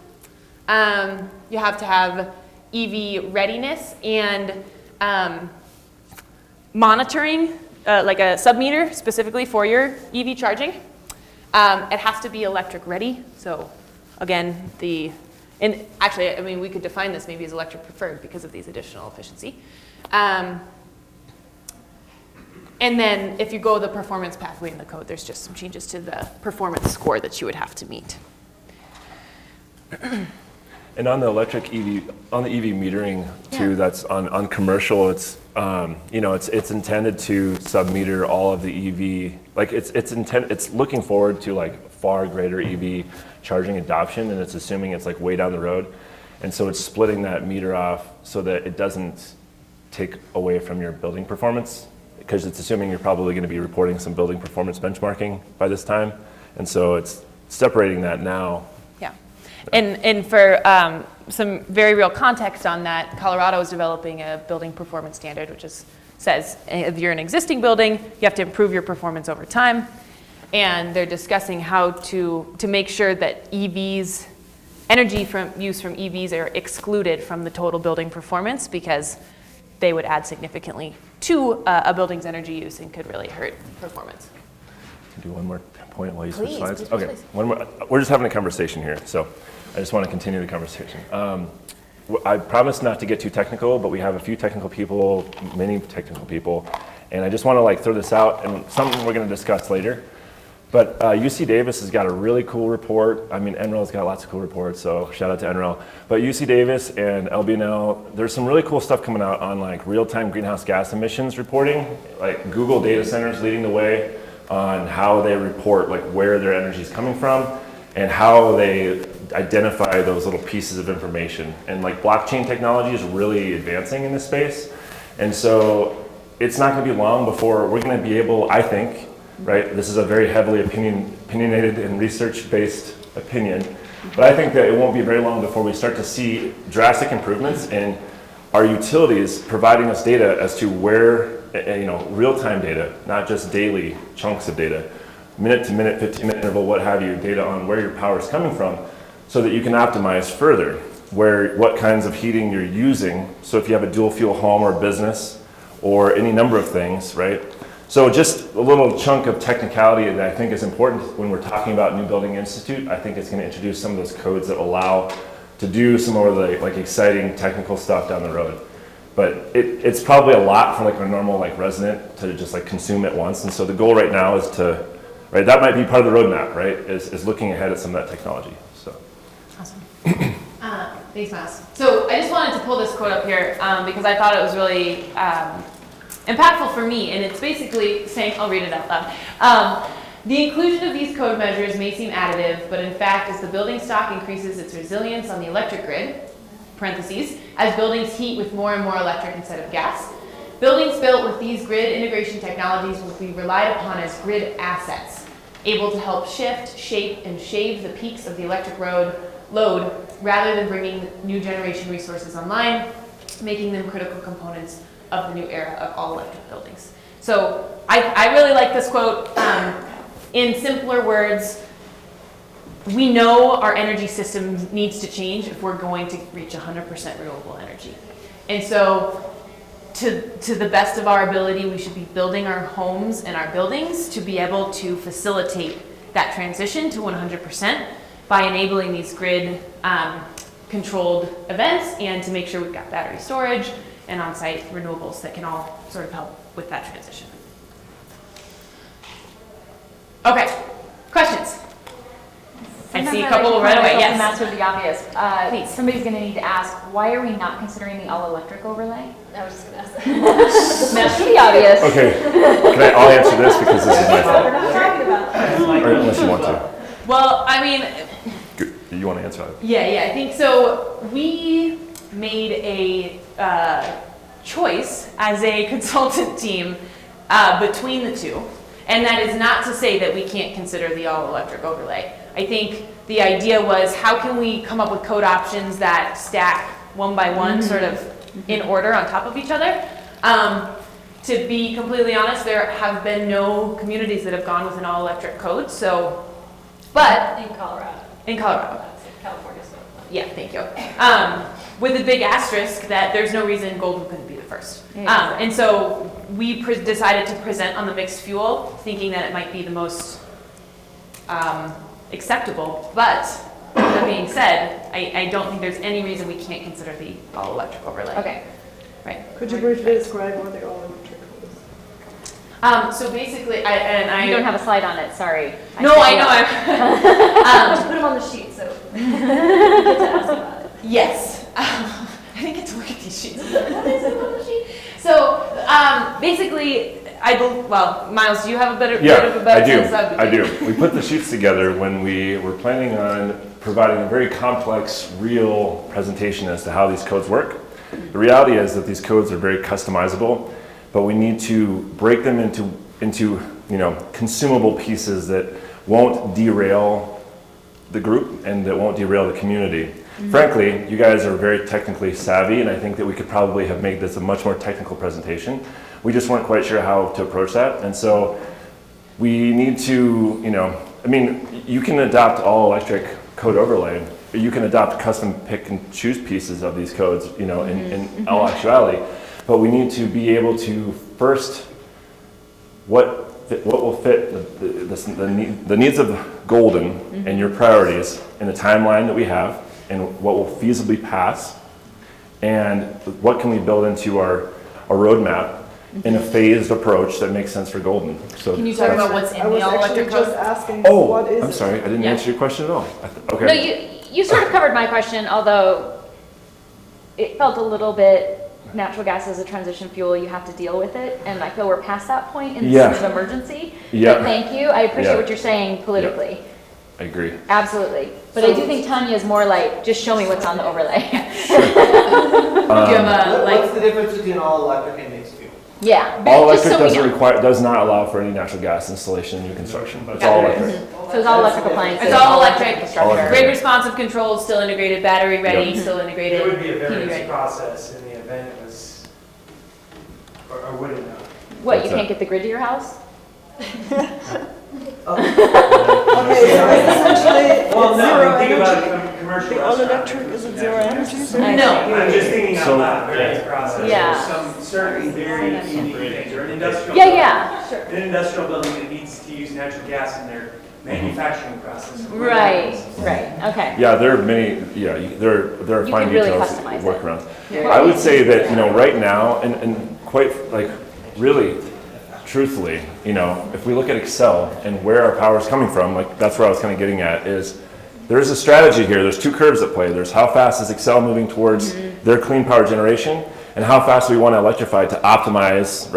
You have to have EV readiness and monitoring, like a sub-meter specifically for your EV charging. It has to be electric ready. So again, and actually, I mean, we could define this maybe as electric preferred because of these additional efficiency. And then if you go the performance pathway in the code, there's just some changes to the performance score that you would have to meet. And on the electric EV, on the EV metering too, that's on commercial, it's it's intended to sub-meter all of the EV, like it's looking forward to like far greater EV charging adoption, and it's assuming it's like way down the road. And so it's splitting that meter off so that it doesn't take away from your building performance, because it's assuming you're probably going to be reporting some building performance benchmarking by this time. And so it's separating that now. Yeah. And for some very real context on that, Colorado is developing a building performance standard, which says if you're an existing building, you have to improve your performance over time. And they're discussing how to make sure that energy use from EVs are excluded from the total building performance, because they would add significantly to a building's energy use and could really hurt performance. Can do one more point while you switch Please, slides? please, Okay, please. one more. We're just having a conversation here, so I just want to continue the conversation. I promise not to get too technical, but we have a few technical people, many technical people, and I just want to like throw this out, and something we're going to discuss later. But UC Davis has got a really cool report. I mean, NREL's got lots of cool reports, so shout out to NREL. But UC Davis and LBNL, there's some really cool stuff coming out on like real-time greenhouse gas emissions reporting. Like Google data centers leading the way on how they report like where their energy is coming from and how they identify those little pieces of information. And like blockchain technology is really advancing in this space. And so it's not going to be long before we're going to be able, I think, right? This is a very heavily opinionated and research-based opinion, but I think that it won't be very long before we start to see drastic improvements in our utilities providing us data as to where, real-time data, not just daily chunks of data, minute to minute, 15-minute interval, what have you, data on where your power is coming from, so that you can optimize further what kinds of heating you're using. So if you have a dual fuel home or business or any number of things, right? So just a little chunk of technicality that I think is important when we're talking about New Building Institute. I think it's going to introduce some of those codes that allow to do some more of the like exciting technical stuff down the road. But it's probably a lot for like a normal like resident to just like consume at once. And so the goal right now is that might be part of the roadmap, right? Is looking ahead at some of that technology. So. Awesome. Thanks, Miles. So I just wanted to pull this quote up here because I thought it was really impactful for me, and it's basically saying, I'll read it out loud. The inclusion of these code measures may seem additive, but in fact, as the building stock increases its resilience on the electric grid, parentheses, as buildings heat with more and more electric instead of gas, buildings built with these grid integration technologies will be relied upon as grid assets, able to help shift, shape, and shave the peaks of the electric load rather than bringing new generation resources online, making them critical components of the new era of all electric buildings. So I really like this quote. In simpler words, we know our energy system needs to change if we're going to reach 100% renewable energy. And so to the best of our ability, we should be building our homes and our buildings to be able to facilitate that transition to 100% by enabling these grid controlled events, and to make sure we've got battery storage and on-site renewables that can all sort of help with that transition. Okay, questions? I see a Sometimes couple like right to away, point yes. myself to master the obvious. Please. Somebody's going to need to ask, why are we not considering the all-electric overlay? I was just gonna ask that. Master the obvious. Okay, I'll answer this because this is my fault. We're not talking about that. Or unless you want to. Well, I mean, You want to answer that? yeah, I think so. We made a choice as a consultant team between the two. And that is not to say that we can't consider the all-electric overlay. I think the idea was, how can we come up with code options that stack one by one, sort of in order on top of each other? To be completely honest, there have been no communities that have gone with an all-electric code, so, but. In Colorado. In Colorado. California, so. Yeah, thank you. With a big asterisk that there's no reason Golden couldn't be the first. And so we decided to present on the mixed fuel, thinking that it might be the most acceptable. But that being said, I don't think there's any reason we can't consider the all-electric overlay. Okay. Right. Could you briefly describe what the all-electric is? So basically, You don't have a slide on it, sorry. No, I know. Just put them on the sheet, so you get to ask about it. Yes. I didn't get to look at these sheets. What is it on the sheet? So basically, Miles, do you have a bit of a better sense of? I do. We put the sheets together when we were planning on providing a very complex, real presentation as to how these codes work. The reality is that these codes are very customizable, but we need to break them into consumable pieces that won't derail the group and that won't derail the community. Frankly, you guys are very technically savvy, and I think that we could probably have made this a much more technical presentation. We just weren't quite sure how to approach that, and so we need to, you can adopt all electric code overlay, but you can adopt custom pick and choose pieces of these codes, in all actuality. But we need to be able to first, what will fit the needs of Golden and your priorities in the timeline that we have, and what will feasibly pass, and what can we build into our roadmap in a phased approach that makes sense for Golden. So can you talk about what's in the all-electric code? Just asking, oh, what is I'm sorry, I didn't answer your question at all. Okay. No, you sort of covered my question, although it felt a little bit natural gas is a transition fuel, you have to deal with it, and I feel we're past that point in the sense of emergency. Yeah. But thank you, I appreciate what you're saying politically. Yeah. I agree. Absolutely. But I do think Tanya is more like, just show me what's on the overlay. Do you have What's the difference between all electric and mixed fuel? Yeah. All electric does not allow for any natural gas installation in new construction, but it's all electric. So it's all electric appliances. It's all electric. Infrastructure. Grid responsive controls, still integrated, battery ready, still integrated. It would be a heating variance ready. process in the event it was, or would it not? What, you can't get the grid to your house? Okay, so essentially, Well, no, zero think about energy. commercial The all-electric is it zero energy? No. I'm just thinking out loud, variance process. Yeah. There's some certain very unique things, or an industrial. Yeah, sure. An industrial building that needs to use natural gas in their manufacturing process. Right, okay. Yeah, there are many. Yeah, there are You fine can really details, customize it. workarounds. Yeah. I would say that right now, and quite really, truthfully, if we look at Excel and where our power is coming from, that's where I was kind of getting at is. There's a strategy here. There's two curves at play. There's how fast is Excel moving towards their clean power generation, and how fast we want to electrify to optimize,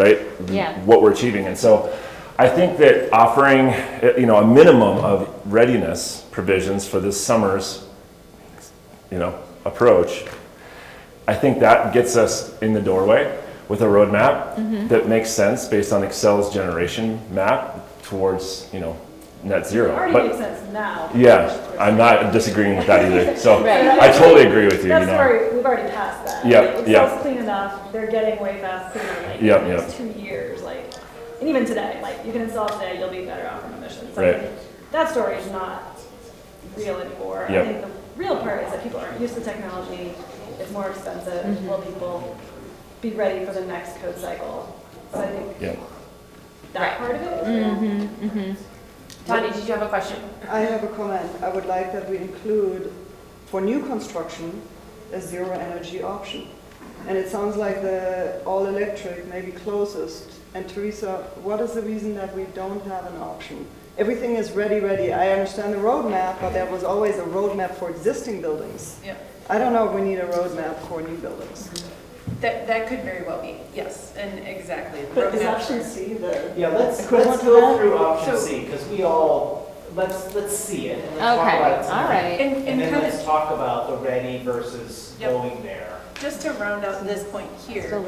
what we're achieving. And so, I think that offering, a minimum of readiness provisions for this summer's, approach, I think that gets us in the doorway with a roadmap that makes sense based on Excel's generation map towards, net zero. It already makes sense now. Yeah, I'm not disagreeing with that either. So I totally agree with you. We've already passed that. Yep, Excel's clean enough. They're getting way faster. Yep, in the next 2 years, and even today, you can install it today, you'll be better off from emissions. Right. That story is not real anymore. Yep. I think the real part is that people aren't used to technology. It's more expensive. Will people be ready for the next code cycle? So I think that part of it is real. Tanya, did you have a question? I have a comment. I would like that we include, for new construction, a zero energy option. And it sounds like the all-electric may be closest. And Teresa, what is the reason that we don't have an option everything is ready. I understand the roadmap, but there was always a roadmap for existing buildings. Yep. I don't know if we need a roadmap for new buildings. That could very well be, yes, and exactly. the But is roadmap option for- C the Yeah, let's equivalent to go that? through option So- C, because we all, let's see it, and let's talk Okay, about it tonight. all right. And And then kind let's of, talk about the ready versus Yep. going there. just to round out this point here,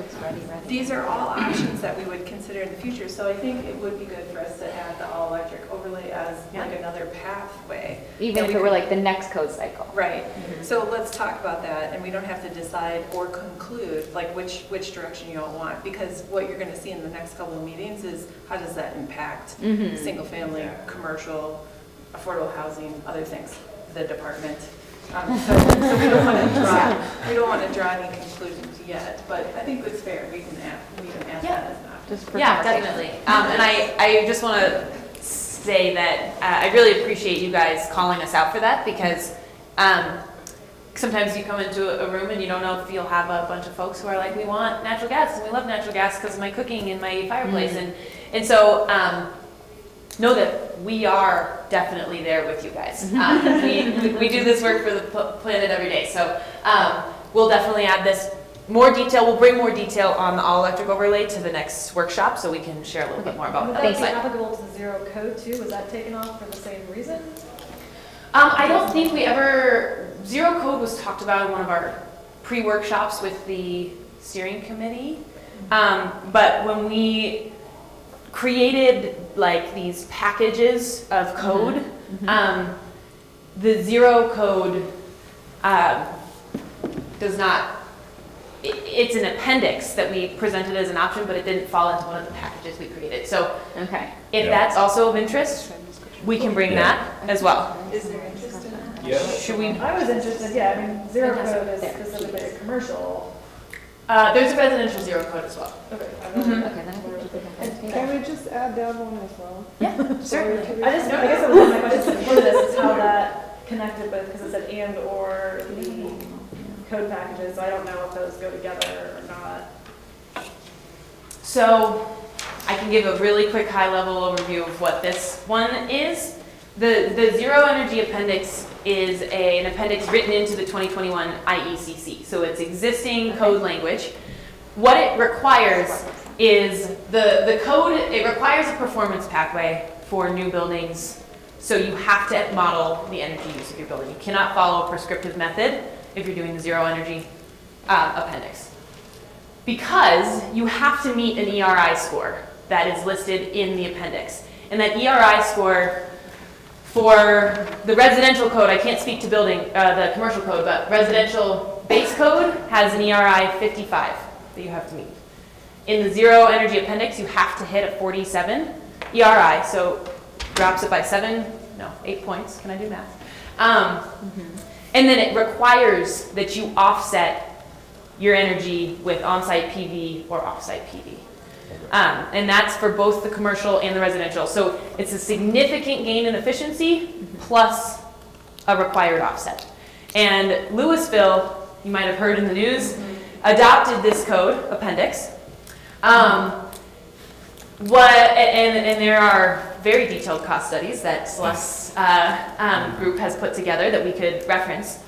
these are all options that we would consider in the future, so I think it would be good for us to add the all-electric overlay as like another pathway. Even And if we it were could- like the next code cycle. Right, so let's talk about that, and we don't have to decide or conclude like which direction you all want, because what you're gonna see in the next couple of meetings is how does that impact Mhm. single family, commercial, affordable housing, other things, the department. So we don't want to draw any conclusions yet, but I think it's fair, we can ask that as an option. Yeah, definitely. And I just want to say that I really appreciate you guys calling us out for that, because sometimes you come into a room and you don't know if you'll have a bunch of folks who are like, we want natural gas and we love natural gas because of my cooking and my fireplace. And so know that we are definitely there with you guys. We do this work for the planet every day. So we'll definitely add this more detail. We'll bring more detail on the all-electric overlay to the next workshop so we can share a little bit more about Would that. that be applicable to the zero code too? Was that taken off for the same reason? I don't think we ever, zero code was talked about in one of our pre-workshops with the steering committee. But when we created like these packages of code, the zero code does not, it's an appendix that we presented as an option, but it didn't fall into one of the packages we created. So if that's also of interest, we can bring that as well. Is there interest in that? Yeah. Should we? I was interested, yeah, I mean, zero code is specifically a commercial. There's a residential zero code as well. Okay. Can we just add that one as well? Yeah, certainly. I guess that was one of my questions before this, is how that connected with, because it said and or the code packages, so I don't know if those go together or not. So I can give a really quick high-level overview of what this one is. The Zero Energy Appendix is an appendix written into the 2021 IECC. So it's existing code language. What it requires is the code, it requires a performance pathway for new buildings. So you have to model the energy use of your building. You cannot follow a prescriptive method if you're doing the Zero Energy Appendix. Because you have to meet an ERI score that is listed in the appendix. And that ERI score for the residential code, I can't speak to building, the commercial code, but residential base code has an ERI 55 that you have to meet. In the Zero Energy Appendix, you have to hit a 47 ERI, so drops it by 8 points. Can I do math? And then it requires that you offset your energy with on-site PV or off-site PV. And that's for both the commercial and the residential. So it's a significant gain in efficiency plus a required offset. And Louisville, you might have heard in the news, adopted this code appendix. And there are very detailed cost studies that Celeste's group has put together that we could reference.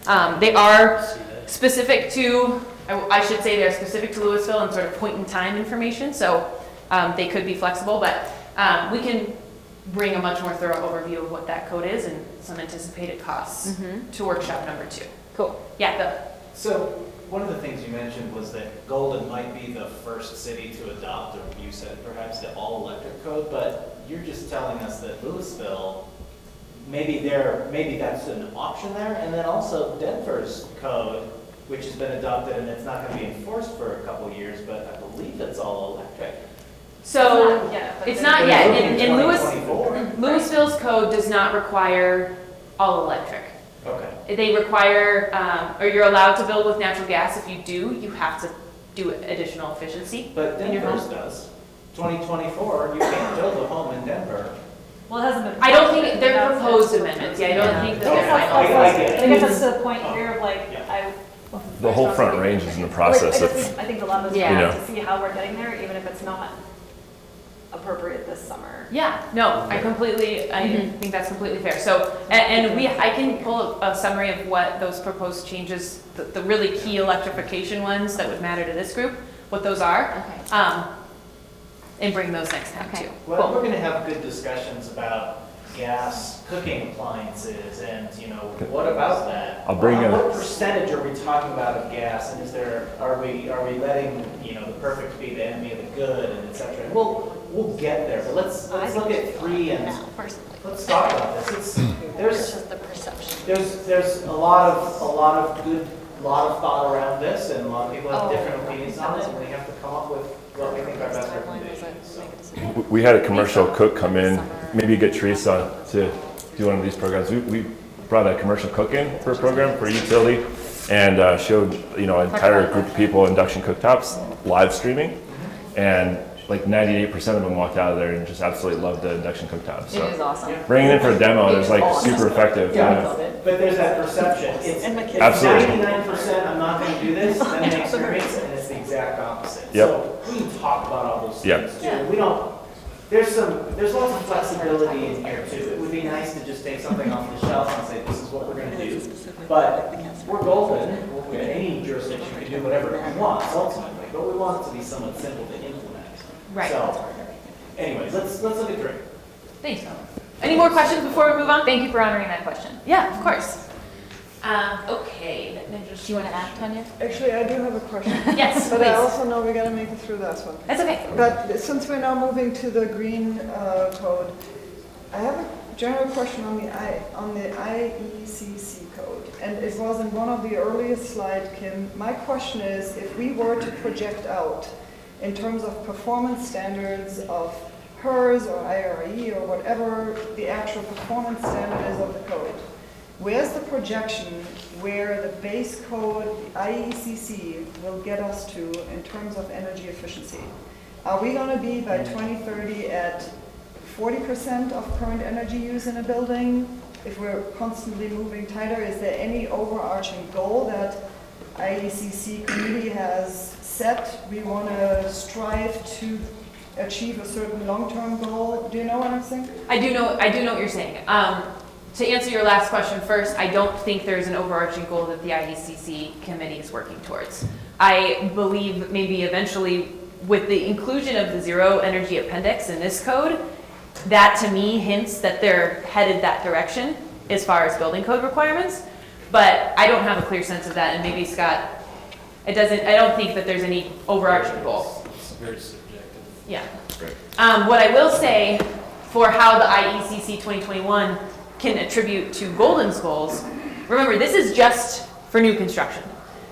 They are specific to, I should say they're specific to Louisville and sort of point in time information, so they could be flexible, but we can bring a much more thorough overview of what that code is and some anticipated costs to workshop number 2. Cool. Yeah, Bill. So one of the things you mentioned was that Golden might be the first city to adopt, or you said perhaps the all-electric code, but you're just telling us that Louisville, maybe that's an option there, and then also Denver's code, which has been adopted and it's not going to be enforced for a couple of years, but I believe it's all electric. So it's not yet. In Louisville. Louisville's code does not require all electric. Okay. They require, or you're allowed to build with natural gas. If you do, you have to do additional efficiency. But in your Denver's home. does. 2024, you can't build a home in Denver. Well, it hasn't been. I don't think they're proposed amendments. Yeah, I don't think that they're final. I guess that's the point here of like, The whole Front Range is in the process of, I think a lot of us Yeah. want to see how we're getting there, even if it's not appropriate this summer. Yeah, no, I think that's completely fair. So, I can pull a summary of what those proposed changes, the really key electrification ones that would matter to this group, what those are, and bring those next time too. Well, we're gonna have good discussions about gas cooking appliances and, what about that? I'll bring what percentage are we talking about of gas, and are we letting, the perfect be the enemy of the good, and et cetera? And we'll get there, but let's look at 3 and let's talk about this. There's just the perception. There's a lot of thought around this, and a lot of people have different opinions on it, and we have to come up with what we think our best recommendations. We had a commercial cook come in, maybe get Teresa to do one of these programs. We brought a commercial cook in for a program for a utility and showed, an entire group of people induction cooktops live streaming, and like 98% of them walked out of there and just absolutely loved the induction cooktop. So it is awesome. Bringing it in for a demo is like super effective. But there's that perception. It's absolutely 99% I'm not going to do this, then the experience, and it's the exact opposite. Yep. So we can talk about all those Yep. things too. We don't. There's lots of flexibility in here too. It would be nice to just take something off the shelf and say this is what we're going to do. But we're golden. Any jurisdiction can do whatever it wants ultimately, but we want it to be somewhat simple to implement. Right. So, anyways, let's look at 3. Thanks. Any more questions before we move on? Thank you for honoring that question. Yeah, of course. Okay. Do you want to add, Tanya? Actually, I do have a question. Yes, But please. I also know we gotta make it through this one. That's okay. But since we're now moving to the green code, I have a general question on the IECC code. And it was in one of the earliest slides, Kim. My question is, if we were to project out in terms of performance standards of HERS or IRE or whatever the actual performance standard is of the code, where's the projection where the base code, the IECC, will get us to in terms of energy efficiency? Are we going to be by 2030 at 40% of current energy use in a building? If we're constantly moving tighter, is there any overarching goal that IECC committee has set? We want to strive to achieve a certain long-term goal. Do you know what I'm saying? I do know what you're saying. To answer your last question first, I don't think there's an overarching goal that the IECC committee is working towards. I believe maybe eventually with the inclusion of the zero energy appendix in this code, that to me hints that they're headed that direction as far as building code requirements, but I don't have a clear sense of that, and maybe Scott, I don't think that there's any overarching goal. It's very subjective. Yeah. What I will say for how the IECC 2021 can attribute to Golden's goals, remember this is just for new construction.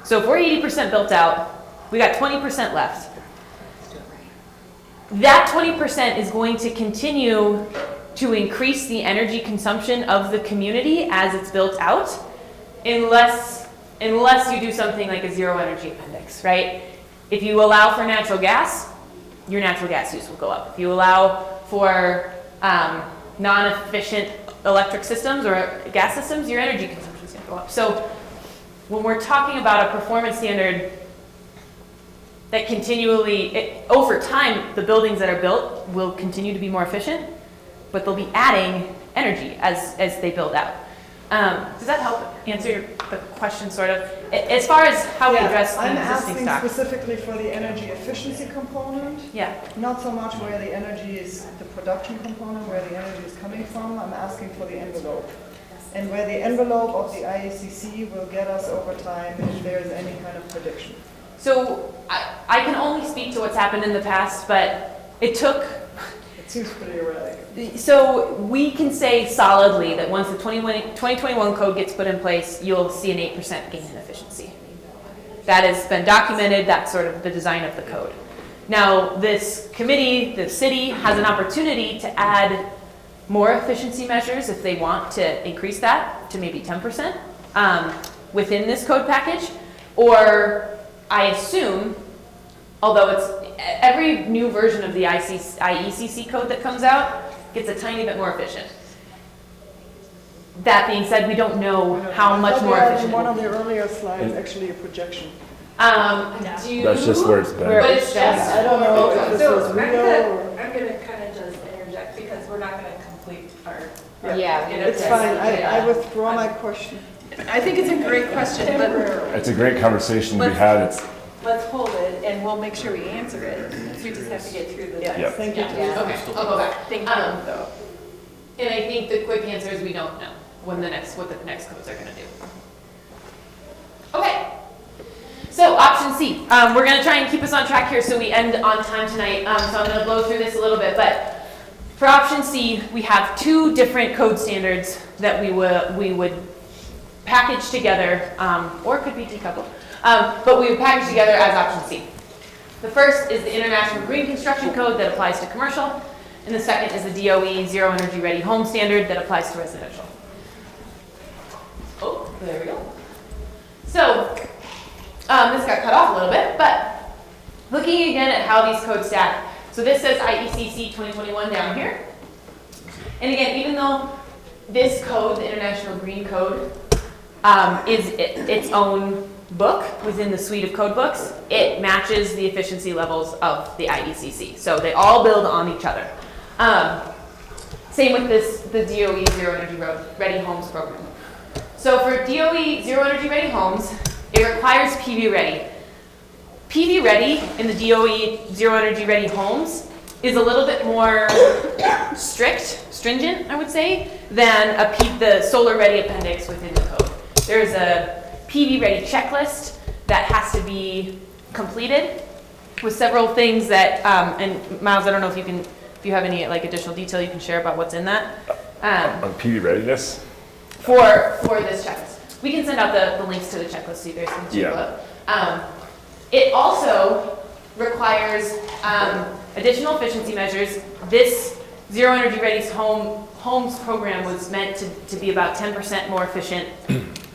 So if we're 80% built out, we got 20% left. That 20% is going to continue to increase the energy consumption of the community as it's built out, unless you do something like a zero energy appendix, right? If you allow for natural gas, your natural gas use will go up. If you allow for non-efficient electric systems or gas systems, your energy consumption is going to go up. So when we're talking about a performance standard that continually, over time, the buildings that are built will continue to be more efficient, but they'll be adding energy as they build out. Does that help answer the question, sort of? As far as how we address the existing stock. I'm asking specifically for the energy efficiency component. Yeah. Not so much where the energy is, the production component, where the energy is coming from. I'm asking for the envelope. And where the envelope of the IECC will get us over time if there is any kind of prediction. So I can only speak to what's happened in the past, but it seems pretty erratic. So we can say solidly that once the 2021 code gets put in place, you'll see an 8% gain in efficiency. That has been documented. That's sort of the design of the code. Now, this committee, the city, has an opportunity to add more efficiency measures if they want to increase that to maybe 10% within this code package. Or I assume, although it's every new version of the IECC code that comes out gets a tiny bit more efficient. That being said, we don't know how much more efficient. One of the earlier slides, actually a projection. That's just where it's been. But it's just, I don't know if this is real or... I'm going to kind Yeah. It's fine, I withdraw my question. I think it's a great question, but It's a great conversation to be had. It's, let's hold it and we'll make sure we answer it. So we just have to get through the Yeah. Yep. Thank you. Okay, I'll go back. Thank you. Though. And I think the quick answer is we don't know what the next codes are gonna do. Okay. So option C, we're gonna try and keep us on track here so we end on time tonight. So I'm gonna blow through this a little bit, but for option C, we have 2 different code standards that we would package together, or it could be decoupled, but we would package together as option C. The first is the International Green Construction Code that applies to commercial, and the second is the DOE Zero Energy Ready Home Standard that applies to residential. Oh, there we go. So, this got cut off a little bit, but looking again at how these codes stack. So this says IECC 2021 down here. And again, even though this code, the International Green Code, is its own book within the suite of code books, it matches the efficiency levels of the IECC. So they all build on each other. Same with the DOE Zero Energy Ready Homes program. So for DOE Zero Energy Ready Homes, it requires PV ready. PV ready in the DOE Zero Energy Ready Homes is a little bit more stringent, I would say, than the solar ready appendix within the code. There's a PV ready checklist that has to be completed with several things that, and Miles, I don't know if you have any like additional detail you can share about what's in that. on PV readiness? For this checklist. We can send out the links to the checklist so you guys can check it out. It also requires additional efficiency measures. This Zero Energy Ready Homes program was meant to be about 10% more efficient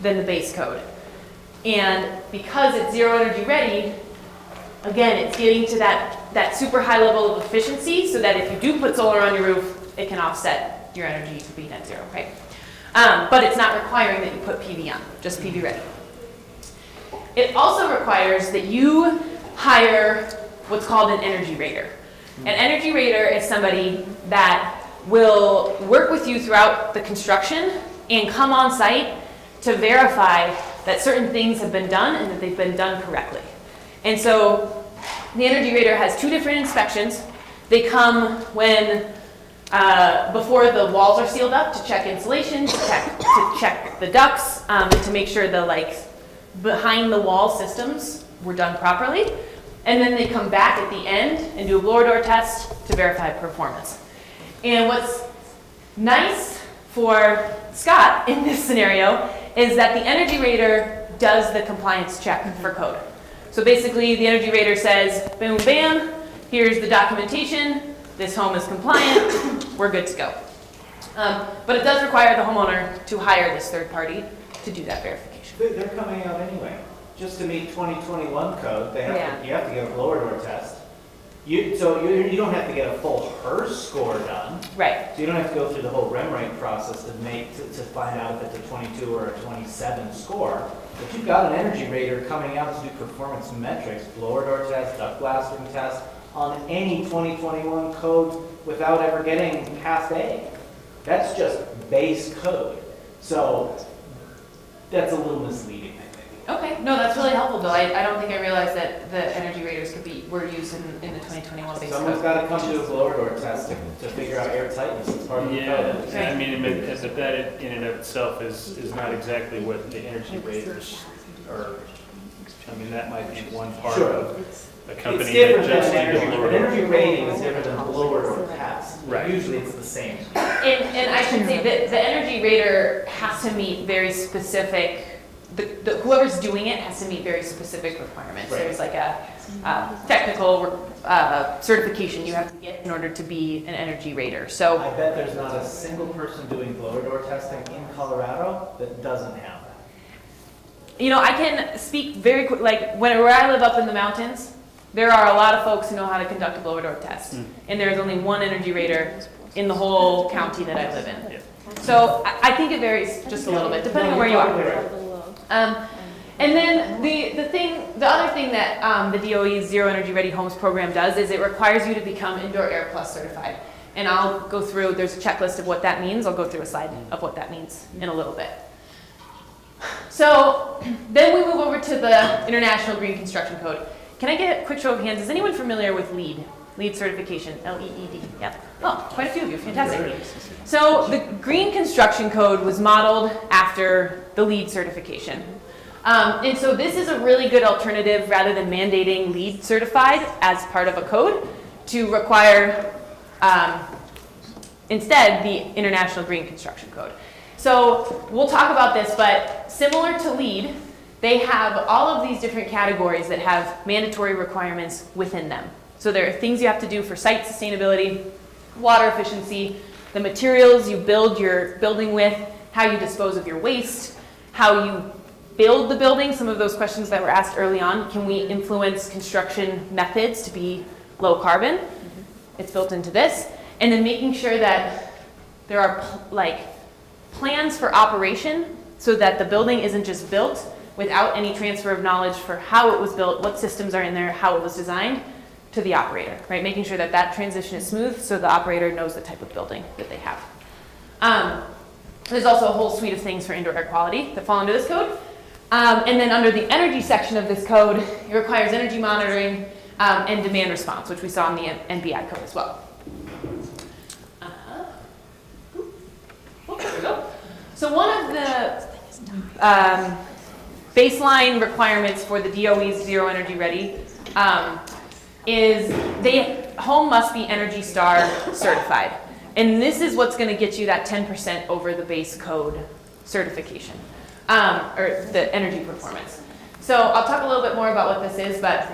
than the base code. And because it's Zero Energy Ready, again, it's getting to that super high level of efficiency so that if you do put solar on your roof, it can offset your energy to be net zero, right? But it's not requiring that you put PV on, just PV ready. It also requires that you hire what's called an energy rater. An energy rater is somebody that will work with you throughout the construction and come on site to verify that certain things have been done and that they've been done correctly. And so the energy rater has 2 different inspections. They come when before the walls are sealed up to check insulation, to check the ducts, and to make sure the behind the wall systems were done properly. And then they come back at the end and do a blower door test to verify performance. And what's nice for Scott in this scenario is that the energy rater does the compliance check for code. So basically the energy rater says, boom, bam, here's the documentation, this home is compliant, we're good to go. But it does require the homeowner to hire this third party to do that verification. They're coming out anyway. Just to meet 2021 code, you have to get a blower door test. You don't have to get a full HERS score done. Right. So you don't have to go through the whole REMRATE process to find out if it's a 22 or a 27 score. But you've got an energy rater coming out to do performance metrics, blower door test, duct blasting test, on any 2021 code without ever getting past A. That's just base code. So that's a little misleading, I think. Okay, no, that's really helpful, Bill. I don't think I realized that the energy raters were used in the 2021 base Someone's code. got to come to a blower door test to figure out air tightness. It's part of the code. Yeah, I mean, but that in and of itself is not exactly what the energy raters are. I mean, that might be one part of a company it's different that just than needs a energy. blower An door. energy rating is different than a blower door test. Right. Usually it's the same. And I should say that the energy rater has to meet very specific, whoever's doing it has to meet very specific requirements. Right. There's like a technical certification you have to get in order to be an energy rater. So I bet there's not a single person doing blower door testing in Colorado that doesn't have that. you know, I can speak very quick, like where I live up in the mountains, there are a lot of folks who know how to conduct a blower door test. And there's only one energy rater in the whole county that I live in. So I think it varies just a little bit, depending on where you are. And then the other thing that the DOE's Zero Energy Ready Homes program does is it requires you to become Indoor Air Plus certified. And I'll go through, there's a checklist of what that means. I'll go through a slide of what that means in a little bit. So then we move over to the International Green Construction Code. Can I get a quick show of hands? Is anyone familiar with LEED? LEED certification, L-E-E-D, yeah. Oh, quite a few of you, fantastic. So the Green Construction Code was modeled after the LEED certification. And so this is a really good alternative rather than mandating LEED certified as part of a code to require instead the International Green Construction Code. So we'll talk about this, but similar to LEED, they have all of these different categories that have mandatory requirements within them. So there are things you have to do for site sustainability, water efficiency, the materials you build your building with, how you dispose of your waste, how you build the building. Some of those questions that were asked early on, can we influence construction methods to be low carbon? It's built into this. And then making sure that there are plans for operation so that the building isn't just built without any transfer of knowledge for how it was built, what systems are in there, how it was designed, to the operator, right? Making sure that that transition is smooth so the operator knows the type of building that they have. There's also a whole suite of things for indoor air quality that fall under this code. And then under the energy section of this code, it requires energy monitoring and demand response, which we saw in the NBI code as well. There we go. So one of the baseline requirements for the DOE's Zero Energy Ready is home must be Energy Star certified. And this is what's going to get you that 10% over the base code certification, or the energy performance. So I'll talk a little bit more about what this is, but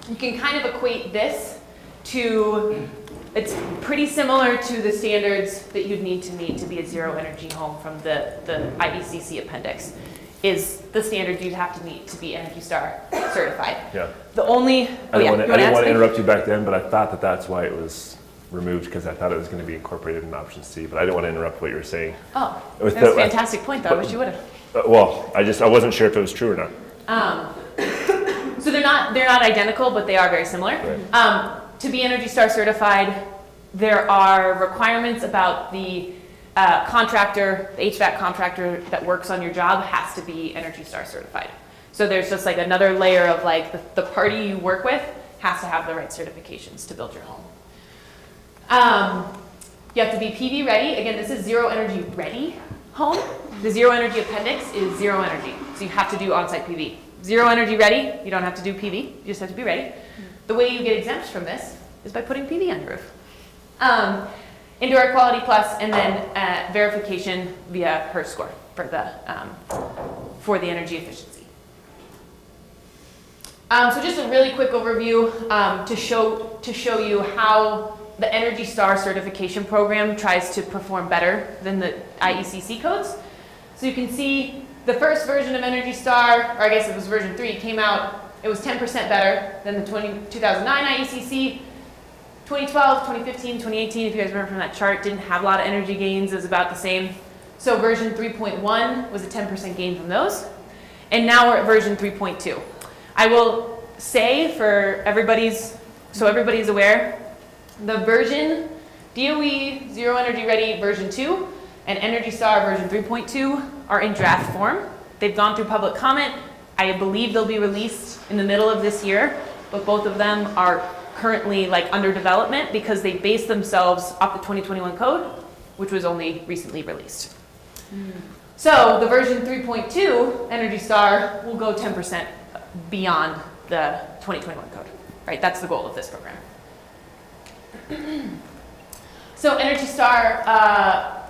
you can kind of equate this to, it's pretty similar to the standards that you'd need to meet to be a zero energy home from the IECC appendix. Is the standard you'd have to meet to be Energy Star certified. Yeah. The only, I didn't want to interrupt you back then, but I thought that that's why it was removed, because I thought it was going to be incorporated in option C, but I didn't want to interrupt what you were saying. Oh, that's a fantastic point though, I wish you would have. Well, I wasn't sure if it was true or not. So they're not identical, but they are very similar. Right. To be Energy Star certified, there are requirements about the contractor, the HVAC contractor that works on your job has to be Energy Star certified. So there's just like another layer of like the party you work with has to have the right certifications to build your home. You have to be PV ready. Again, this is Zero Energy Ready home. The Zero Energy appendix is zero energy. So you have to do on-site PV. Zero Energy Ready, you don't have to do PV, you just have to be ready. The way you get exempt from this is by putting PV on your roof. Indoor Air Quality Plus, and then verification via HERS score for the energy efficiency. So just a really quick overview to show you how the Energy Star certification program tries to perform better than the IECC codes. So you can see the first version of Energy Star, or I guess it was version 3, came out, it was 10% better than the 2009 IECC. 2012, 2015, 2018, if you guys remember from that chart, didn't have a lot of energy gains, it was about the same. So version 3.1 was a 10% gain from those. And now we're at version 3.2. I will say for so everybody's aware, the version DOE Zero Energy Ready version 2 and Energy Star version 3.2 are in draft form. They've gone through public comment. I believe they'll be released in the middle of this year, but both of them are currently under development because they base themselves off the 2021 code, which was only recently released. So the version 3.2 Energy Star will go 10% beyond the 2021 code, right? That's the goal of this program. So Energy Star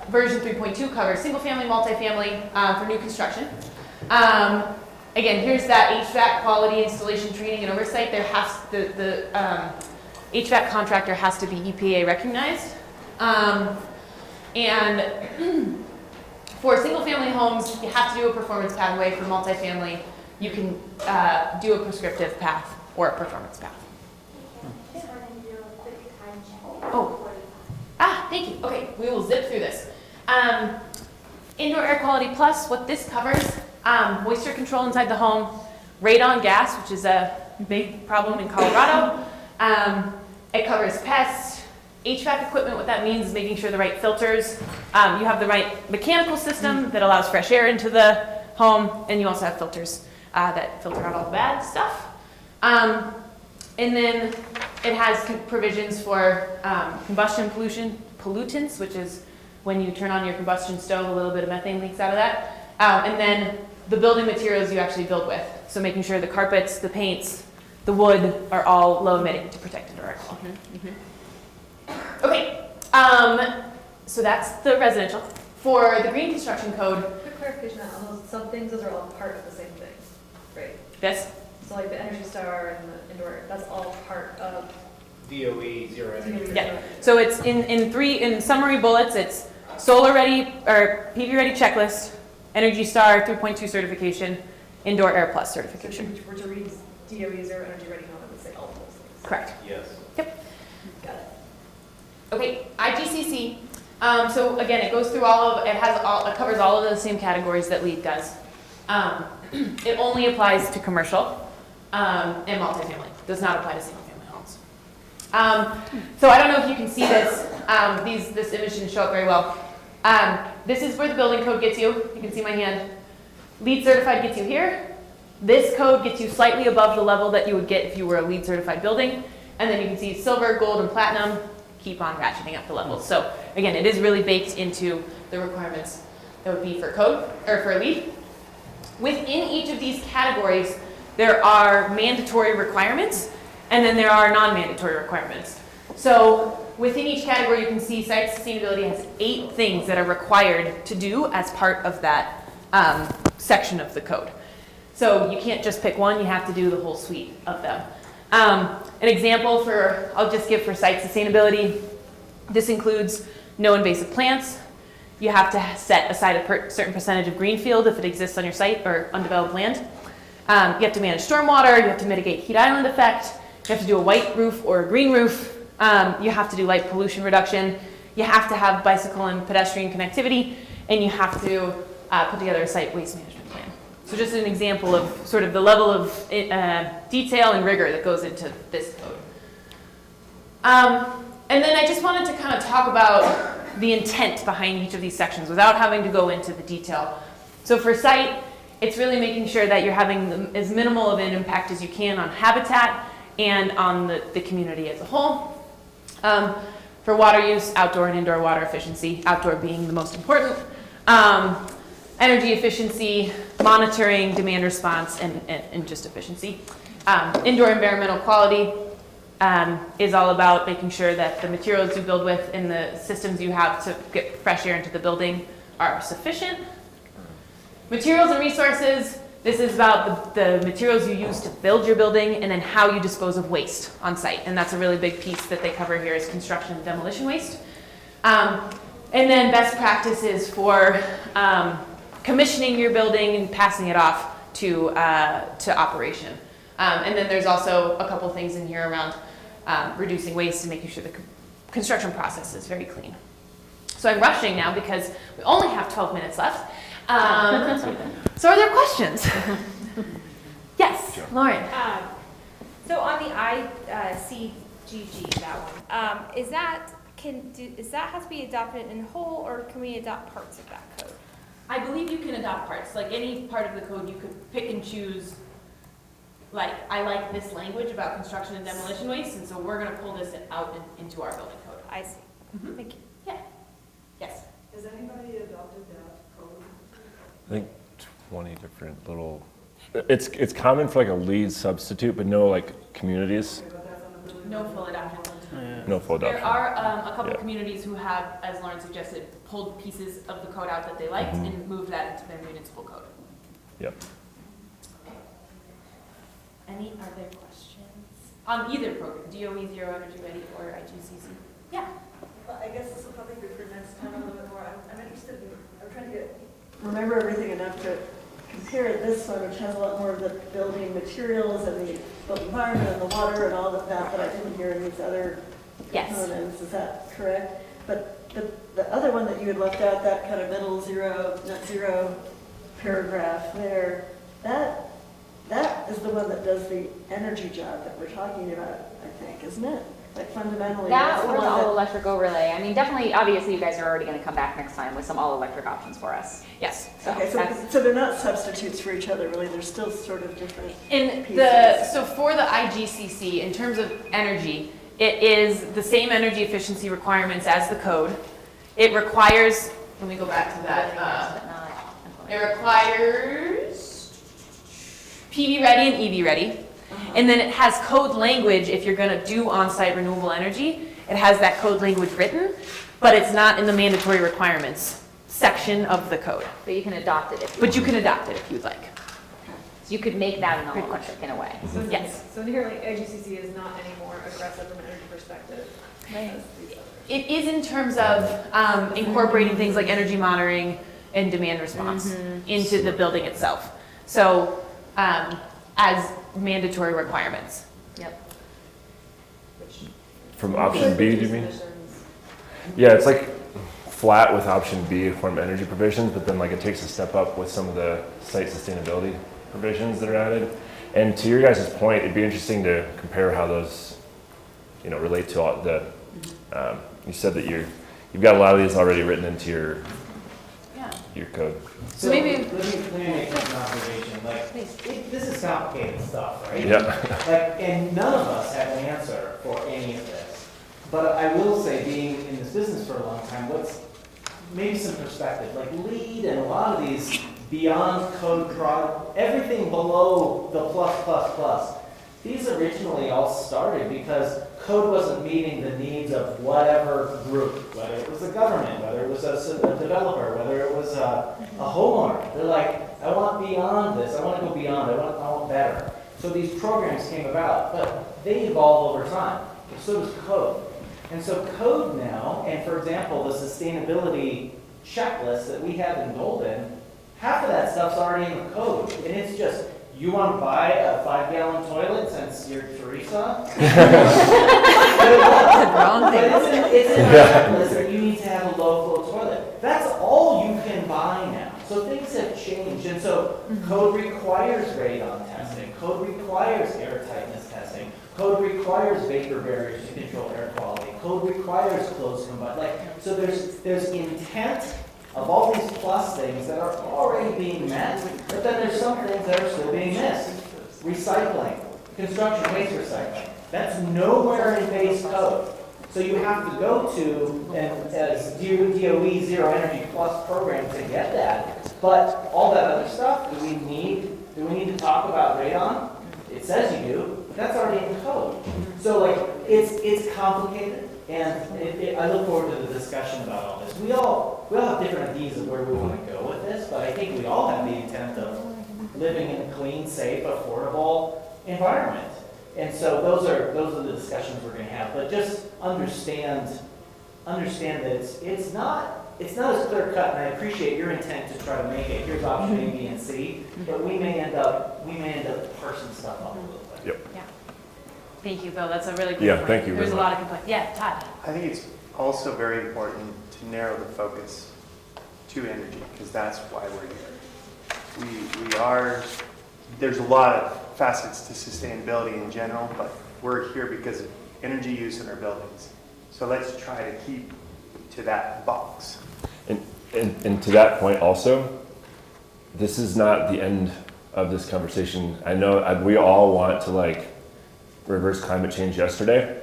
version 3.2 covers single family, multifamily for new construction. Again, here's that HVAC quality installation training and oversight. There has the HVAC contractor has to be EPA recognized, and for single family homes, you have to do a performance pathway. For multifamily, you can do a prescriptive path or a performance path. Oh, thank you. Okay, we will zip through this. Indoor Air Quality Plus, what this covers. Moisture control inside the home, radon gas, which is a big problem in Colorado. It covers pests, HVAC equipment, what that means is making sure the right filters, you have the right mechanical system that allows fresh air into the home, and you also have filters that filter out all the bad stuff. And then it has provisions for combustion pollutants, which is when you turn on your combustion stove, a little bit of methane leaks out of that. And then the building materials you actually build with. So making sure the carpets, the paints, the wood are all low emitting to protect indoor air quality. Okay, so that's the residential. For the green construction code. Quick clarification on those, some things, those are all part of the same thing, right? Yes. So like the Energy Star and the indoor, that's all part of DOE, zero energy. Yeah, so it's in summary bullets, it's solar ready, or PV ready checklist, Energy Star 3.2 certification, Indoor Air Plus certification. So if we're to read DOE zero energy ready home, it would say all of those things. Correct. Yes. Yep. Got it. Okay, IGCC. So again, it goes through it covers all of the same categories that LEED does. It only applies to commercial and multifamily. Does not apply to single family homes. So I don't know if you can see this. This image didn't show up very well. This is where the building code gets you. You can see my hand. LEED certified gets you here. This code gets you slightly above the level that you would get if you were a LEED certified building. And then you can see silver, gold, and platinum keep on ratcheting up the levels. So again, it is really baked into the requirements that would be for code or for LEED. Within each of these categories, there are mandatory requirements, and then there are non-mandatory requirements. So within each category, you can see site sustainability has 8 things that are required to do as part of that section of the code. So you can't just pick one, you have to do the whole suite of them. An example I'll just give for site sustainability, this includes no invasive plants. You have to set aside a certain percentage of greenfield if it exists on your site or undeveloped land. You have to manage stormwater, you have to mitigate heat island effect, you have to do a white roof or a green roof, you have to do light pollution reduction, you have to have bicycle and pedestrian connectivity, and you have to put together a site waste management plan. So just an example of sort of the level of detail and rigor that goes into this code. And then I just wanted to kind of talk about the intent behind each of these sections without having to go into the detail. So for site, it's really making sure that you're having as minimal of an impact as you can on habitat and on the community as a whole. For water use, outdoor and indoor water efficiency, outdoor being the most important. Energy efficiency, monitoring, demand response, and just efficiency. Indoor environmental quality is all about making sure that the materials you build with and the systems you have to get fresh air into the building are sufficient. Materials and resources, this is about the materials you use to build your building and then how you dispose of waste on site. And that's a really big piece that they cover here is construction and demolition waste. And then best practices for commissioning your building and passing it off to operation. And then there's also a couple things in here around reducing waste and making sure the construction process is very clean. So I'm rushing now because we only have 12 minutes left. So are there questions? Yes, Lauren. So on the ICGG, that one, does that have to be adopted in whole, or can we adopt parts of that code? I believe you can adopt parts. Like any part of the code, you could pick and choose. Like, I like this language about construction and demolition waste, and so we're going to pull this out into our building code. I see. Thank you. Yeah. Yes. Has anybody adopted that code? I think 20 different little, it's common for like a LEED substitute, but no like communities. No full adoption. No full adoption. There are a couple communities who have, as Lauren suggested, pulled pieces of the code out that they liked and moved that into their municipal code. Yep. Any other questions on either program, DOE Zero Energy Ready or IGCC? Yeah. Well, I guess this will probably be for next time a little bit more. I'm interested in, I'm trying to remember everything enough to compare this one, which has a lot more of the building materials and the built environment and the water and all of that I didn't hear in these other components. Is that correct? But the other one that you had left out, that kind of middle net zero paragraph there, that is the one that does the energy job that we're talking about, I think, isn't it? Like fundamentally. That that's the or the one that- all-electric overlay. I mean, definitely, obviously, you guys are already going to come back next time with some all-electric options for us. Yes. Okay, so they're not substitutes for each other, really, they're still sort of different pieces. So for the IGCC, in terms of energy, it is the same energy efficiency requirements as the code. It requires, let me go back to that. It requires PV ready and EV ready. And then it has code language if you're gonna do on-site renewable energy. It has that code language written, but it's not in the mandatory requirements section of the code. But you can adopt it if you But you can adopt it if you'd like. So you could make that an all-electric in a way. Yes. So nearly IGCC is not any more aggressive from an energy perspective. It is in terms of incorporating things like energy monitoring and demand response into the building itself. So as mandatory requirements. Yep. From option B, do you mean? Yeah, it's like flat with option B from energy provisions, but then like it takes a step up with some of the site sustainability provisions that are added. And to your guys' point, it'd be interesting to compare how those, relate to all the. You said that you've got a lot of these already written into your code. So maybe let me make an observation. Like, this is complicated stuff, right? Yeah. And none of us have an answer for any of this. But I will say, being in this business for a long time, maybe some perspective. Like LEED and a lot of these beyond code product, everything below the plus. These originally all started because code wasn't meeting the needs of whatever group, whether it was the government, whether it was a developer, whether it was a homeowner. They're like, I want beyond this, I want to go beyond, I want better. So these programs came about, but they evolve over time. So does code. And so code now, and for example, the sustainability checklist that we have in Golden, half of that stuff's already in the code. And it's just, you want to buy a 5-gallon toilet since you're Teresa? It's in the checklist that you need to have a low flow toilet. That's all you can buy now. So things have changed. And so code requires radon testing. Code requires air tightness testing. Code requires vapor barriers to control air quality. Code requires closed combustion. So there's intent of all these plus things that are already being met, but then there's some things that are still being missed. Recycling, construction waste recycling. That's nowhere in base code. So you have to go to a DOE Zero Energy Plus program to get that. But all that other stuff, do we need to talk about radon? It says you do, but that's already in code. So it's complicated. And I look forward to the discussion about all this. We all have different ideas of where we want to go with this, but I think we all have the intent of living in a clean, safe, affordable environment. And so those are the discussions we're going to have. But just understand that it's not as clear cut. And I appreciate your intent to try to make it. Here's option A, B, and C. But we may end up parsing stuff up a little bit. Yep. Yeah. Thank you, Bill. That's a really good point. Thank you. There's a lot of complaints. Yeah, Todd. I think it's also very important to narrow the focus to energy, because that's why we're here. There's a lot of facets to sustainability in general, but we're here because of energy use in our buildings. So let's try to keep to that box. And to that point also, this is not the end of this conversation. I know we all want to reverse climate change yesterday.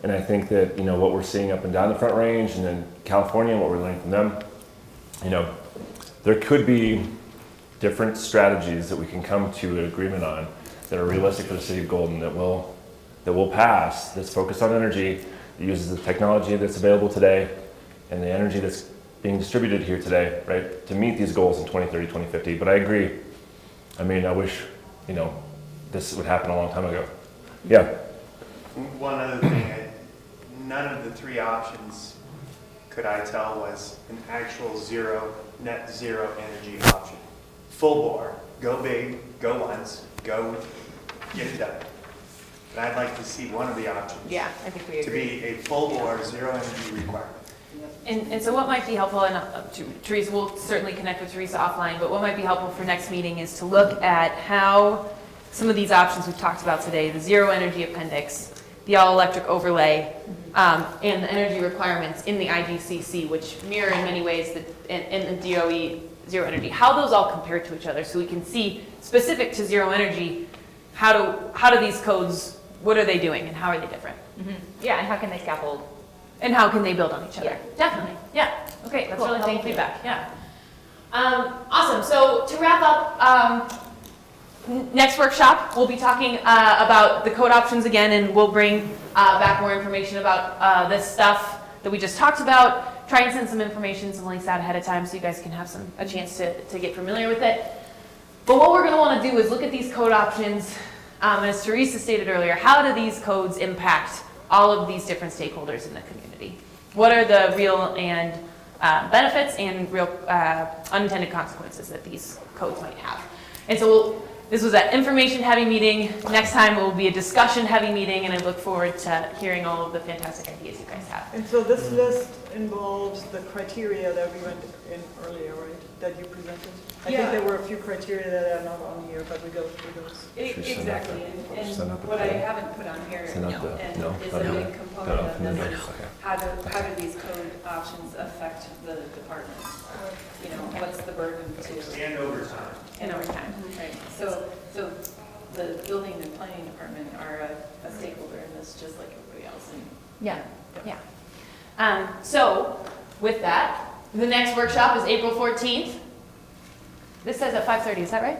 And I think that, what we're seeing up and down the Front Range and then California and what we're learning from them, there could be different strategies that we can come to an agreement on that are realistic for the city of Golden that will pass, that's focused on energy, that uses the technology that's available today and the energy that's being distributed here today, right, to meet these goals in 2030, 2050. But I agree. I wish, this would happen a long time ago. Yeah. One other thing, none of the three options could I tell was an actual net zero energy option. Full bore, go big, go once, go get it done. And I'd like to see one of the options. Yeah, I think we agree. To be a full bore zero energy requirement. And so what might be helpful, and Teresa, we'll certainly connect with Teresa offline, but what might be helpful for next meeting is to look at how some of these options we've talked about today, the zero energy appendix, the all-electric overlay, and the energy requirements in the IGCC, which mirror in many ways in the DOE Zero Energy, how those all compare to each other, so we can see specific to Zero Energy, how do these codes, what are they doing and how are they different? Yeah, and how can they scaffold? And how can they build on each other? Yeah. Definitely, yeah. Okay, that's Cool. really thank feedback, yeah. Awesome, so to wrap up, next workshop, we'll be talking about the code options again, and we'll bring back more information about this stuff that we just talked about. Try and send some information, some links out ahead of time so you guys can have a chance to get familiar with it. But what we're gonna wanna do is look at these code options, and as Teresa stated earlier, how do these codes impact all of these different stakeholders in the community? What are the real and benefits and real unintended consequences that these codes might have? And so this was an information-heavy meeting. Next time it will be a discussion-heavy meeting, and I look forward to hearing all of the fantastic ideas you guys have. And so this list involves the criteria that we went in earlier, right, that you presented? I think there were a few criteria that are not on here, but we go through those. Exactly, and what I haven't put on here is a big component of this is how do these code options affect the departments? You know, what's the burden to? And overtime. And overtime, right. So the building and planning department are a stakeholder in this, just like everybody else. And Yeah. So with that, the next workshop is April 14th. This says at 5:30, is that right?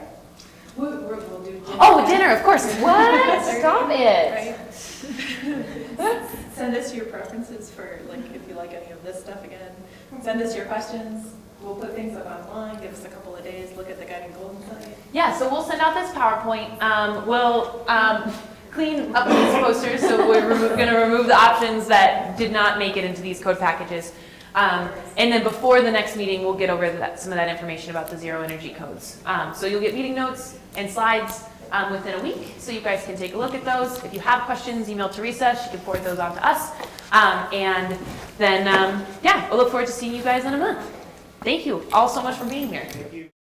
We'll do dinner. Oh, dinner, of course. What? Stop it. Right? Send us your preferences for, like, if you like any of this stuff again. Send us your questions. We'll put things up online. Give us a couple of days. Look at the Guiding Golden site. Yeah, so we'll send out this PowerPoint. We'll clean up these posters, so we're going to remove the options that did not make it into these code packages. And then before the next meeting, we'll get over some of that information about the Zero Energy codes. So you'll get meeting notes and slides within a week, so you guys can take a look at those. If you have questions, email Teresa. She can forward those on to us. And then, yeah, we'll look forward to seeing you guys in a month. Thank you all so much for being here. Thank you.